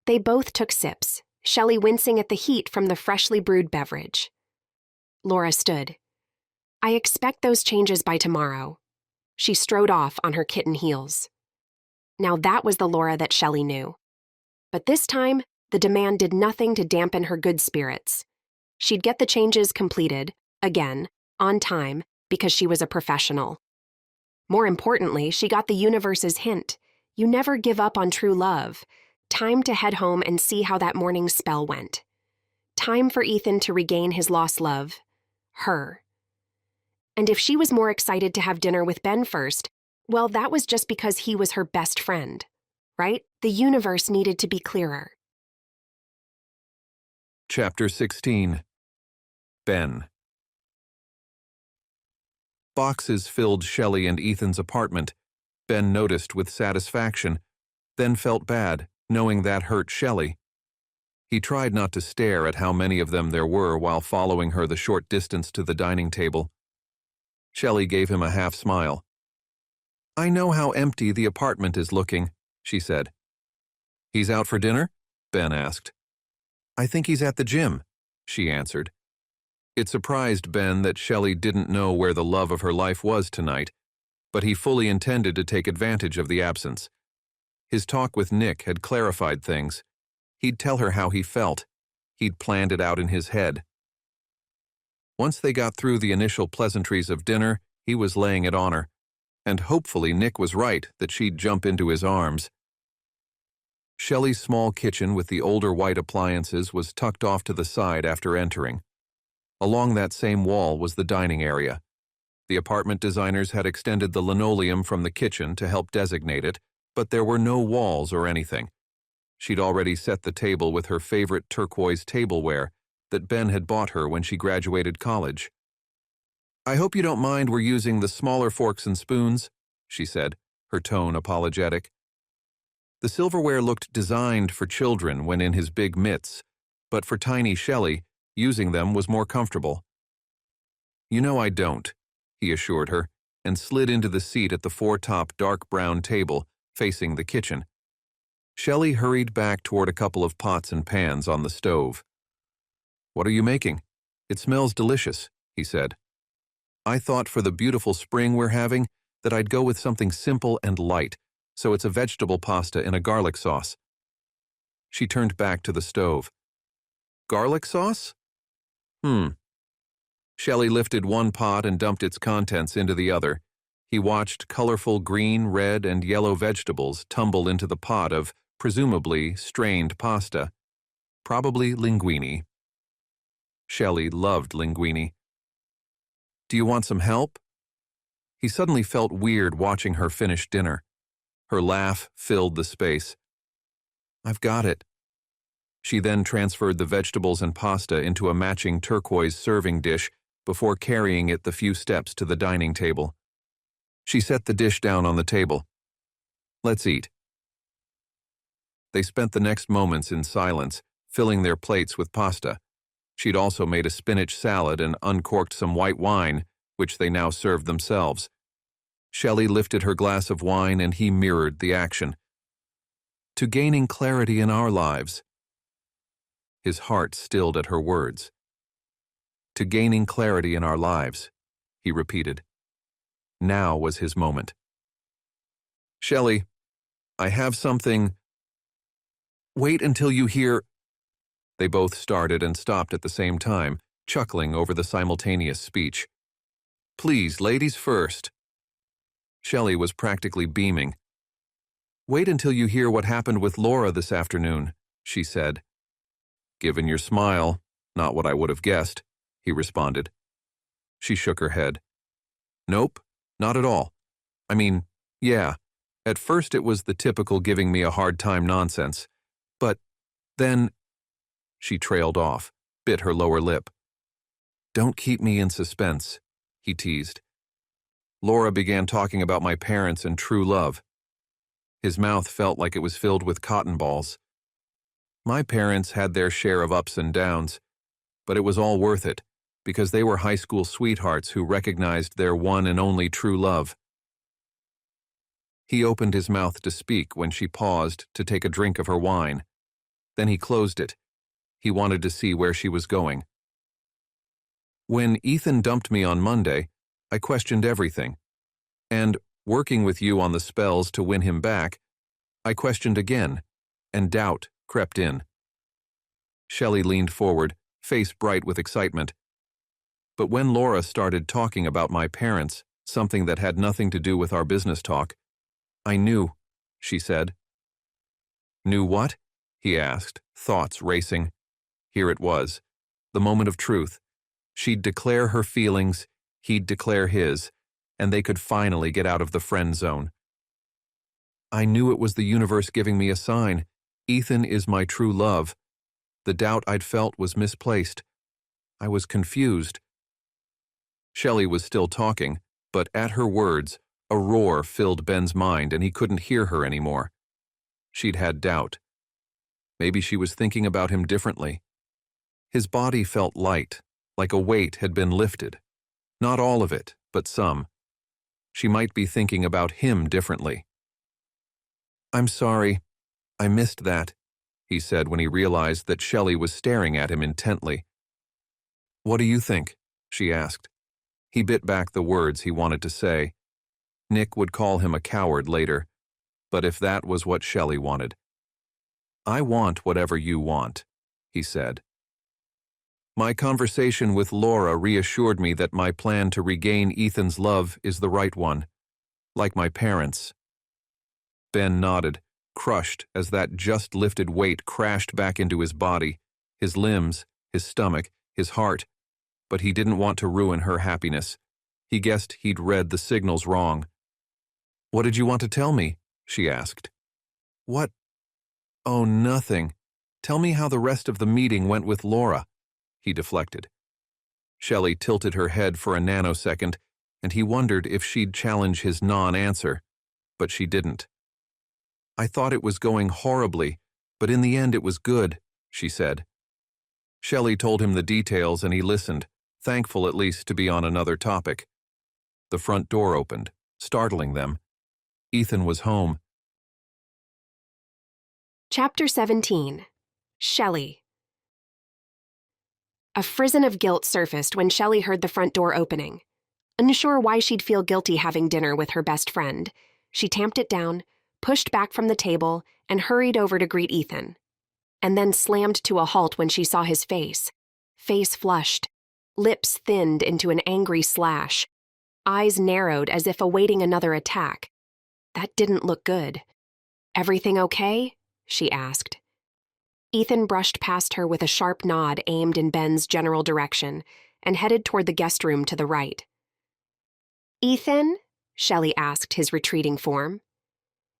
They both took sips, Shelly wincing at the heat from the freshly brewed beverage. Laura stood. "I expect those changes by tomorrow." She strode off on her kitten heels. Now that was the Laura that Shelly knew. But this time, the demand did nothing to dampen her good spirits. She'd get the changes completed, again, on time, because she was a professional. More importantly, she got the universe's hint. You never give up on true love. Time to head home and see how that morning's spell went. Time for Ethan to regain his lost love. Her. And if she was more excited to have dinner with Ben first, well, that was just because he was her best friend. Right? The universe needed to be clearer. Chapter 16. Ben. Boxes filled Shelly and Ethan's apartment. Ben noticed with satisfaction, then felt bad, knowing that hurt Shelly. He tried not to stare at how many of them there were while following her the short distance to the dining table. Shelly gave him a half smile. "I know how empty the apartment is looking," she said. "He's out for dinner?" Ben asked. "I think he's at the gym," she answered. It surprised Ben that Shelly didn't know where the love of her life was tonight, but he fully intended to take advantage of the absence. His talk with Nick had clarified things. He'd tell her how he felt. He'd planned it out in his head. Once they got through the initial pleasantries of dinner, he was laying it on her, and hopefully Nick was right that she'd jump into his arms. Shelly's small kitchen with the older white appliances was tucked off to the side after entering. Along that same wall was the dining area. The apartment designers had extended the linoleum from the kitchen to help designate it, but there were no walls or anything. She'd already set the table with her favorite turquoise tableware, that Ben had bought her when she graduated college. "I hope you don't mind we're using the smaller forks and spoons," she said, her tone apologetic. The silverware looked designed for children when in his big mitts, but for tiny Shelly, using them was more comfortable. "You know I don't," he assured her, and slid into the seat at the four-top dark brown table facing the kitchen. Shelly hurried back toward a couple of pots and pans on the stove. "What are you making? It smells delicious," he said. "I thought for the beautiful spring we're having that I'd go with something simple and light, so it's a vegetable pasta in a garlic sauce." She turned back to the stove. "Garlic sauce?" Shelly lifted one pot and dumped its contents into the other. He watched colorful green, red, and yellow vegetables tumble into the pot of, presumably, strained pasta. Probably linguine. Shelly loved linguine. "Do you want some help?" He suddenly felt weird watching her finish dinner. Her laugh filled the space. "I've got it." She then transferred the vegetables and pasta into a matching turquoise serving dish before carrying it the few steps to the dining table. She set the dish down on the table. "Let's eat." They spent the next moments in silence, filling their plates with pasta. She'd also made a spinach salad and uncorked some white wine, which they now served themselves. Shelly lifted her glass of wine and he mirrored the action. "To gaining clarity in our lives." His heart stilled at her words. "To gaining clarity in our lives," he repeated. Now was his moment. "Shelly, I have something—" "Wait until you hear—" They both started and stopped at the same time, chuckling over the simultaneous speech. "Please, ladies first." Shelly was practically beaming. "Wait until you hear what happened with Laura this afternoon," she said. "Given your smile, not what I would have guessed," he responded. She shook her head. "Nope, not at all. I mean, yeah, at first it was the typical giving me a hard time nonsense. But then—" She trailed off, bit her lower lip. "Don't keep me in suspense," he teased. "Laura began talking about my parents and true love." His mouth felt like it was filled with cotton balls. "My parents had their share of ups and downs, but it was all worth it, because they were high school sweethearts who recognized their one and only true love." He opened his mouth to speak when she paused to take a drink of her wine. Then he closed it. He wanted to see where she was going. "When Ethan dumped me on Monday, I questioned everything. And, working with you on the spells to win him back, I questioned again, and doubt crept in." Shelly leaned forward, face bright with excitement. "But when Laura started talking about my parents, something that had nothing to do with our business talk, I knew," she said. "Knew what?" he asked, thoughts racing. Here it was, the moment of truth. She'd declare her feelings, he'd declare his, and they could finally get out of the friend zone. "I knew it was the universe giving me a sign. Ethan is my true love. The doubt I'd felt was misplaced. I was confused." Shelly was still talking, but at her words, a roar filled Ben's mind and he couldn't hear her anymore. She'd had doubt. Maybe she was thinking about him differently. His body felt light, like a weight had been lifted. Not all of it, but some. She might be thinking about him differently. "I'm sorry. I missed that," he said when he realized that Shelly was staring at him intently. "What do you think?" she asked. He bit back the words he wanted to say. Nick would call him a coward later, but if that was what Shelly wanted. "I want whatever you want," he said. "My conversation with Laura reassured me that my plan to regain Ethan's love is the right one, like my parents." Ben nodded, crushed as that just lifted weight crashed back into his body, his limbs, his stomach, his heart, but he didn't want to ruin her happiness. He guessed he'd read the signals wrong. "What did you want to tell me?" she asked. "What? Oh, nothing. Tell me how the rest of the meeting went with Laura." he deflected. Shelly tilted her head for a nanosecond, and he wondered if she'd challenge his non-answer, but she didn't. I thought it was going horribly, but in the end it was good, she said. Shelly told him the details and he listened, thankful at least to be on another topic. The front door opened, startling them. Ethan was home. Chapter 17. Shelly. A frisson of guilt surfaced when Shelly heard the front door opening. Unsure why she'd feel guilty having dinner with her best friend, she tamped it down, pushed back from the table, and hurried over to greet Ethan. And then slammed to a halt when she saw his face flushed, lips thinned into an angry slash, eyes narrowed as if awaiting another attack. That didn't look good. "Everything okay?" she asked. Ethan brushed past her with a sharp nod aimed in Ben's general direction and headed toward the guest room to the right. "Ethan?" Shelly asked his retreating form.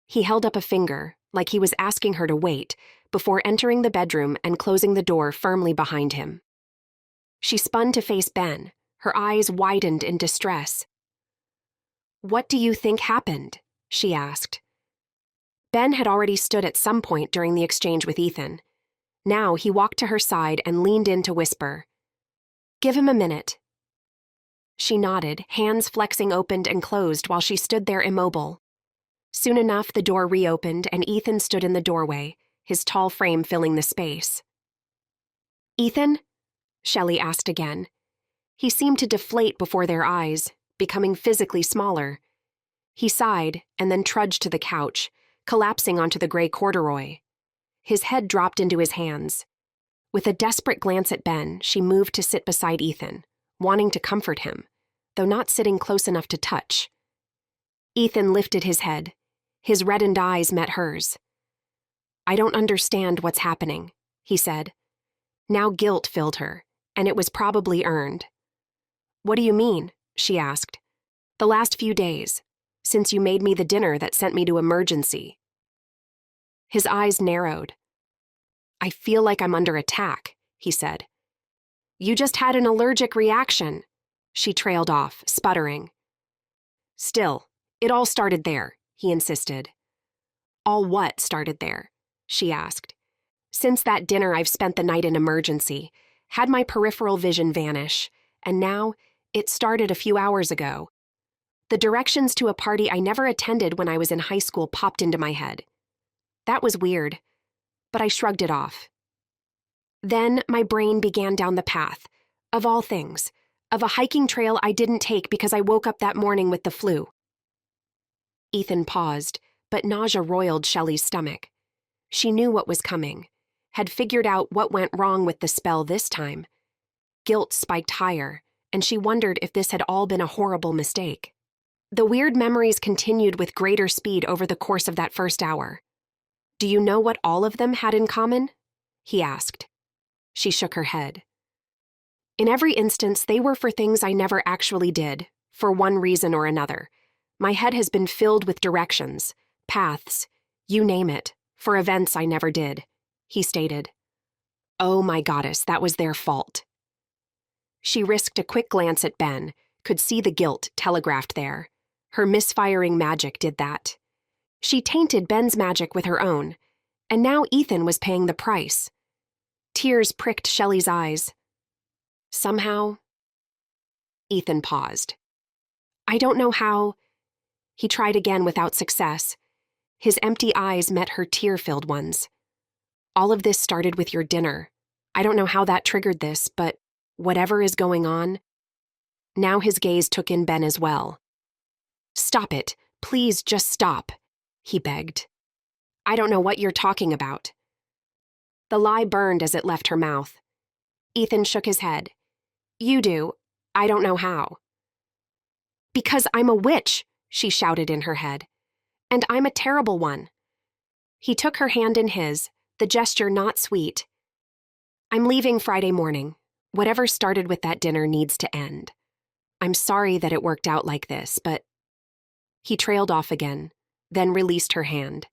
He held up a finger, like he was asking her to wait, before entering the bedroom and closing the door firmly behind him. She spun to face Ben, her eyes widened in distress. "What do you think happened?" she asked. Ben had already stood at some point during the exchange with Ethan. Now he walked to her side and leaned in to whisper, "Give him a minute." She nodded, hands flexing opened and closed while she stood there immobile. Soon enough, the door reopened and Ethan stood in the doorway, his tall frame filling the space. "Ethan?" Shelly asked again. He seemed to deflate before their eyes, becoming physically smaller. He sighed and then trudged to the couch, collapsing onto the gray corduroy. His head dropped into his hands. With a desperate glance at Ben, she moved to sit beside Ethan, wanting to comfort him, though not sitting close enough to touch. Ethan lifted his head. His reddened eyes met hers. "I don't understand what's happening," he said. Now guilt filled her, and it was probably earned. "What do you mean?" she asked. "The last few days, since you made me the dinner that sent me to emergency." His eyes narrowed. "I feel like I'm under attack," he said. "You just had an allergic reaction," she trailed off, sputtering. "Still, it all started there," he insisted. "All what started there?" she asked. "Since that dinner, I've spent the night in emergency, had my peripheral vision vanish, and now it started a few hours ago. The directions to a party I never attended when I was in high school popped into my head. That was weird, but I shrugged it off. Then my brain began down the path, of all things, of a hiking trail I didn't take because I woke up that morning with the flu." Ethan paused, but nausea roiled Shelly's stomach. She knew what was coming, had figured out what went wrong with the spell this time. Guilt spiked higher, and she wondered if this had all been a horrible mistake. The weird memories continued with greater speed over the course of that first hour. "Do you know what all of them had in common?" he asked. She shook her head. "In every instance, they were for things I never actually did, for one reason or another. My head has been filled with directions, paths, you name it, for events I never did," he stated. "Oh my goddess, that was their fault." She risked a quick glance at Ben, could see the guilt telegraphed there. Her misfiring magic did that. She tainted Ben's magic with her own, and now Ethan was paying the price. Tears pricked Shelly's eyes. "Somehow—" Ethan paused. "I don't know how—" He tried again without success. His empty eyes met her tear-filled ones. "All of this started with your dinner. I don't know how that triggered this, but whatever is going on—" Now his gaze took in Ben as well. "Stop it. Please just stop," he begged. "I don't know what you're talking about." The lie burned as it left her mouth. Ethan shook his head. "You do. I don't know how." "Because I'm a witch," she shouted in her head. "And I'm a terrible one." He took her hand in his, the gesture not sweet. "I'm leaving Friday morning. Whatever started with that dinner needs to end. I'm sorry that it worked out like this, but—" He trailed off again, then released her hand.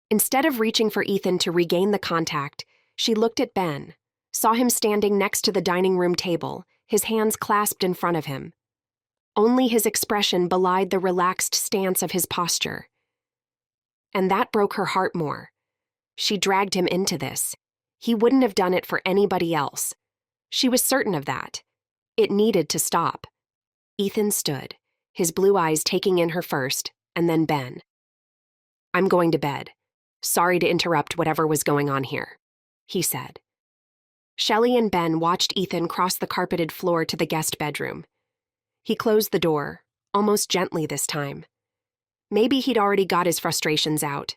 Instead of reaching for Ethan to regain the contact, she looked at Ben, saw him standing next to the dining room table, his hands clasped in front of him. Only his expression belied the relaxed stance of his posture. And that broke her heart more. She dragged him into this. He wouldn't have done it for anybody else. She was certain of that. It needed to stop. Ethan stood, his blue eyes taking in her first, and then Ben. "I'm going to bed. Sorry to interrupt whatever was going on here," he said. Shelly and Ben watched Ethan cross the carpeted floor to the guest bedroom. He closed the door, almost gently this time. Maybe he'd already got his frustrations out.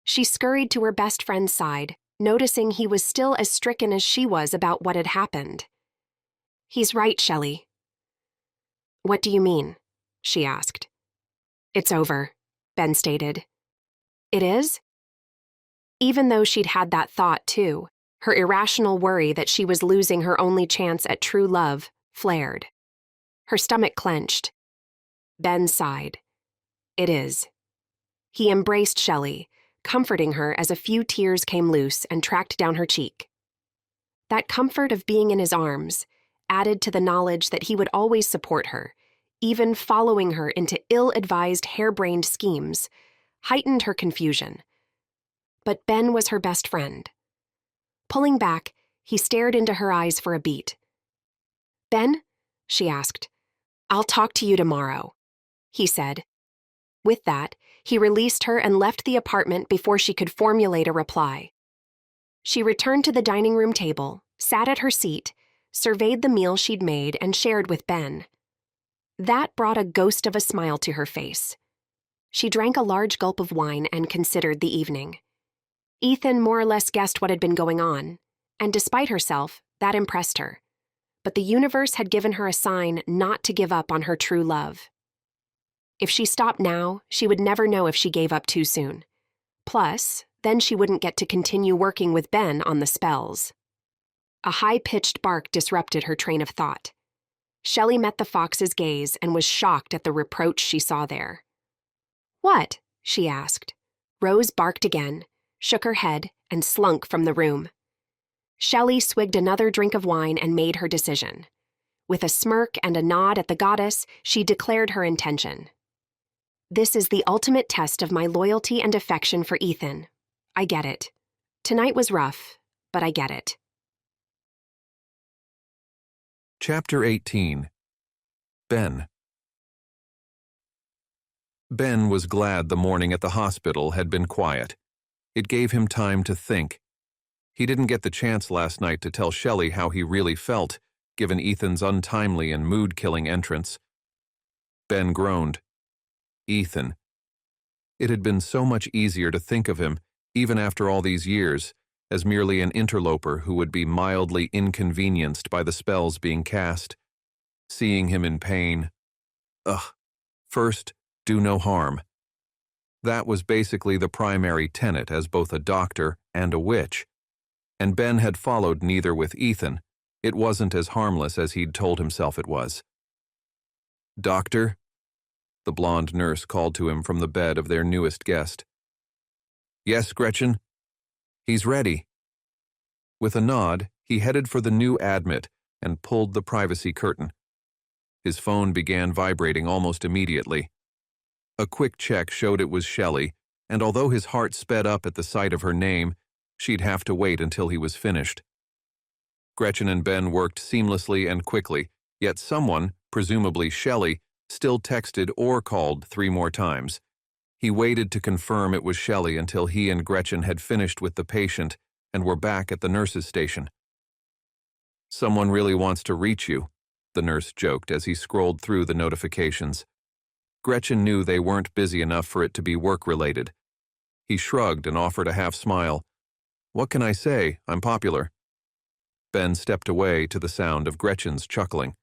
She scurried to her best friend's side, noticing he was still as stricken as she was about what had happened. "He's right, Shelly." "What do you mean?" she asked. "It's over," Ben stated. "It is?" Even though she'd had that thought, too, her irrational worry that she was losing her only chance at true love flared. Her stomach clenched. Ben sighed. "It is." He embraced Shelly, comforting her as a few tears came loose and tracked down her cheek. That comfort of being in his arms, added to the knowledge that he would always support her, even following her into ill-advised, harebrained schemes, heightened her confusion. But Ben was her best friend. Pulling back, he stared into her eyes for a beat. "Ben?" she asked. "I'll talk to you tomorrow," he said. With that, he released her and left the apartment before she could formulate a reply. She returned to the dining room table, sat at her seat, surveyed the meal she'd made and shared with Ben. That brought a ghost of a smile to her face. She drank a large gulp of wine and considered the evening. Ethan more or less guessed what had been going on, and despite herself, that impressed her. But the universe had given her a sign not to give up on her true love. If she stopped now, she would never know if she gave up too soon. Plus, then she wouldn't get to continue working with Ben on the spells. A high-pitched bark disrupted her train of thought. Shelly met the fox's gaze and was shocked at the reproach she saw there. "What?" she asked. Rose barked again, shook her head, and slunk from the room. Shelly swigged another drink of wine and made her decision. With a smirk and a nod at the goddess, she declared her intention. "This is the ultimate test of my loyalty and affection for Ethan. I get it. Tonight was rough, but I get it." Chapter 18. Ben. Ben was glad the morning at the hospital had been quiet. It gave him time to think. He didn't get the chance last night to tell Shelly how he really felt, given Ethan's untimely and mood-killing entrance. Ben groaned. Ethan. It had been so much easier to think of him, even after all these years, as merely an interloper who would be mildly inconvenienced by the spells being cast. Seeing him in pain. Ugh. First, do no harm. That was basically the primary tenet as both a doctor and a witch. And Ben had followed neither with Ethan. It wasn't as harmless as he'd told himself it was. "Doctor?" The blonde nurse called to him from the bed of their newest guest. "Yes, Gretchen?" "He's ready." With a nod, he headed for the new admit and pulled the privacy curtain. His phone began vibrating almost immediately. A quick check showed it was Shelly, and although his heart sped up at the sight of her name, she'd have to wait until he was finished. Gretchen and Ben worked seamlessly and quickly, yet someone, presumably Shelly, still texted or called 3 more times. He waited to confirm it was Shelly until he and Gretchen had finished with the patient and were back at the nurse's station. "Someone really wants to reach you," the nurse joked as he scrolled through the notifications. Gretchen knew they weren't busy enough for it to be work-related. He shrugged and offered a half-smile. "What can I say? I'm popular." Ben stepped away to the sound of Gretchen's chuckling.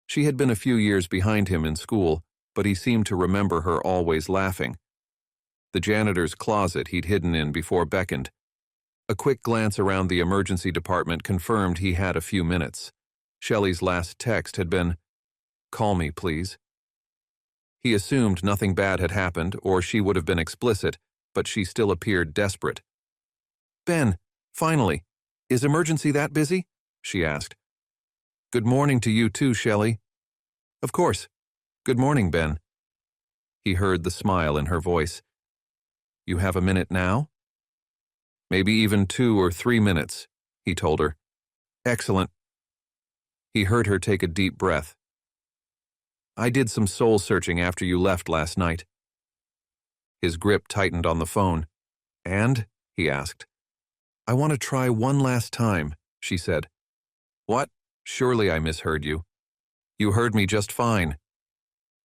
She had been a few years behind him in school, but he seemed to remember her always laughing. The janitor's closet he'd hidden in before beckoned. A quick glance around the emergency department confirmed he had a few minutes. Shelly's last text had been, "Call me, please." He assumed nothing bad had happened, or she would have been explicit, but she still appeared desperate. "Ben, finally. Is emergency that busy? She asked. Good morning to you too, Shelly. Of course. Good morning, Ben. He heard the smile in her voice. You have a minute now? Maybe even 2 or 3 minutes, he told her. Excellent. He heard her take a deep breath. I did some soul searching after you left last night. His grip tightened on the phone. And? He asked. I want to try one last time, she said. What? Surely I misheard you. You heard me just fine.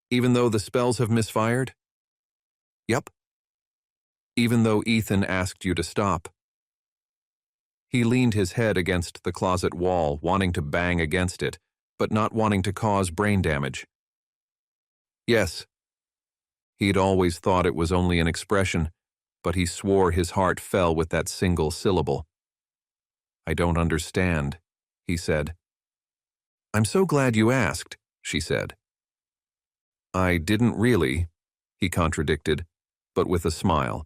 Even though the spells have misfired? Yep. Even though Ethan asked you to stop. He leaned his head against the closet wall, wanting to bang against it, but not wanting to cause brain damage. Yes. He'd always thought it was only an expression, but he swore his heart fell with that single syllable. I don't understand, he said. I'm so glad you asked, she said. I didn't really, he contradicted, but with a smile,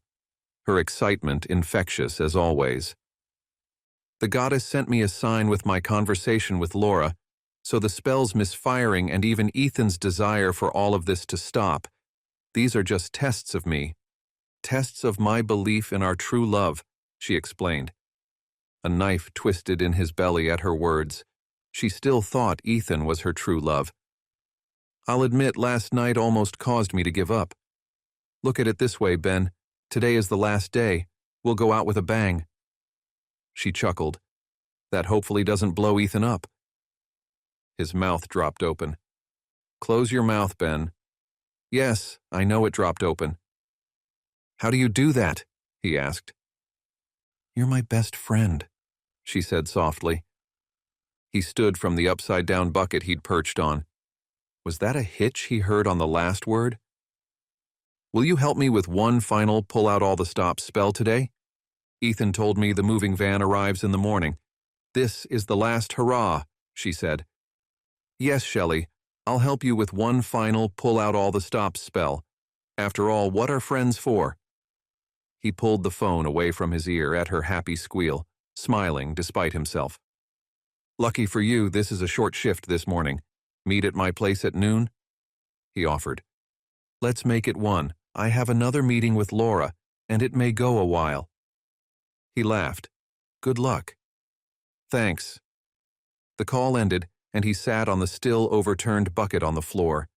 her excitement infectious as always. The goddess sent me a sign with my conversation with Laura, so the spells misfiring and even Ethan's desire for all of this to stop, these are just tests of me. Tests of my belief in our true love, she explained. A knife twisted in his belly at her words. She still thought Ethan was her true love. I'll admit last night almost caused me to give up. Look at it this way, Ben. Today is the last day. We'll go out with a bang. She chuckled. That hopefully doesn't blow Ethan up. His mouth dropped open. Close your mouth, Ben. Yes, I know it dropped open. How do you do that? He asked. You're my best friend, she said softly. He stood from the upside-down bucket he'd perched on. Was that a hitch he heard on the last word? Will you help me with one final pull-out-all-the-stops spell today? Ethan told me the moving van arrives in the morning. This is the last hurrah, she said. Yes, Shelly, I'll help you with one final pull-out-all-the-stops spell. After all, what are friends for? He pulled the phone away from his ear at her happy squeal, smiling despite himself. Lucky for you, this is a short shift this morning. Meet at my place at noon? He offered. Let's make it 1. I have another meeting with Laura, and it may go a while. He laughed. Good luck. Thanks. The call ended, and he sat on the still overturned bucket on the floor.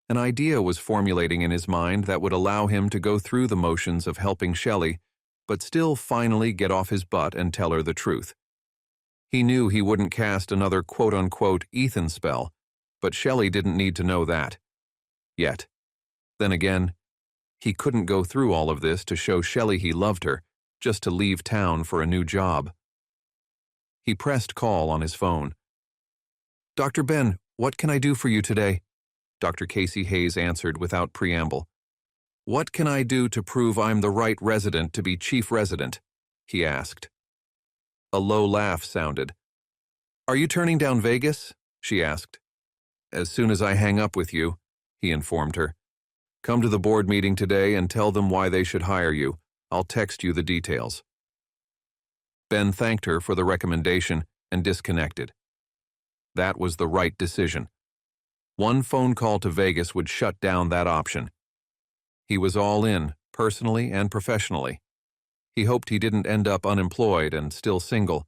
An idea was formulating in his mind that would allow him to go through the motions of helping Shelly, but still finally get off his butt and tell her the truth. He knew he wouldn't cast another quote-unquote Ethan spell, but Shelly didn't need to know that. Yet. Then again, he couldn't go through all of this to show Shelly he loved her, just to leave town for a new job. He pressed call on his phone. Dr. Ben, what can I do for you today? Dr. Casey Hayes answered without preamble. What can I do to prove I'm the right resident to be chief resident? He asked. A low laugh sounded. Are you turning down Vegas? She asked. As soon as I hang up with you, he informed her. Come to the board meeting today and tell them why they should hire you. I'll text you the details. Ben thanked her for the recommendation and disconnected. That was the right decision. One phone call to Vegas would shut down that option. He was all in, personally and professionally. He hoped he didn't end up unemployed and still single.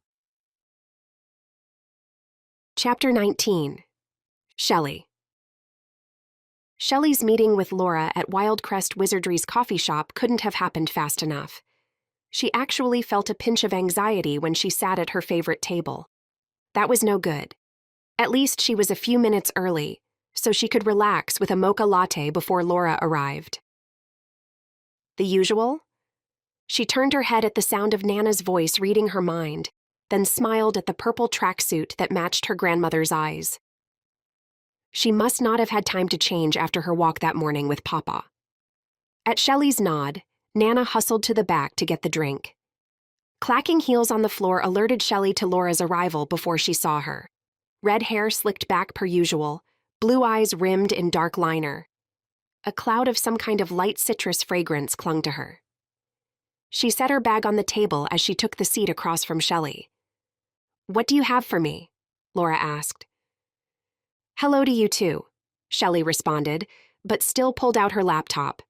Chapter 19. Shelly. Shelly's meeting with Laura at Wildcrest Wizardry's coffee shop couldn't have happened fast enough. She actually felt a pinch of anxiety when she sat at her favorite table. That was no good. At least she was a few minutes early, so she could relax with a mocha latte before Laura arrived. The usual? She turned her head at the sound of Nana's voice reading her mind, then smiled at the purple tracksuit that matched her grandmother's eyes. She must not have had time to change after her walk that morning with Papa. At Shelly's nod, Nana hustled to the back to get the drink. Clacking heels on the floor alerted Shelly to Laura's arrival before she saw her. Red hair slicked back per usual, blue eyes rimmed in dark liner. A cloud of some kind of light citrus fragrance clung to her. She set her bag on the table as she took the seat across from Shelly. What do you have for me? Laura asked. Hello to you too, Shelly responded, but still pulled out her laptop.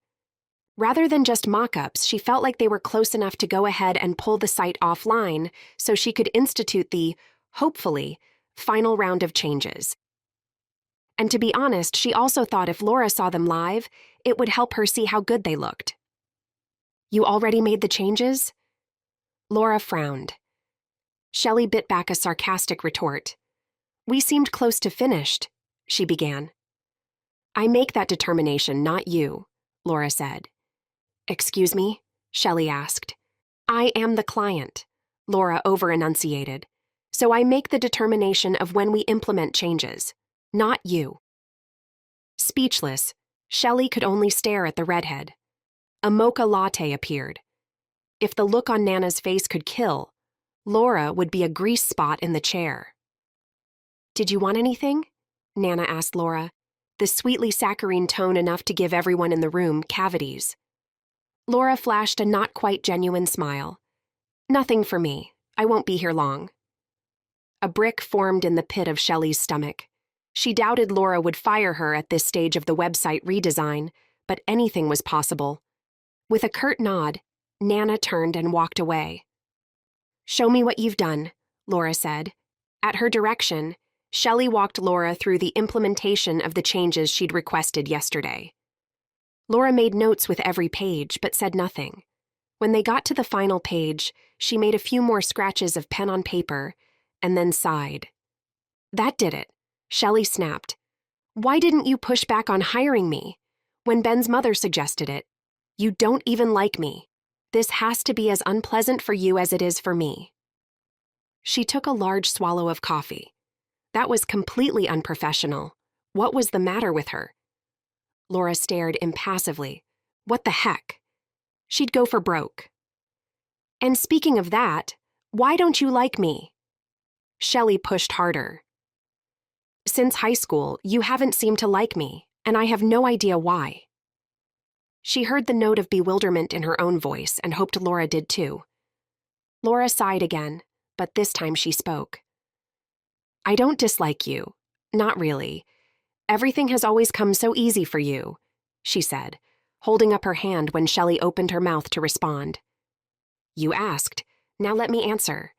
Rather than just mock-ups, she felt like they were close enough to go ahead and pull the site offline so she could institute the, hopefully, final round of changes. And to be honest, she also thought if Laura saw them live, it would help her see how good they looked. You already made the changes? Laura frowned. Shelly bit back a sarcastic retort. We seemed close to finished, she began. I make that determination, not you, Laura said. Excuse me? Shelly asked. I am the client, Laura over-enunciated. So I make the determination of when we implement changes, not you. Speechless, Shelly could only stare at the redhead. A mocha latte appeared. If the look on Nana's face could kill, Laura would be a grease spot in the chair. Did you want anything? Nana asked Laura, the sweetly saccharine tone enough to give everyone in the room cavities. Laura flashed a not-quite-genuine smile. Nothing for me. I won't be here long. A brick formed in the pit of Shelly's stomach. She doubted Laura would fire her at this stage of the website redesign, but anything was possible. With a curt nod, Nana turned and walked away. Show me what you've done, Laura said. At her direction, Shelly walked Laura through the implementation of the changes she'd requested yesterday. Laura made notes with every page, but said nothing. When they got to the final page, she made a few more scratches of pen on paper, and then sighed. That did it, Shelly snapped. Why didn't you push back on hiring me? When Ben's mother suggested it. You don't even like me. This has to be as unpleasant for you as it is for me. She took a large swallow of coffee. That was completely unprofessional. What was the matter with her? Laura stared impassively. What the heck? She'd go for broke. And speaking of that, why don't you like me? Shelly pushed harder. Since high school, you haven't seemed to like me, and I have no idea why. She heard the note of bewilderment in her own voice and hoped Laura did too. Laura sighed again, but this time she spoke. I don't dislike you. Not really. Everything has always come so easy for you, she said, holding up her hand when Shelly opened her mouth to respond. You asked. Now let me answer.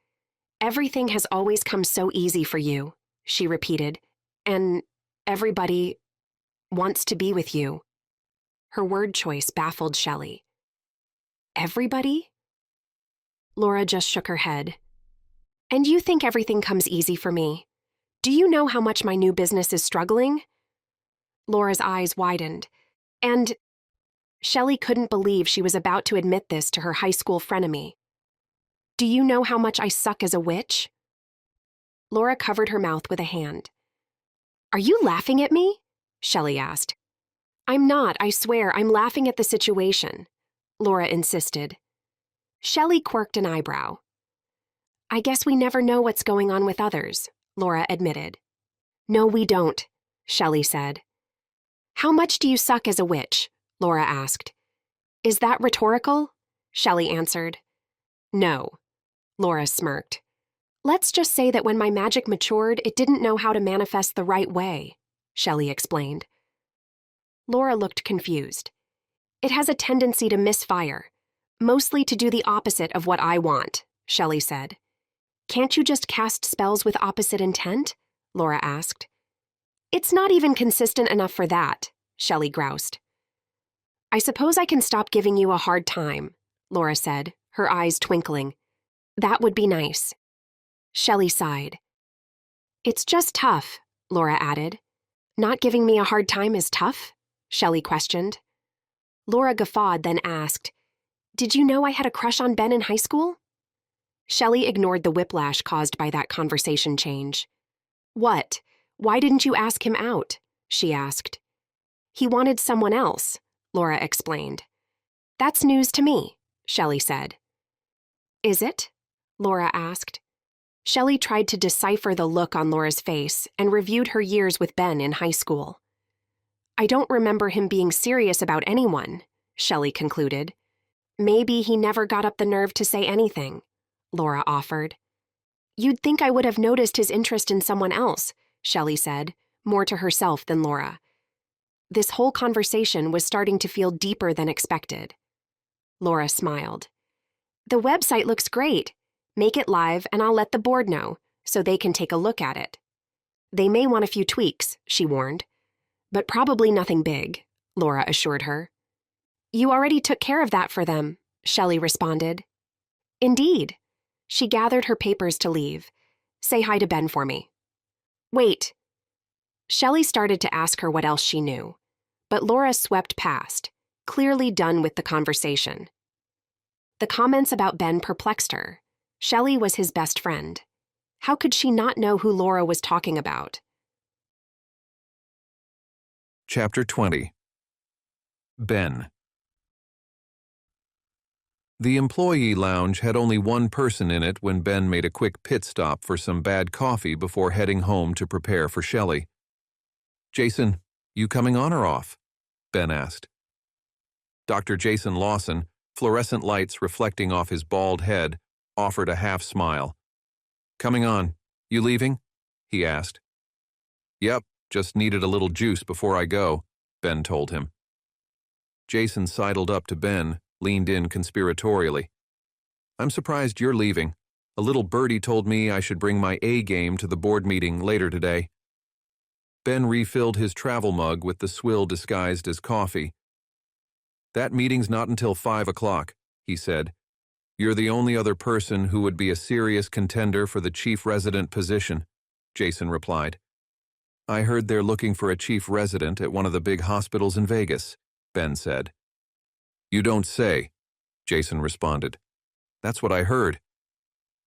Everything has always come so easy for you, she repeated, and everybody wants to be with you. Her word choice baffled Shelly. Everybody? Laura just shook her head. And you think everything comes easy for me? Do you know how much my new business is struggling? Laura's eyes widened, and Shelly couldn't believe she was about to admit this to her high school frenemy. Do you know how much I suck as a witch? Laura covered her mouth with a hand. Are you laughing at me? Shelly asked. I'm not, I swear, I'm laughing at the situation, Laura insisted. Shelly quirked an eyebrow. I guess we never know what's going on with others, Laura admitted. No, we don't, Shelly said. How much do you suck as a witch? Laura asked. Is that rhetorical? Shelly answered. No, Laura smirked. Let's just say that when my magic matured, it didn't know how to manifest the right way, Shelly explained. Laura looked confused. It has a tendency to misfire, mostly to do the opposite of what I want, Shelly said. Can't you just cast spells with opposite intent? Laura asked. It's not even consistent enough for that, Shelly groused. I suppose I can stop giving you a hard time, Laura said, her eyes twinkling. That would be nice. Shelly sighed. It's just tough, Laura added. Not giving me a hard time is tough? Shelly questioned. Laura guffawed, then asked, Did you know I had a crush on Ben in high school? Shelly ignored the whiplash caused by that conversation change. What? Why didn't you ask him out? She asked. He wanted someone else, Laura explained. That's news to me, Shelly said. Is it? Laura asked. Shelly tried to decipher the look on Laura's face and reviewed her years with Ben in high school. I don't remember him being serious about anyone, Shelly concluded. Maybe he never got up the nerve to say anything, Laura offered. You'd think I would have noticed his interest in someone else, Shelly said, more to herself than Laura. This whole conversation was starting to feel deeper than expected. Laura smiled. The website looks great. Make it live and I'll let the board know, so they can take a look at it. They may want a few tweaks, she warned. But probably nothing big, Laura assured her. You already took care of that for them, Shelly responded. Indeed. She gathered her papers to leave. Say hi to Ben for me. Wait. Shelly started to ask her what else she knew, but Laura swept past, clearly done with the conversation. The comments about Ben perplexed her. Shelly was his best friend. How could she not know who Laura was talking about? Chapter 20. Ben. The employee lounge had only one person in it when Ben made a quick pit stop for some bad coffee before heading home to prepare for Shelly. Jason, you coming on or off? Ben asked. Dr. Jason Lawson, fluorescent lights reflecting off his bald head, offered a half smile. Coming on. You leaving? He asked. Yep, just needed a little juice before I go, Ben told him. Jason sidled up to Ben, leaned in conspiratorially. I'm surprised you're leaving. A little birdie told me I should bring my A game to the board meeting later today. Ben refilled his travel mug with the swill disguised as coffee. That meeting's not until 5 o'clock, he said. You're the only other person who would be a serious contender for the chief resident position, Jason replied. I heard they're looking for a chief resident at one of the big hospitals in Vegas, Ben said. You don't say, Jason responded. That's what I heard.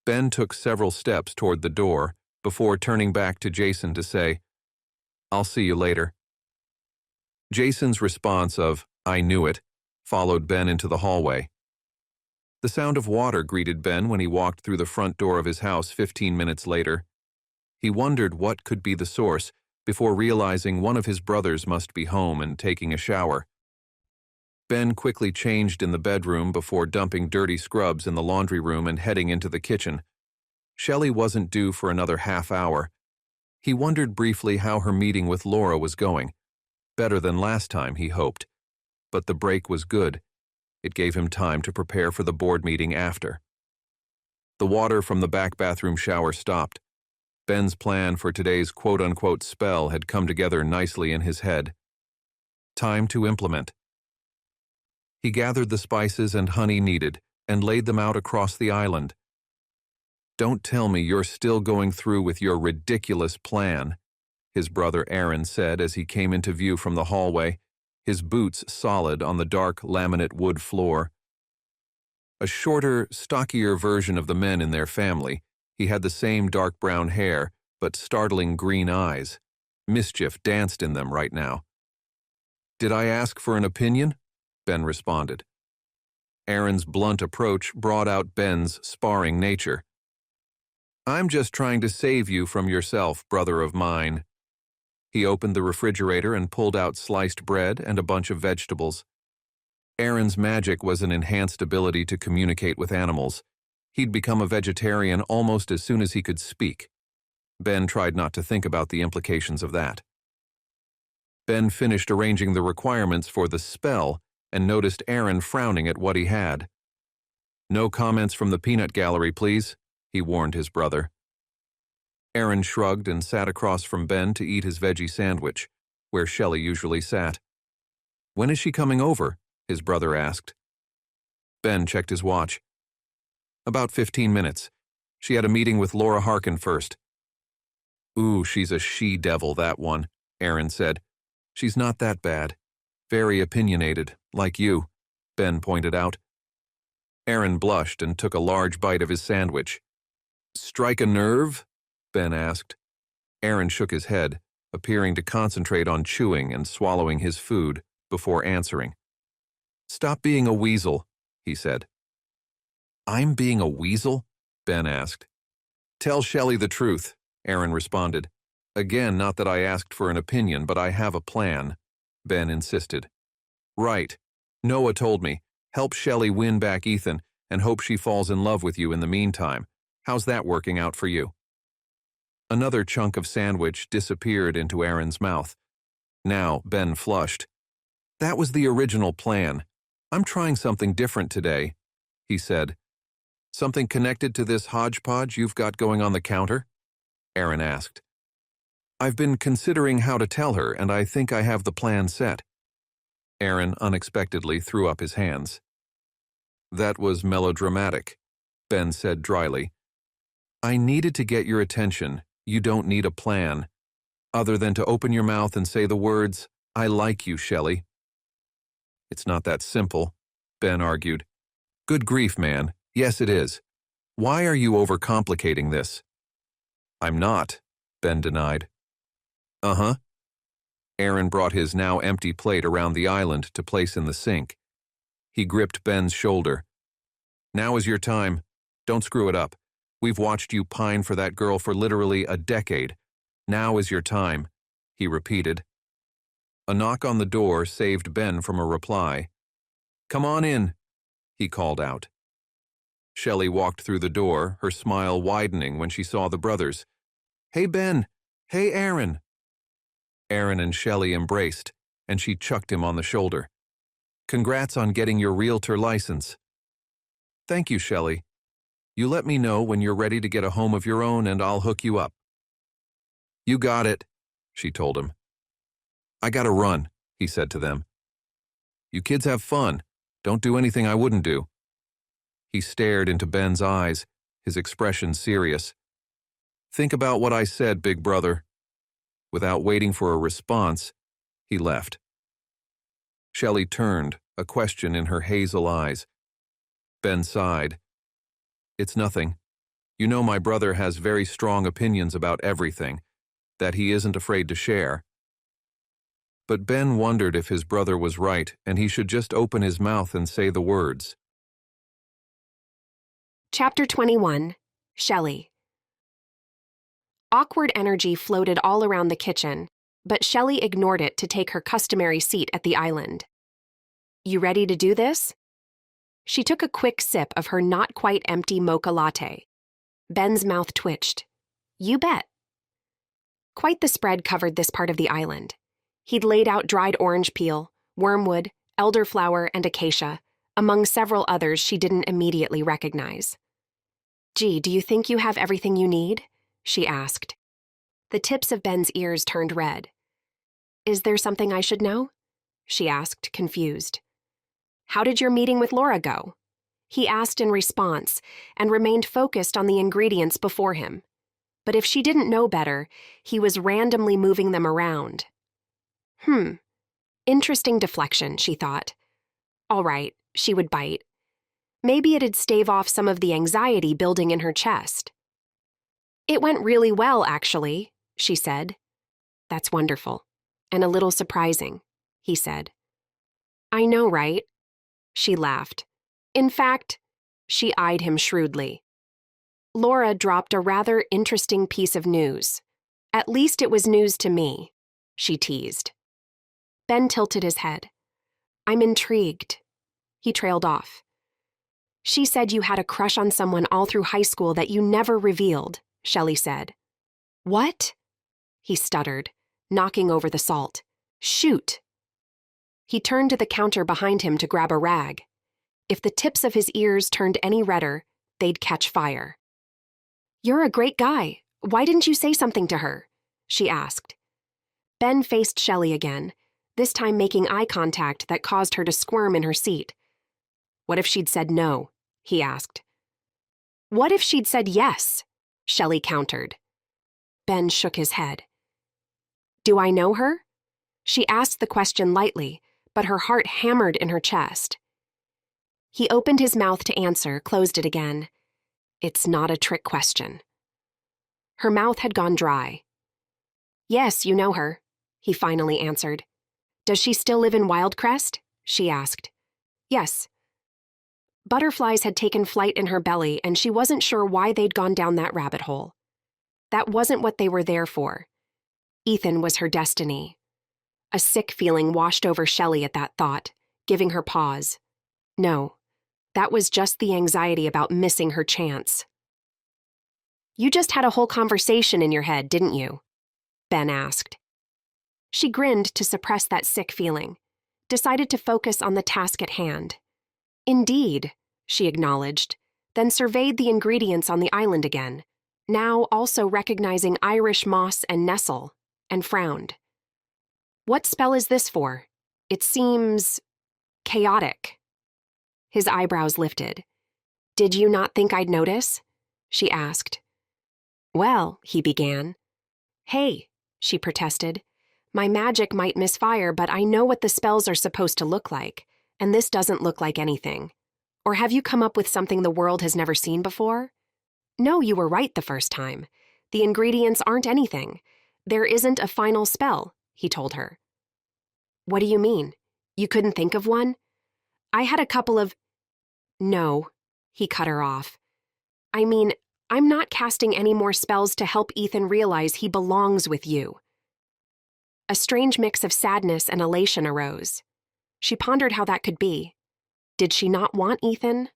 Ben took several steps toward the door before turning back to Jason to say, I'll see you later. Jason's response of, I knew it, followed Ben into the hallway. The sound of water greeted Ben when he walked through the front door of his house 15 minutes later. He wondered what could be the source before realizing one of his brothers must be home and taking a shower. Ben quickly changed in the bedroom before dumping dirty scrubs in the laundry room and heading into the kitchen. Shelly wasn't due for another half hour. He wondered briefly how her meeting with Laura was going. Better than last time, he hoped. But the break was good. It gave him time to prepare for the board meeting after. The water from the back bathroom shower stopped. Ben's plan for today's quote-unquote spell had come together nicely in his head. Time to implement. He gathered the spices and honey needed and laid them out across the island. Don't tell me you're still going through with your ridiculous plan, his brother Aaron said as he came into view from the hallway, his boots solid on the dark laminate wood floor. A shorter, stockier version of the men in their family, he had the same dark brown hair, but startling green eyes. Mischief danced in them right now. Did I ask for an opinion? Ben responded. Aaron's blunt approach brought out Ben's sparring nature. I'm just trying to save you from yourself, brother of mine. He opened the refrigerator and pulled out sliced bread and a bunch of vegetables. Aaron's magic was an enhanced ability to communicate with animals. He'd become a vegetarian almost as soon as he could speak. Ben tried not to think about the implications of that. Ben finished arranging the requirements for the spell and noticed Aaron frowning at what he had. No comments from the peanut gallery, please, he warned his brother. Aaron shrugged and sat across from Ben to eat his veggie sandwich, where Shelly usually sat. When is she coming over? His brother asked. Ben checked his watch. About 15 minutes. She had a meeting with Laura Harkin first. Ooh, she's a she-devil, that one, Aaron said. She's not that bad. Very opinionated, like you, Ben pointed out. Aaron blushed and took a large bite of his sandwich. Strike a nerve? Ben asked. Aaron shook his head, appearing to concentrate on chewing and swallowing his food before answering. Stop being a weasel, he said. I'm being a weasel? Ben asked. Tell Shelly the truth, Aaron responded. Again, not that I asked for an opinion, but I have a plan, Ben insisted. Right. Noah told me. Help Shelly win back Ethan and hope she falls in love with you in the meantime. How's that working out for you? Another chunk of sandwich disappeared into Aaron's mouth. Now, Ben flushed. That was the original plan. I'm trying something different today, he said. Something connected to this hodgepodge you've got going on the counter? Aaron asked. I've been considering how to tell her, and I think I have the plan set. Aaron unexpectedly threw up his hands. That was melodramatic, Ben said dryly. I needed to get your attention. You don't need a plan, other than to open your mouth and say the words, I like you, Shelly. It's not that simple, Ben argued. Good grief, man. Yes, it is. Why are you overcomplicating this? I'm not, Ben denied. Uh-huh. Aaron brought his now empty plate around the island to place in the sink. He gripped Ben's shoulder. Now is your time. Don't screw it up. We've watched you pine for that girl for literally a decade. Now is your time, he repeated. A knock on the door saved Ben from a reply. Come on in, he called out. Shelly walked through the door, her smile widening when she saw the brothers. Hey, Ben. Hey, Aaron. Aaron and Shelly embraced, and she chucked him on the shoulder. Congrats on getting your realtor license. Thank you, Shelly. You let me know when you're ready to get a home of your own and I'll hook you up. You got it, she told him. I gotta run, he said to them. You kids have fun. Don't do anything I wouldn't do. He stared into Ben's eyes, his expression serious. Think about what I said, big brother. Without waiting for a response, he left. Shelly turned, a question in her hazel eyes. Ben sighed. It's nothing. You know my brother has very strong opinions about everything, that he isn't afraid to share. But Ben wondered if his brother was right and he should just open his mouth and say the words. Chapter 21. Shelly. Awkward energy floated all around the kitchen, but Shelly ignored it to take her customary seat at the island. You ready to do this? She took a quick sip of her not-quite-empty mocha latte. Ben's mouth twitched. You bet. Quite the spread covered this part of the island. He'd laid out dried orange peel, wormwood, elderflower, and acacia, among several others she didn't immediately recognize. Gee, do you think you have everything you need? She asked. The tips of Ben's ears turned red. Is there something I should know? She asked, confused. How did your meeting with Laura go? He asked in response, and remained focused on the ingredients before him. But if she didn't know better, he was randomly moving them around. Interesting deflection, she thought. All right, she would bite. Maybe it'd stave off some of the anxiety building in her chest. It went really well, actually, she said. That's wonderful, and a little surprising, he said. I know, right? She laughed. In fact, she eyed him shrewdly. Laura dropped a rather interesting piece of news. At least it was news to me, she teased. Ben tilted his head. I'm intrigued. He trailed off. She said you had a crush on someone all through high school that you never revealed, Shelly said. What? He stuttered, knocking over the salt. Shoot. He turned to the counter behind him to grab a rag. If the tips of his ears turned any redder, they'd catch fire. You're a great guy. Why didn't you say something to her? She asked. Ben faced Shelly again, this time making eye contact that caused her to squirm in her seat. What if she'd said no? He asked. What if she'd said yes? Shelly countered. Ben shook his head. Do I know her? She asked the question lightly, but her heart hammered in her chest. He opened his mouth to answer, closed it again. It's not a trick question. Her mouth had gone dry. Yes, you know her, he finally answered. Does she still live in Wildcrest? She asked. Yes. Butterflies had taken flight in her belly, and she wasn't sure why they'd gone down that rabbit hole. That wasn't what they were there for. Ethan was her destiny. A sick feeling washed over Shelly at that thought, giving her pause. No, that was just the anxiety about missing her chance. You just had a whole conversation in your head, didn't you? Ben asked. She grinned to suppress that sick feeling, decided to focus on the task at hand. Indeed, she acknowledged, then surveyed the ingredients on the island again, now also recognizing Irish moss and nestle, and frowned. What spell is this for? It seems chaotic. His eyebrows lifted. Did you not think I'd notice? She asked. Well, he began. Hey, she protested. My magic might misfire, but I know what the spells are supposed to look like, and this doesn't look like anything. Or have you come up with something the world has never seen before? No, you were right the first time. The ingredients aren't anything. There isn't a final spell, he told her. What do you mean? You couldn't think of one? I had a couple of... No, he cut her off. I mean, I'm not casting any more spells to help Ethan realize he belongs with you. A strange mix of sadness and elation arose. She pondered how that could be. Did she not want Ethan?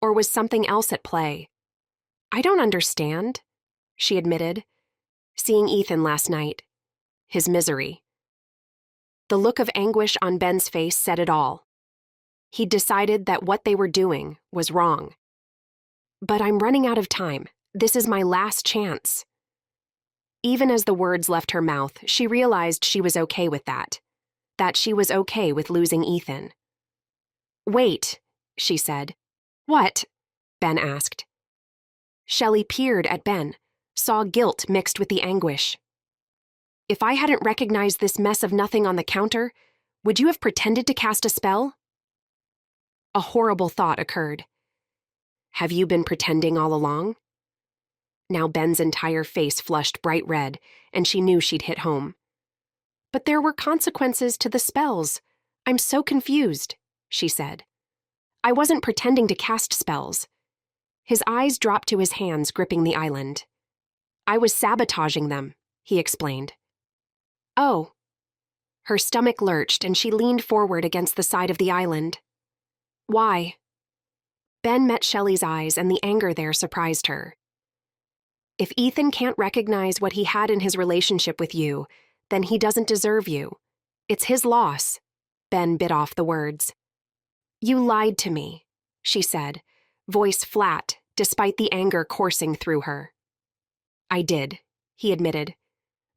Or was something else at play? I don't understand, she admitted, seeing Ethan last night. His misery. The look of anguish on Ben's face said it all. He'd decided that what they were doing was wrong. But I'm running out of time. This is my last chance. Even as the words left her mouth, she realized she was okay with that she was okay with losing Ethan. Wait, she said. What? Ben asked. Shelly peered at Ben, saw guilt mixed with the anguish. If I hadn't recognized this mess of nothing on the counter, would you have pretended to cast a spell? A horrible thought occurred. Have you been pretending all along? Now Ben's entire face flushed bright red, and she knew she'd hit home. But there were consequences to the spells. I'm so confused, she said. I wasn't pretending to cast spells. His eyes dropped to his hands gripping the island. I was sabotaging them, he explained. Oh. Her stomach lurched and she leaned forward against the side of the island. Why? Ben met Shelly's eyes and the anger there surprised her. If Ethan can't recognize what he had in his relationship with you, then he doesn't deserve you. It's his loss. Ben bit off the words. You lied to me, she said, voice flat, despite the anger coursing through her. I did, he admitted,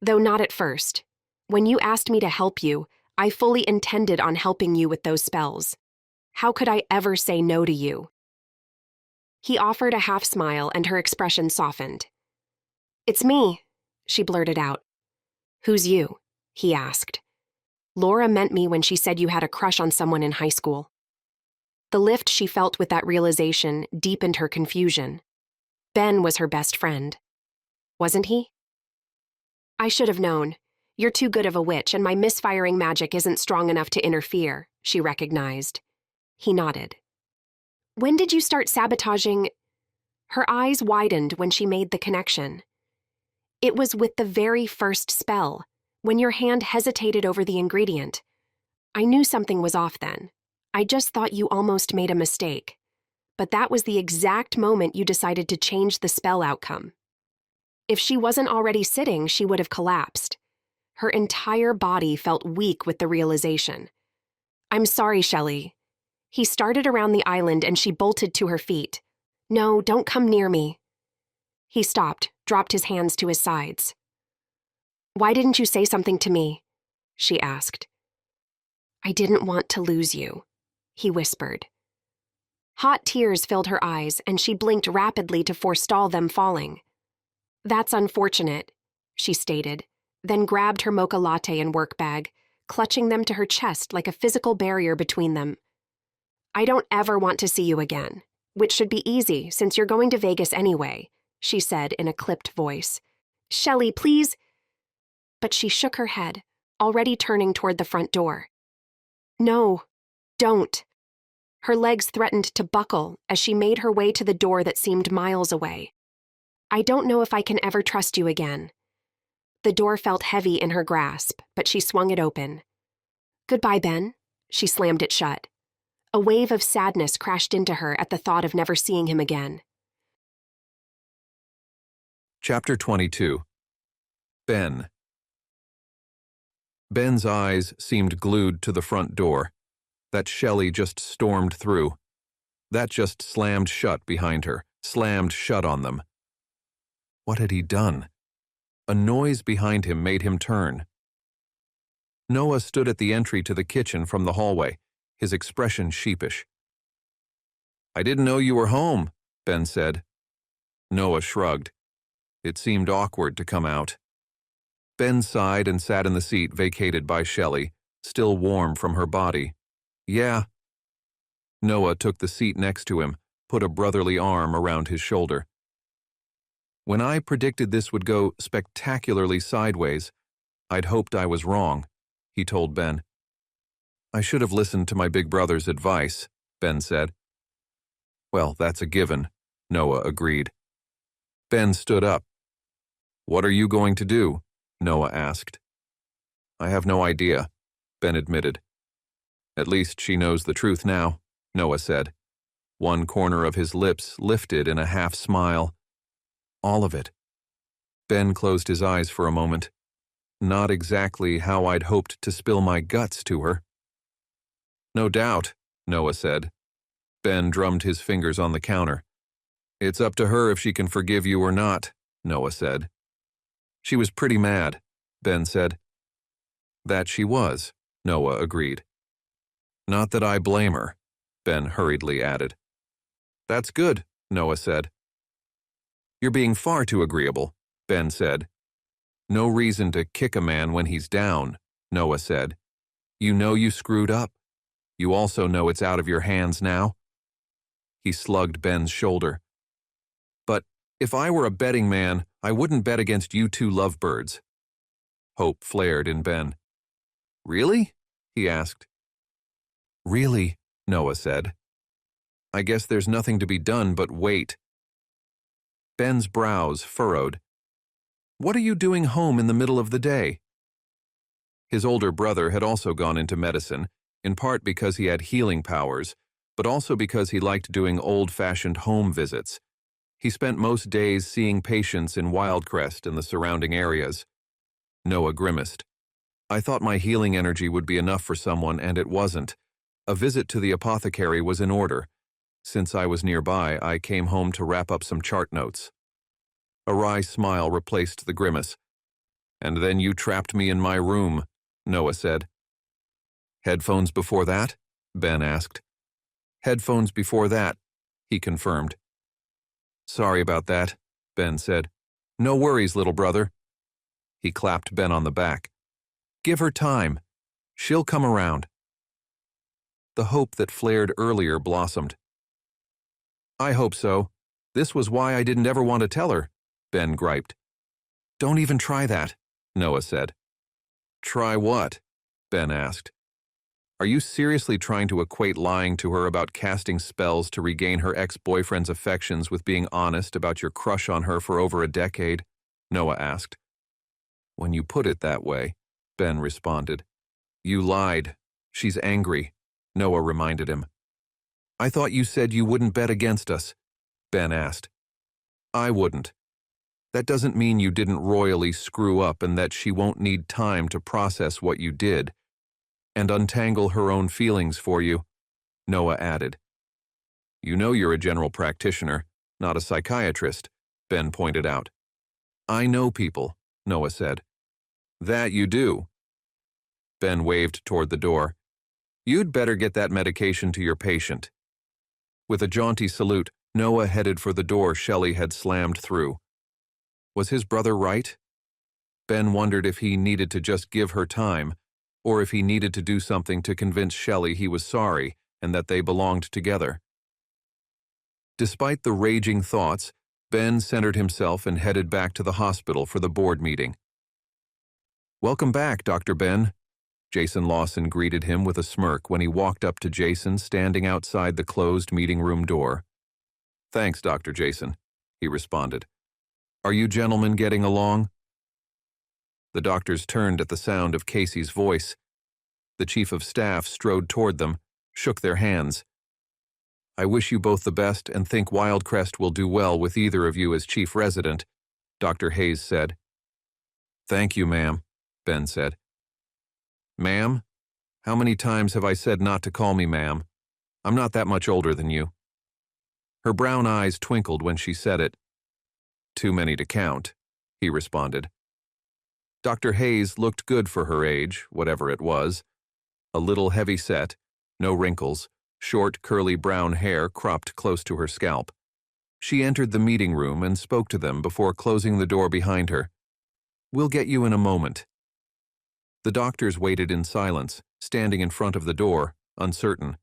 though not at first. When you asked me to help you, I fully intended on helping you with those spells. How could I ever say no to you? He offered a half smile and her expression softened. It's me, she blurted out. Who's you? He asked. Laura meant me when she said you had a crush on someone in high school. The lift she felt with that realization deepened her confusion. Ben was her best friend. Wasn't he? I should have known. You're too good of a witch, and my misfiring magic isn't strong enough to interfere, she recognized. He nodded. When did you start sabotaging? Her eyes widened when she made the connection. It was with the very first spell, when your hand hesitated over the ingredient. I knew something was off then. I just thought you almost made a mistake. But that was the exact moment you decided to change the spell outcome. If she wasn't already sitting, she would have collapsed. Her entire body felt weak with the realization. I'm sorry, Shelly. He started around the island and she bolted to her feet. No, don't come near me. He stopped, dropped his hands to his sides. Why didn't you say something to me? She asked. I didn't want to lose you, he whispered. Hot tears filled her eyes and she blinked rapidly to forestall them falling. That's unfortunate, she stated, then grabbed her mocha latte and work bag, clutching them to her chest like a physical barrier between them. I don't ever want to see you again, which should be easy since you're going to Vegas anyway, she said in a clipped voice. Shelly, please. But she shook her head, already turning toward the front door. No, don't. Her legs threatened to buckle as she made her way to the door that seemed miles away. I don't know if I can ever trust you again. The door felt heavy in her grasp, but she swung it open. Goodbye, Ben. She slammed it shut. A wave of sadness crashed into her at the thought of never seeing him again. Chapter 22. Ben. Ben's eyes seemed glued to the front door. That Shelly just stormed through. That just slammed shut behind her, slammed shut on them. What had he done? A noise behind him made him turn. Noah stood at the entry to the kitchen from the hallway, his expression sheepish. "I didn't know you were home," Ben said. Noah shrugged. It seemed awkward to come out. Ben sighed and sat in the seat vacated by Shelly, still warm from her body. "Yeah." Noah took the seat next to him, put a brotherly arm around his shoulder. "When I predicted this would go spectacularly sideways, I'd hoped I was wrong," he told Ben. "I should have listened to my big brother's advice," Ben said. "Well, that's a given," Noah agreed. Ben stood up. "What are you going to do?" Noah asked. "I have no idea," Ben admitted. "At least she knows the truth now," Noah said. One corner of his lips lifted in a half smile. "All of it." Ben closed his eyes for a moment. "Not exactly how I'd hoped to spill my guts to her." "No doubt," Noah said. Ben drummed his fingers on the counter. "It's up to her if she can forgive you or not," Noah said. "She was pretty mad," Ben said. "That she was," Noah agreed. "Not that I blame her," Ben hurriedly added. "That's good," Noah said. "You're being far too agreeable," Ben said. "No reason to kick a man when he's down," Noah said. "You know you screwed up. You also know it's out of your hands now." He slugged Ben's shoulder. "But if I were a betting man, I wouldn't bet against you two lovebirds." Hope flared in Ben. "Really?" he asked. "Really," Noah said. "I guess there's nothing to be done but wait." Ben's brows furrowed. "What are you doing home in the middle of the day?" His older brother had also gone into medicine, in part because he had healing powers, but also because he liked doing old-fashioned home visits. He spent most days seeing patients in Wildcrest and the surrounding areas. Noah grimaced. "I thought my healing energy would be enough for someone, and it wasn't. A visit to the apothecary was in order. Since I was nearby, I came home to wrap up some chart notes." A wry smile replaced the grimace. "And then you trapped me in my room," Noah said. "Headphones before that?" Ben asked. "Headphones before that," he confirmed. "Sorry about that," Ben said. "No worries, little brother." He clapped Ben on the back. "Give her time. She'll come around." The hope that flared earlier blossomed. "I hope so. This was why I didn't ever want to tell her," Ben griped. "Don't even try that," Noah said. "Try what?" Ben asked. "Are you seriously trying to equate lying to her about casting spells to regain her ex-boyfriend's affections with being honest about your crush on her for over a decade?" Noah asked. "When you put it that way," Ben responded. "You lied. She's angry," Noah reminded him. "I thought you said you wouldn't bet against us," Ben asked. "I wouldn't. That doesn't mean you didn't royally screw up and that she won't need time to process what you did and untangle her own feelings for you," Noah added. "You know you're a general practitioner, not a psychiatrist," Ben pointed out. "I know people," Noah said. "That you do." Ben waved toward the door. "You'd better get that medication to your patient." With a jaunty salute, Noah headed for the door Shelly had slammed through. Was his brother right? Ben wondered if he needed to just give her time, or if he needed to do something to convince Shelly he was sorry and that they belonged together. Despite the raging thoughts, Ben centered himself and headed back to the hospital for the board meeting. "Welcome back, Dr. Ben." Jason Lawson greeted him with a smirk when he walked up to Jason standing outside the closed meeting room door. "Thanks, Dr. Jason," he responded. "Are you gentlemen getting along?" The doctors turned at the sound of Casey's voice. The chief of staff strode toward them, shook their hands. "I wish you both the best and think Wildcrest will do well with either of you as chief resident. Dr. Hayes said. "Thank you, ma'am," Ben said. "Ma'am? How many times have I said not to call me ma'am? I'm not that much older than you." Her brown eyes twinkled when she said it. "Too many to count," he responded. Dr. Hayes looked good for her age, whatever it was. A little heavy-set, no wrinkles, short, curly brown hair cropped close to her scalp. She entered the meeting room and spoke to them before closing the door behind her. "We'll get you in a moment." The doctors waited in silence, standing in front of the door, uncertain.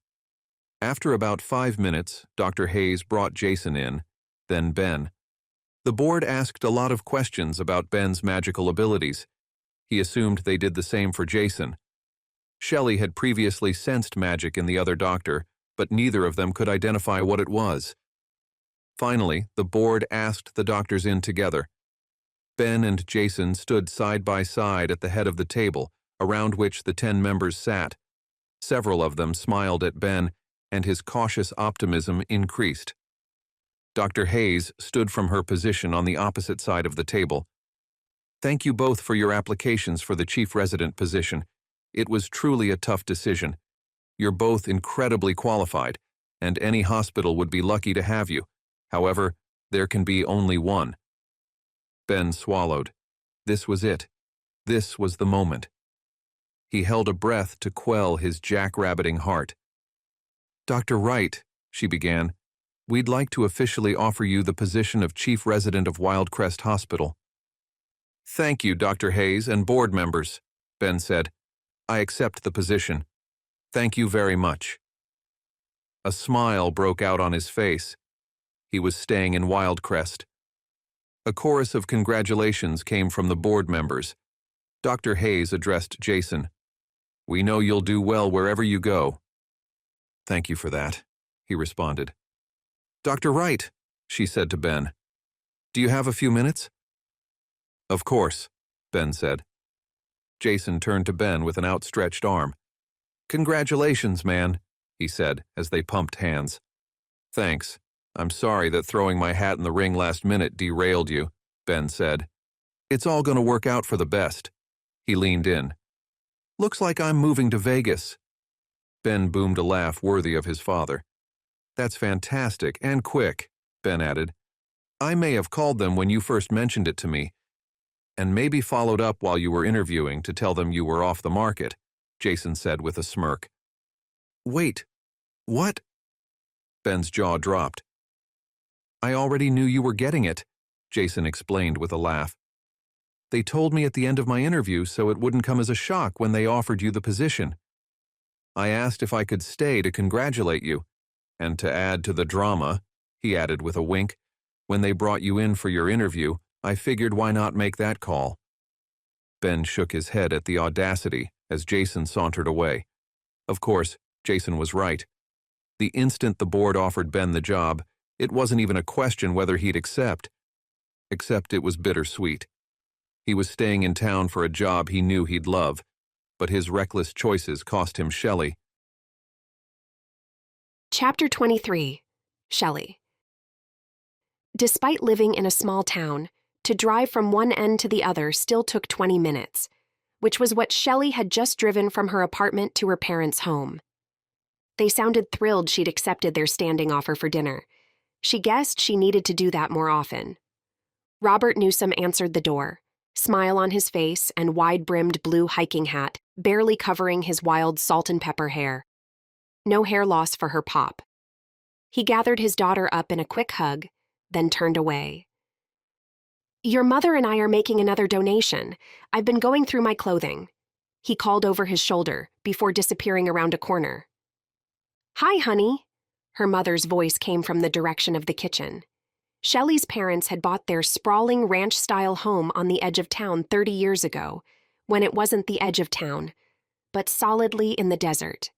After about 5 minutes, Dr. Hayes brought Jason in, then Ben. The board asked a lot of questions about Ben's magical abilities. He assumed they did the same for Jason. Shelly had previously sensed magic in the other doctor, but neither of them could identify what it was. Finally, the board asked the doctors in together. Ben and Jason stood side by side at the head of the table, around which the 10 members sat. Several of them smiled at Ben, and his cautious optimism increased. Dr. Hayes stood from her position on the opposite side of the table. "Thank you both for your applications for the chief resident position. It was truly a tough decision. You're both incredibly qualified, and any hospital would be lucky to have you. However, there can be only one." Ben swallowed. This was it. This was the moment. He held a breath to quell his jackrabbiting heart. "Dr. Wright," she began, "we'd like to officially offer you the position of chief resident of Wildcrest Hospital." "Thank you, Dr. Hayes and board members," Ben said. "I accept the position. Thank you very much." A smile broke out on his face. He was staying in Wildcrest. A chorus of congratulations came from the board members. Dr. Hayes addressed Jason. "We know you'll do well wherever you go." "Thank you for that," he responded. "Dr. Wright," she said to Ben, "do you have a few minutes?" "Of course," Ben said. Jason turned to Ben with an outstretched arm. "Congratulations, man," he said as they pumped hands. "Thanks. I'm sorry that throwing my hat in the ring last minute derailed you," Ben said. "It's all going to work out for the best." He leaned in. "Looks like I'm moving to Vegas." Ben boomed a laugh worthy of his father. "That's fantastic and quick," Ben added. "I may have called them when you first mentioned it to me, and maybe followed up while you were interviewing to tell them you were off the market," Jason said with a smirk. "Wait, what?" Ben's jaw dropped. "I already knew you were getting it," Jason explained with a laugh. "They told me at the end of my interview so it wouldn't come as a shock when they offered you the position. I asked if I could stay to congratulate you, and to add to the drama," he added with a wink, "when they brought you in for your interview, I figured why not make that call." Ben shook his head at the audacity as Jason sauntered away. Of course, Jason was right. The instant the board offered Ben the job, it wasn't even a question whether he'd accept. Except it was bittersweet. He was staying in town for a job he knew he'd love, but his reckless choices cost him Shelly. Chapter 23. Shelly. Despite living in a small town, to drive from one end to the other still took 20 minutes, which was what Shelly had just driven from her apartment to her parents' home. They sounded thrilled she'd accepted their standing offer for dinner. She guessed she needed to do that more often. Robert Newsome answered the door, smile on his face and wide-brimmed blue hiking hat, barely covering his wild salt and pepper hair. No hair loss for her pop. He gathered his daughter up in a quick hug, then turned away. "Your mother and I are making another donation. I've been going through my clothing," he called over his shoulder before disappearing around a corner. "Hi, honey." Her mother's voice came from the direction of the kitchen. Shelly's parents had bought their sprawling ranch-style home on the edge of town 30 years ago, when it wasn't the edge of town, but solidly in the desert.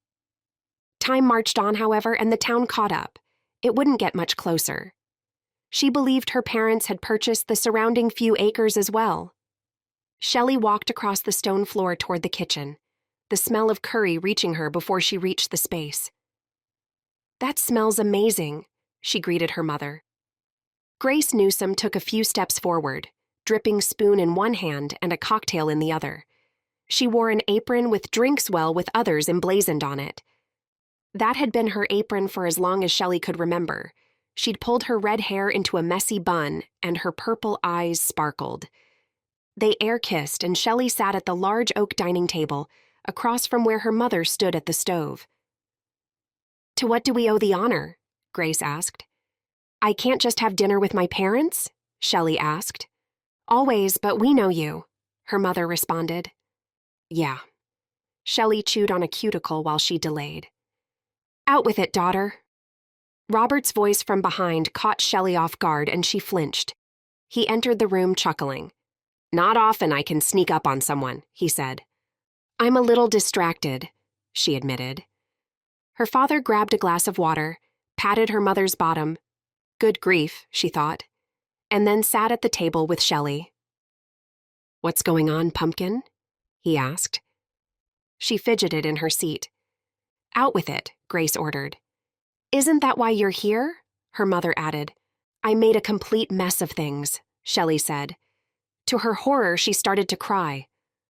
Time marched on, however, and the town caught up. It wouldn't get much closer. She believed her parents had purchased the surrounding few acres as well. Shelly walked across the stone floor toward the kitchen, the smell of curry reaching her before she reached the space. "That smells amazing," she greeted her mother. Grace Newsome took a few steps forward, dripping spoon in one hand and a cocktail in the other. She wore an apron with "Drinks Well with Others" emblazoned on it. That had been her apron for as long as Shelly could remember. She'd pulled her red hair into a messy bun, and her purple eyes sparkled. They air-kissed, and Shelly sat at the large oak dining table, across from where her mother stood at the stove. "To what do we owe the honor?" Grace asked. "I can't just have dinner with my parents?" Shelly asked. "Always, but we know you," her mother responded. "Yeah." Shelly chewed on a cuticle while she delayed. "Out with it, daughter." Robert's voice from behind caught Shelly off guard, and she flinched. He entered the room chuckling. "Not often I can sneak up on someone," he said. "I'm a little distracted," she admitted. Her father grabbed a glass of water, patted her mother's bottom. Good grief, she thought, and then sat at the table with Shelly. "What's going on, Pumpkin?" he asked. She fidgeted in her seat. "Out with it," Grace ordered. "Isn't that why you're here?" her mother added. "I made a complete mess of things," Shelly said. To her horror, she started to cry.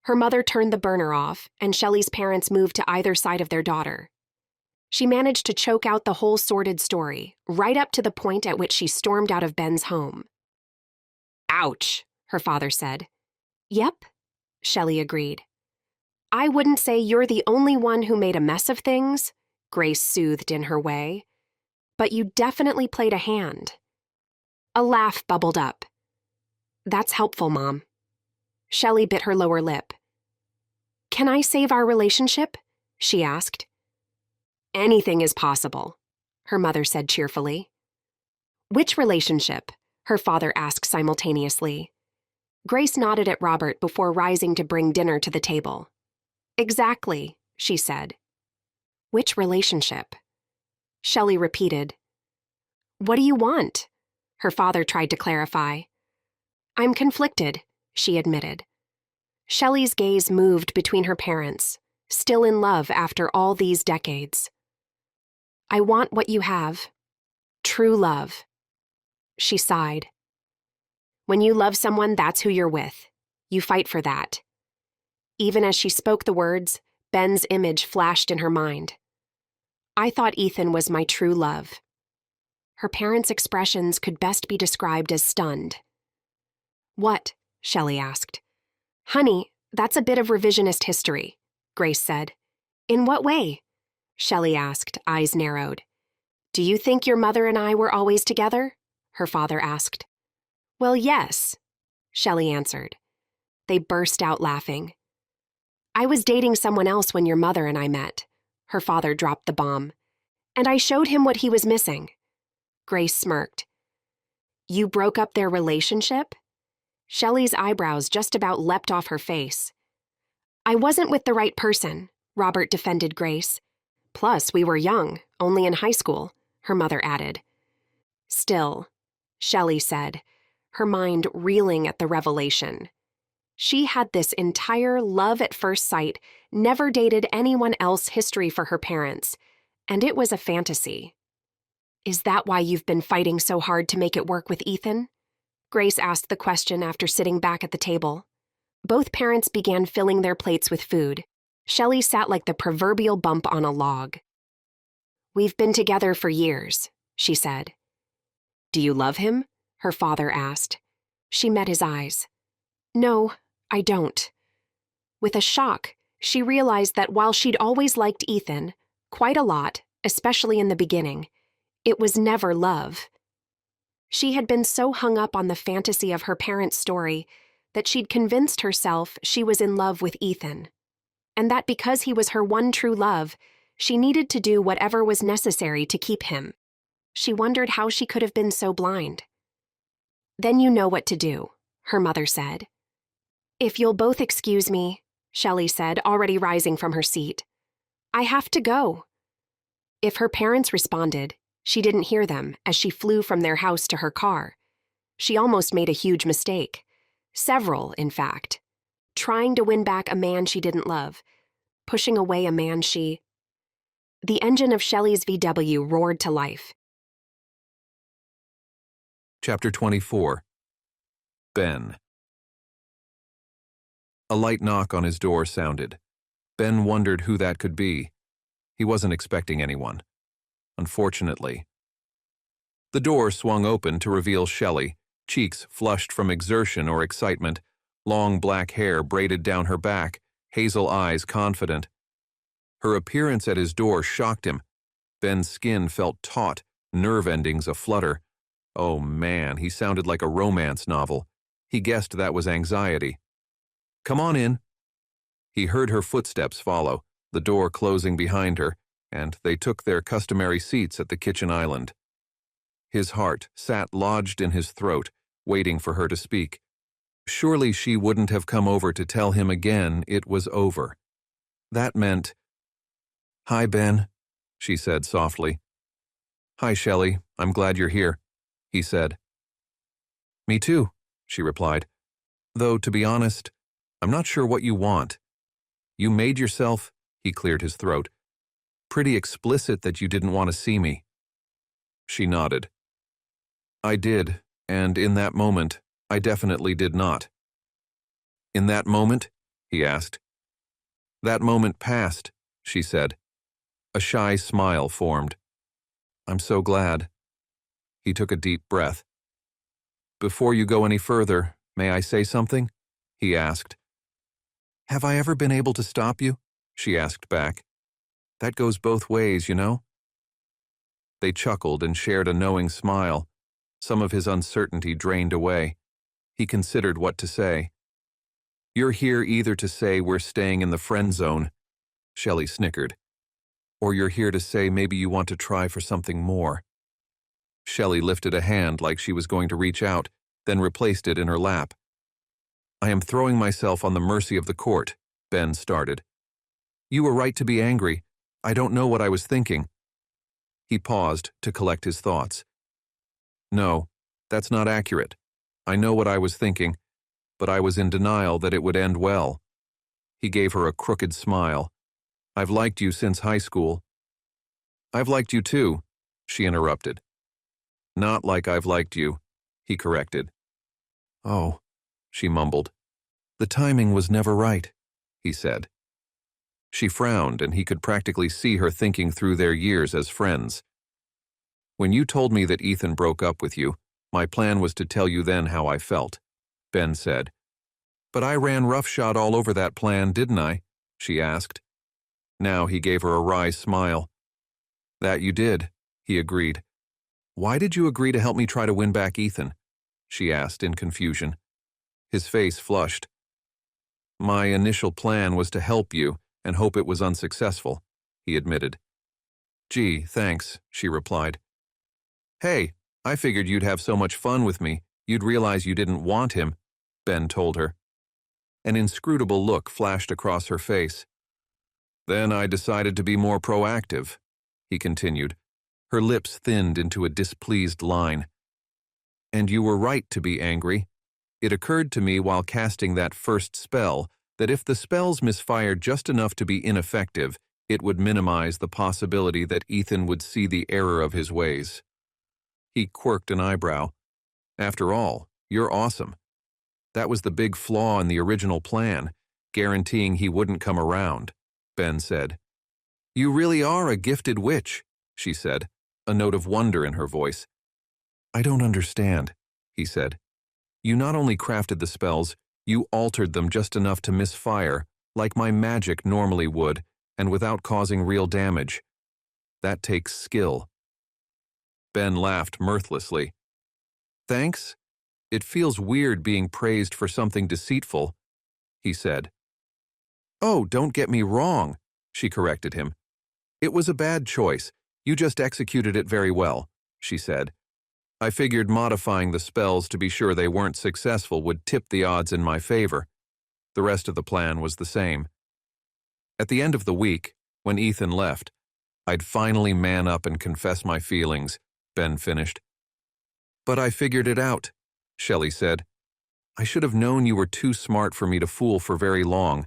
Her mother turned the burner off, and Shelly's parents moved to either side of their daughter. She managed to choke out the whole sordid story, right up to the point at which she stormed out of Ben's home. "Ouch," her father said. "Yep," Shelly agreed. "I wouldn't say you're the only one who made a mess of things," Grace soothed in her way. "But you definitely played a hand." A laugh bubbled up. "That's helpful, Mom." Shelly bit her lower lip. "Can I save our relationship?" she asked. "Anything is possible," her mother said cheerfully. "Which relationship?" her father asked simultaneously. Grace nodded at Robert before rising to bring dinner to the table. "Exactly," she said. "Which relationship?" Shelly repeated. "What do you want?" her father tried to clarify. "I'm conflicted," she admitted. Shelly's gaze moved between her parents, still in love after all these decades. "I want what you have. True love." She sighed. "When you love someone, that's who you're with. You fight for that." Even as she spoke the words, Ben's image flashed in her mind. "I thought Ethan was my true love." Her parents' expressions could best be described as stunned. "What?" Shelly asked. "Honey, that's a bit of revisionist history," Grace said. "In what way?" Shelly asked, eyes narrowed. "Do you think your mother and I were always together?" her father asked. "Well, yes," Shelly answered. They burst out laughing. "I was dating someone else when your mother and I met," her father dropped the bomb. "And I showed him what he was missing." Grace smirked. "You broke up their relationship?" Shelly's eyebrows just about leapt off her face. "I wasn't with the right person," Robert defended Grace. "Plus, we were young, only in high school," her mother added. "Still," Shelly said, her mind reeling at the revelation. She had this entire love at first sight, never dated anyone else history for her parents, and it was a fantasy. "Is that why you've been fighting so hard to make it work with Ethan?" Grace asked the question after sitting back at the table. Both parents began filling their plates with food. Shelly sat like the proverbial bump on a log. "We've been together for years," she said. "Do you love him?" her father asked. She met his eyes. "No, I don't." With a shock, she realized that while she'd always liked Ethan, quite a lot, especially in the beginning, it was never love. She had been so hung up on the fantasy of her parents' story that she'd convinced herself she was in love with Ethan, and that because he was her one true love, she needed to do whatever was necessary to keep him. She wondered how she could have been so blind. "Then you know what to do," her mother said. "If you'll both excuse me," Shelly said, already rising from her seat. "I have to go." If her parents responded, she didn't hear them as she flew from their house to her car. She almost made a huge mistake. Several, in fact. Trying to win back a man she didn't love. Pushing away a man she... The engine of Shelly's VW roared to life. Chapter 24. Ben. A light knock on his door sounded. Ben wondered who that could be. He wasn't expecting anyone. Unfortunately. The door swung open to reveal Shelly, cheeks flushed from exertion or excitement, long black hair braided down her back, hazel eyes confident. Her appearance at his door shocked him. Ben's skin felt taut, nerve endings aflutter. Oh man, he sounded like a romance novel. He guessed that was anxiety. "Come on in." He heard her footsteps follow, the door closing behind her, and they took their customary seats at the kitchen island. His heart sat lodged in his throat, waiting for her to speak. Surely she wouldn't have come over to tell him again it was over. That meant, "Hi, Ben," she said softly. "Hi, Shelly. I'm glad you're here," he said. "Me too," she replied. "Though, to be honest, I'm not sure what you want. You made yourself," he cleared his throat, "pretty explicit that you didn't want to see me." She nodded. "I did, and in that moment, I definitely did not." "In that moment?" he asked. "That moment passed," she said. A shy smile formed. "I'm so glad." He took a deep breath. "Before you go any further, may I say something?" he asked. "Have I ever been able to stop you?" she asked back. "That goes both ways, you know." They chuckled and shared a knowing smile. Some of his uncertainty drained away. He considered what to say. "You're here either to say we're staying in the friend zone," Shelly snickered, "or you're here to say maybe you want to try for something more." Shelly lifted a hand like she was going to reach out, then replaced it in her lap. "I am throwing myself on the mercy of the court," Ben started. "You were right to be angry. I don't know what I was thinking." He paused to collect his thoughts. "No, that's not accurate. I know what I was thinking, but I was in denial that it would end well." He gave her a crooked smile. "I've liked you since high school." "I've liked you too," she interrupted. "Not like I've liked you," he corrected. "Oh," she mumbled. "The timing was never right," he said. She frowned, and he could practically see her thinking through their years as friends. "When you told me that Ethan broke up with you, my plan was to tell you then how I felt," Ben said. "But I ran roughshod all over that plan, didn't I?" she asked. Now he gave her a wry smile. "That you did," he agreed. "Why did you agree to help me try to win back Ethan?" she asked in confusion. His face flushed. "My initial plan was to help you and hope it was unsuccessful," he admitted. "Gee, thanks," she replied. "Hey, I figured you'd have so much fun with me, you'd realize you didn't want him," Ben told her. An inscrutable look flashed across her face. "Then I decided to be more proactive," he continued. Her lips thinned into a displeased line. "And you were right to be angry. It occurred to me while casting that first spell that if the spells misfired just enough to be ineffective, it would minimize the possibility that Ethan would see the error of his ways." He quirked an eyebrow. "After all, you're awesome. That was the big flaw in the original plan, guaranteeing he wouldn't come around," Ben said. "You really are a gifted witch," she said, a note of wonder in her voice. "I don't understand," he said. "You not only crafted the spells, you altered them just enough to misfire, like my magic normally would, and without causing real damage. That takes skill." Ben laughed mirthlessly. "Thanks? It feels weird being praised for something deceitful," he said. "Oh, don't get me wrong," she corrected him. "It was a bad choice. You just executed it very well," she said. "I figured modifying the spells to be sure they weren't successful would tip the odds in my favor. The rest of the plan was the same." At the end of the week, when Ethan left, "I'd finally man up and confess my feelings," Ben finished. "But I figured it out," Shelly said. "I should have known you were too smart for me to fool for very long.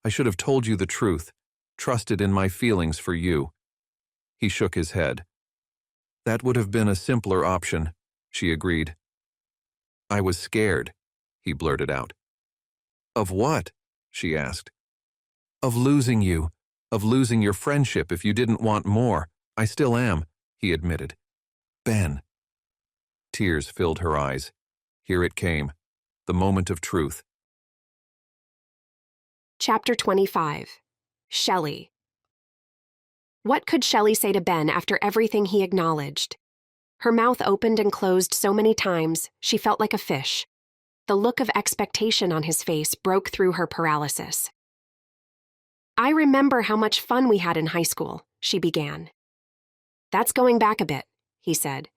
I should have told you the truth, trusted in my feelings for you." He shook his head. "That would have been a simpler option," she agreed. "I was scared," he blurted out. "Of what?" she asked. Of losing you, of losing your friendship if you didn't want more. I still am, he admitted. Ben. Tears filled her eyes. Here it came, the moment of truth. Chapter 25. Shelly. What could Shelly say to Ben after everything he acknowledged? Her mouth opened and closed so many times, she felt like a fish. The look of expectation on his face broke through her paralysis. I remember how much fun we had in high school, she began. That's going back a bit, he said.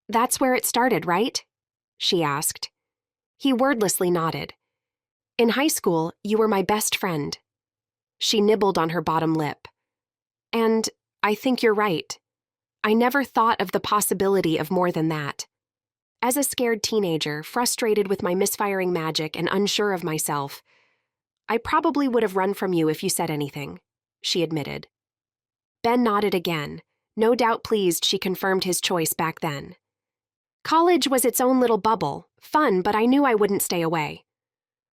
That's where it started, right? She asked. He wordlessly nodded. In high school, you were my best friend. She nibbled on her bottom lip. And I think you're right. I never thought of the possibility of more than that. As a scared teenager, frustrated with my misfiring magic and unsure of myself, I probably would have run from you if you said anything, she admitted. Ben nodded again, no doubt pleased she confirmed his choice back then. College was its own little bubble, fun, but I knew I wouldn't stay away.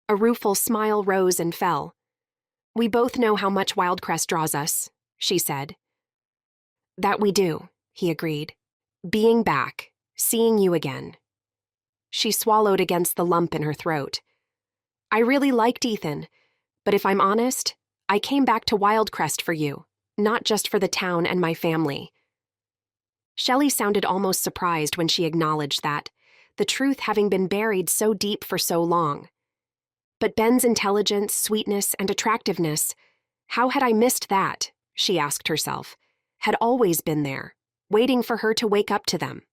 A rueful smile rose and fell. We both know how much Wildcrest draws us, she said. That we do, he agreed. Being back, seeing you again. She swallowed against the lump in her throat. I really liked Ethan, but if I'm honest, I came back to Wildcrest for you, not just for the town and my family. Shelly sounded almost surprised when she acknowledged that, the truth having been buried so deep for so long. But Ben's intelligence, sweetness, and attractiveness, how had I missed that, she asked herself, had always been there, waiting for her to wake up to them.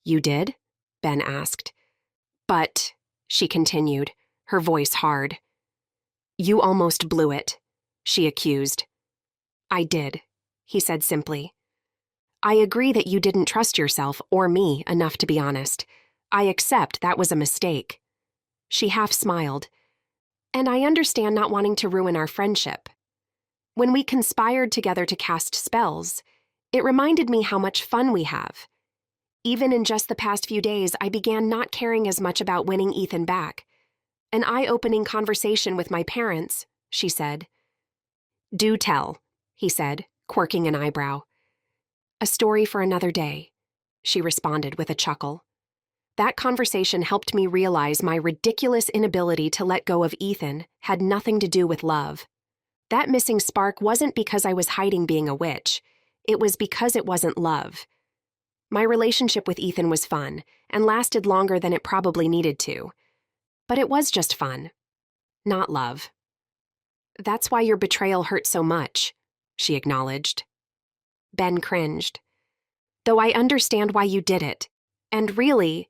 You did? Ben asked. But, she continued, her voice hard. You almost blew it, she accused. I did, he said simply. I agree that you didn't trust yourself or me enough to be honest. I accept that was a mistake. She half smiled. And I understand not wanting to ruin our friendship. When we conspired together to cast spells, it reminded me how much fun we have. Even in just the past few days, I began not caring as much about winning Ethan back. An eye-opening conversation with my parents, she said. Do tell, he said, quirking an eyebrow. A story for another day, she responded with a chuckle. That conversation helped me realize my ridiculous inability to let go of Ethan had nothing to do with love. That missing spark wasn't because I was hiding being a witch. It was because it wasn't love. My relationship with Ethan was fun and lasted longer than it probably needed to. But it was just fun, not love. That's why your betrayal hurt so much, she acknowledged. Ben cringed. Though I understand why you did it. And really,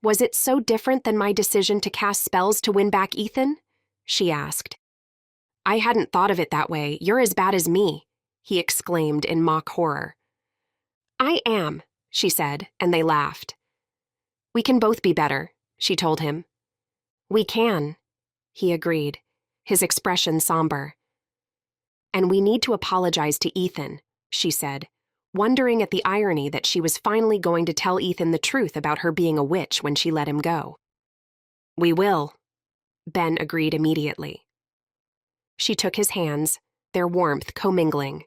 was it so different than my decision to cast spells to win back Ethan? She asked. I hadn't thought of it that way. You're as bad as me, he exclaimed in mock horror. I am, she said, and they laughed. We can both be better, she told him. We can, he agreed, his expression somber. And we need to apologize to Ethan, she said, wondering at the irony that she was finally going to tell Ethan the truth about her being a witch when she let him go. We will, Ben agreed immediately. She took his hands, their warmth commingling.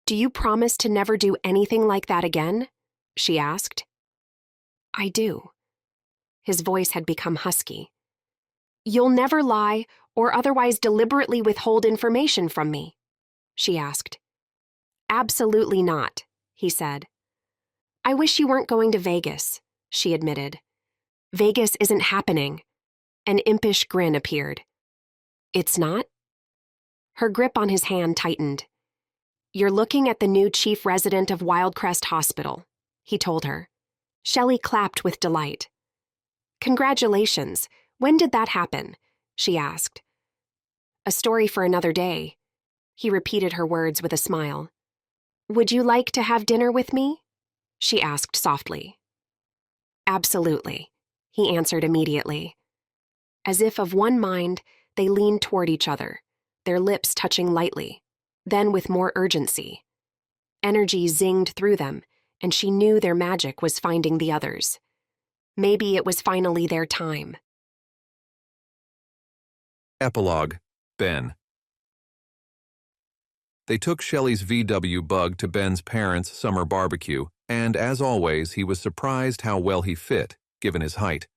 Do you promise to never do anything like that again? She asked. I do. His voice had become husky. You'll never lie or otherwise deliberately withhold information from me? She asked. Absolutely not, he said. I wish you weren't going to Vegas, she admitted. Vegas isn't happening. An impish grin appeared. It's not? Her grip on his hand tightened. You're looking at the new chief resident of Wildcrest Hospital, he told her. Shelly clapped with delight. Congratulations. When did that happen? She asked. A story for another day. He repeated her words with a smile. Would you like to have dinner with me? She asked softly. Absolutely, he answered immediately. As if of one mind, they leaned toward each other, their lips touching lightly, then with more urgency. Energy zinged through them, and she knew their magic was finding the others. Maybe it was finally their time. Epilogue, Ben. They took Shelly's VW Bug to Ben's parents' summer barbecue, and as always, he was surprised how well he fit, given his height.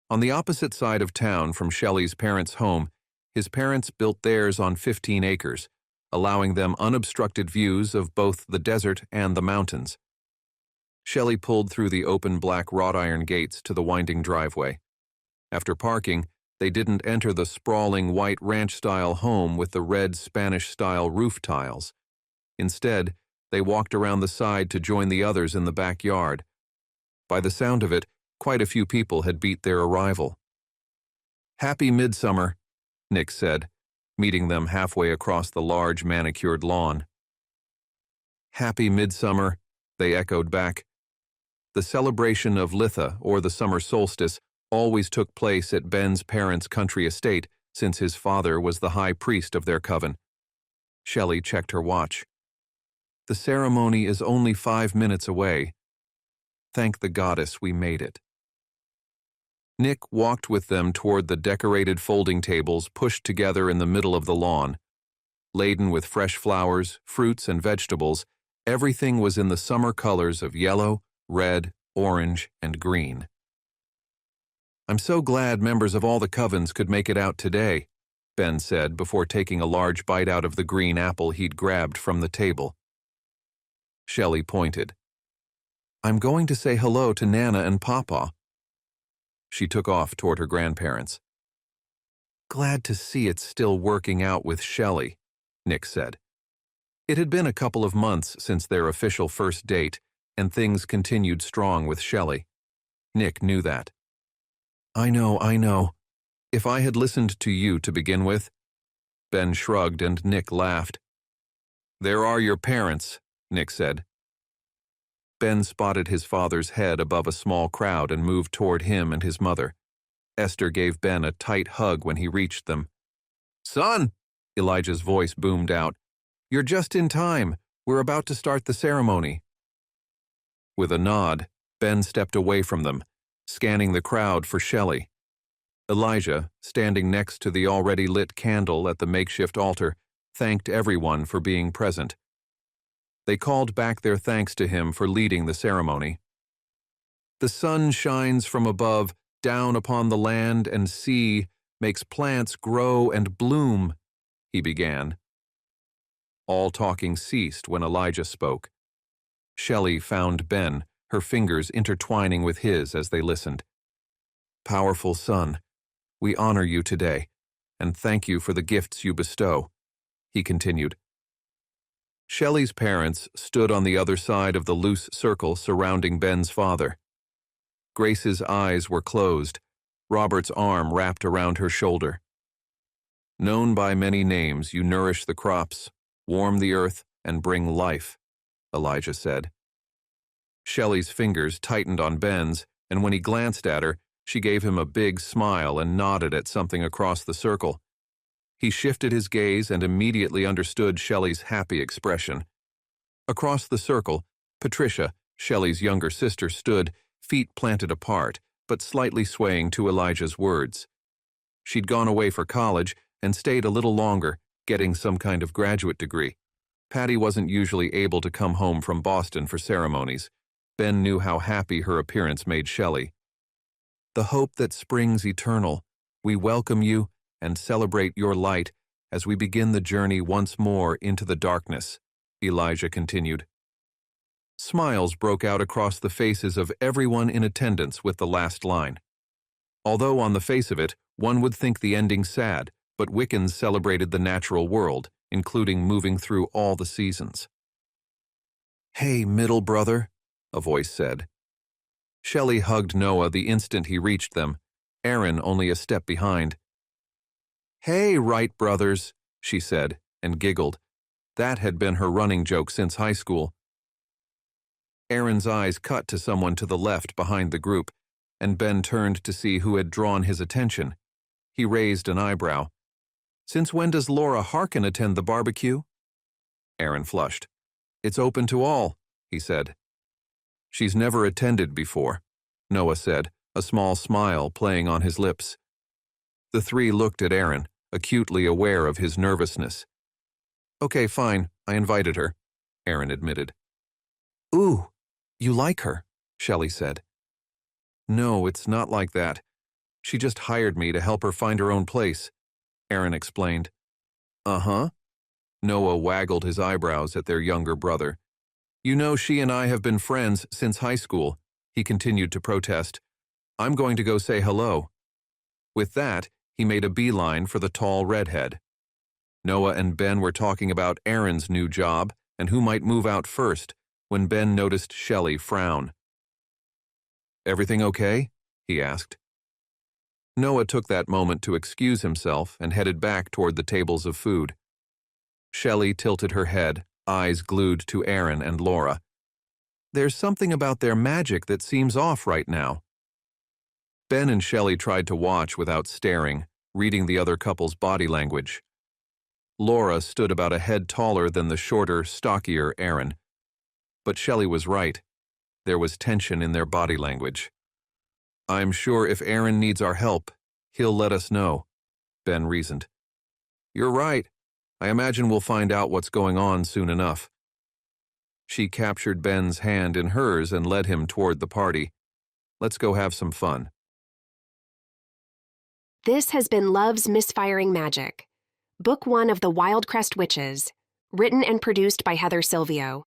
On the opposite side of town from Shelly's parents' home, his parents built theirs on 15 acres, allowing them unobstructed views of both the desert and the mountains. Shelly pulled through the open black wrought iron gates to the winding driveway. After parking, they didn't enter the sprawling white ranch-style home with the red Spanish-style roof tiles. Instead, they walked around the side to join the others in the backyard. By the sound of it, quite a few people had beat their arrival. "Happy Midsummer," Nick said, meeting them halfway across the large manicured lawn. "Happy Midsummer," they echoed back. The celebration of Litha, or the summer solstice, always took place at Ben's parents' country estate, since his father was the high priest of their coven. Shelly checked her watch. "The ceremony is only 5 minutes away. Thank the goddess we made it." Nick walked with them toward the decorated folding tables pushed together in the middle of the lawn. Laden with fresh flowers, fruits, and vegetables, everything was in the summer colors of yellow, red, orange, and green. "I'm so glad members of all the covens could make it out today," Ben said before taking a large bite out of the green apple he'd grabbed from the table. Shelly pointed. "I'm going to say hello to Nana and Papa." She took off toward her grandparents. "Glad to see it's still working out with Shelly," Nick said. It had been a couple of months since their official first date, and things continued strong with Shelly. Nick knew that. I know. If I had listened to you to begin with." Ben shrugged and Nick laughed. "There are your parents," Nick said. Ben spotted his father's head above a small crowd and moved toward him and his mother. Esther gave Ben a tight hug when he reached them. "Son!" Elijah's voice boomed out. "You're just in time. We're about to start the ceremony." With a nod, Ben stepped away from them, scanning the crowd for Shelly. Elijah, standing next to the already lit candle at the makeshift altar, thanked everyone for being present. They called back their thanks to him for leading the ceremony. "The sun shines from above, down upon the land and sea, makes plants grow and bloom," he began. All talking ceased when Elijah spoke. Shelly found Ben, her fingers intertwining with his as they listened. "Powerful son, we honor you today, and thank you for the gifts you bestow," he continued. Shelly's parents stood on the other side of the loose circle surrounding Ben's father. Grace's eyes were closed, Robert's arm wrapped around her shoulder. "Known by many names, you nourish the crops, warm the earth, and bring life," Elijah said. Shelly's fingers tightened on Ben's, and when he glanced at her, she gave him a big smile and nodded at something across the circle. He shifted his gaze and immediately understood Shelly's happy expression. Across the circle, Patricia, Shelly's younger sister, stood, feet planted apart, but slightly swaying to Elijah's words. She'd gone away for college and stayed a little longer, getting some kind of graduate degree. Patty wasn't usually able to come home from Boston for ceremonies. Ben knew how happy her appearance made Shelly. "The hope that springs eternal, we welcome you and celebrate your light as we begin the journey once more into the darkness," Elijah continued. Smiles broke out across the faces of everyone in attendance with the last line. Although on the face of it, one would think the ending sad, but Wiccans celebrated the natural world, including moving through all the seasons. "Hey, middle brother," a voice said. Shelly hugged Noah the instant he reached them, Aaron only a step behind. "Hey, Wright brothers," she said, and giggled. That had been her running joke since high school. Aaron's eyes cut to someone to the left behind the group, and Ben turned to see who had drawn his attention. He raised an eyebrow. "Since when does Laura Harkin attend the barbecue?" Aaron flushed. "It's open to all," he said. "She's never attended before," Noah said, a small smile playing on his lips. The three looked at Aaron, acutely aware of his nervousness. "Okay, fine, I invited her," Aaron admitted. "Ooh, you like her," Shelly said. "No, it's not like that. She just hired me to help her find her own place," Aaron explained. "Uh-huh." Noah waggled his eyebrows at their younger brother. "You know, she and I have been friends since high school," he continued to protest. "I'm going to go say hello." With that, he made a beeline for the tall redhead. Noah and Ben were talking about Aaron's new job and who might move out first when Ben noticed Shelly frown. "Everything okay?" he asked. Noah took that moment to excuse himself and headed back toward the tables of food. Shelly tilted her head, eyes glued to Aaron and Laura. "There's something about their magic that seems off right now." Ben and Shelly tried to watch without staring, reading the other couple's body language. Laura stood about a head taller than the shorter, stockier Aaron. But Shelly was right. There was tension in their body language. "I'm sure if Aaron needs our help, he'll let us know," Ben reasoned. "You're right. I imagine we'll find out what's going on soon enough." She captured Ben's hand in hers and led him toward the party. "Let's go have some fun." This has been Love's Misfiring Magic, Book 1 of the Wildcrest Witches, written and produced by Heather Silvio.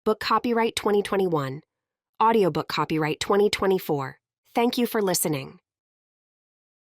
Book copyright 2021. Audiobook copyright 2024. Thank you for listening.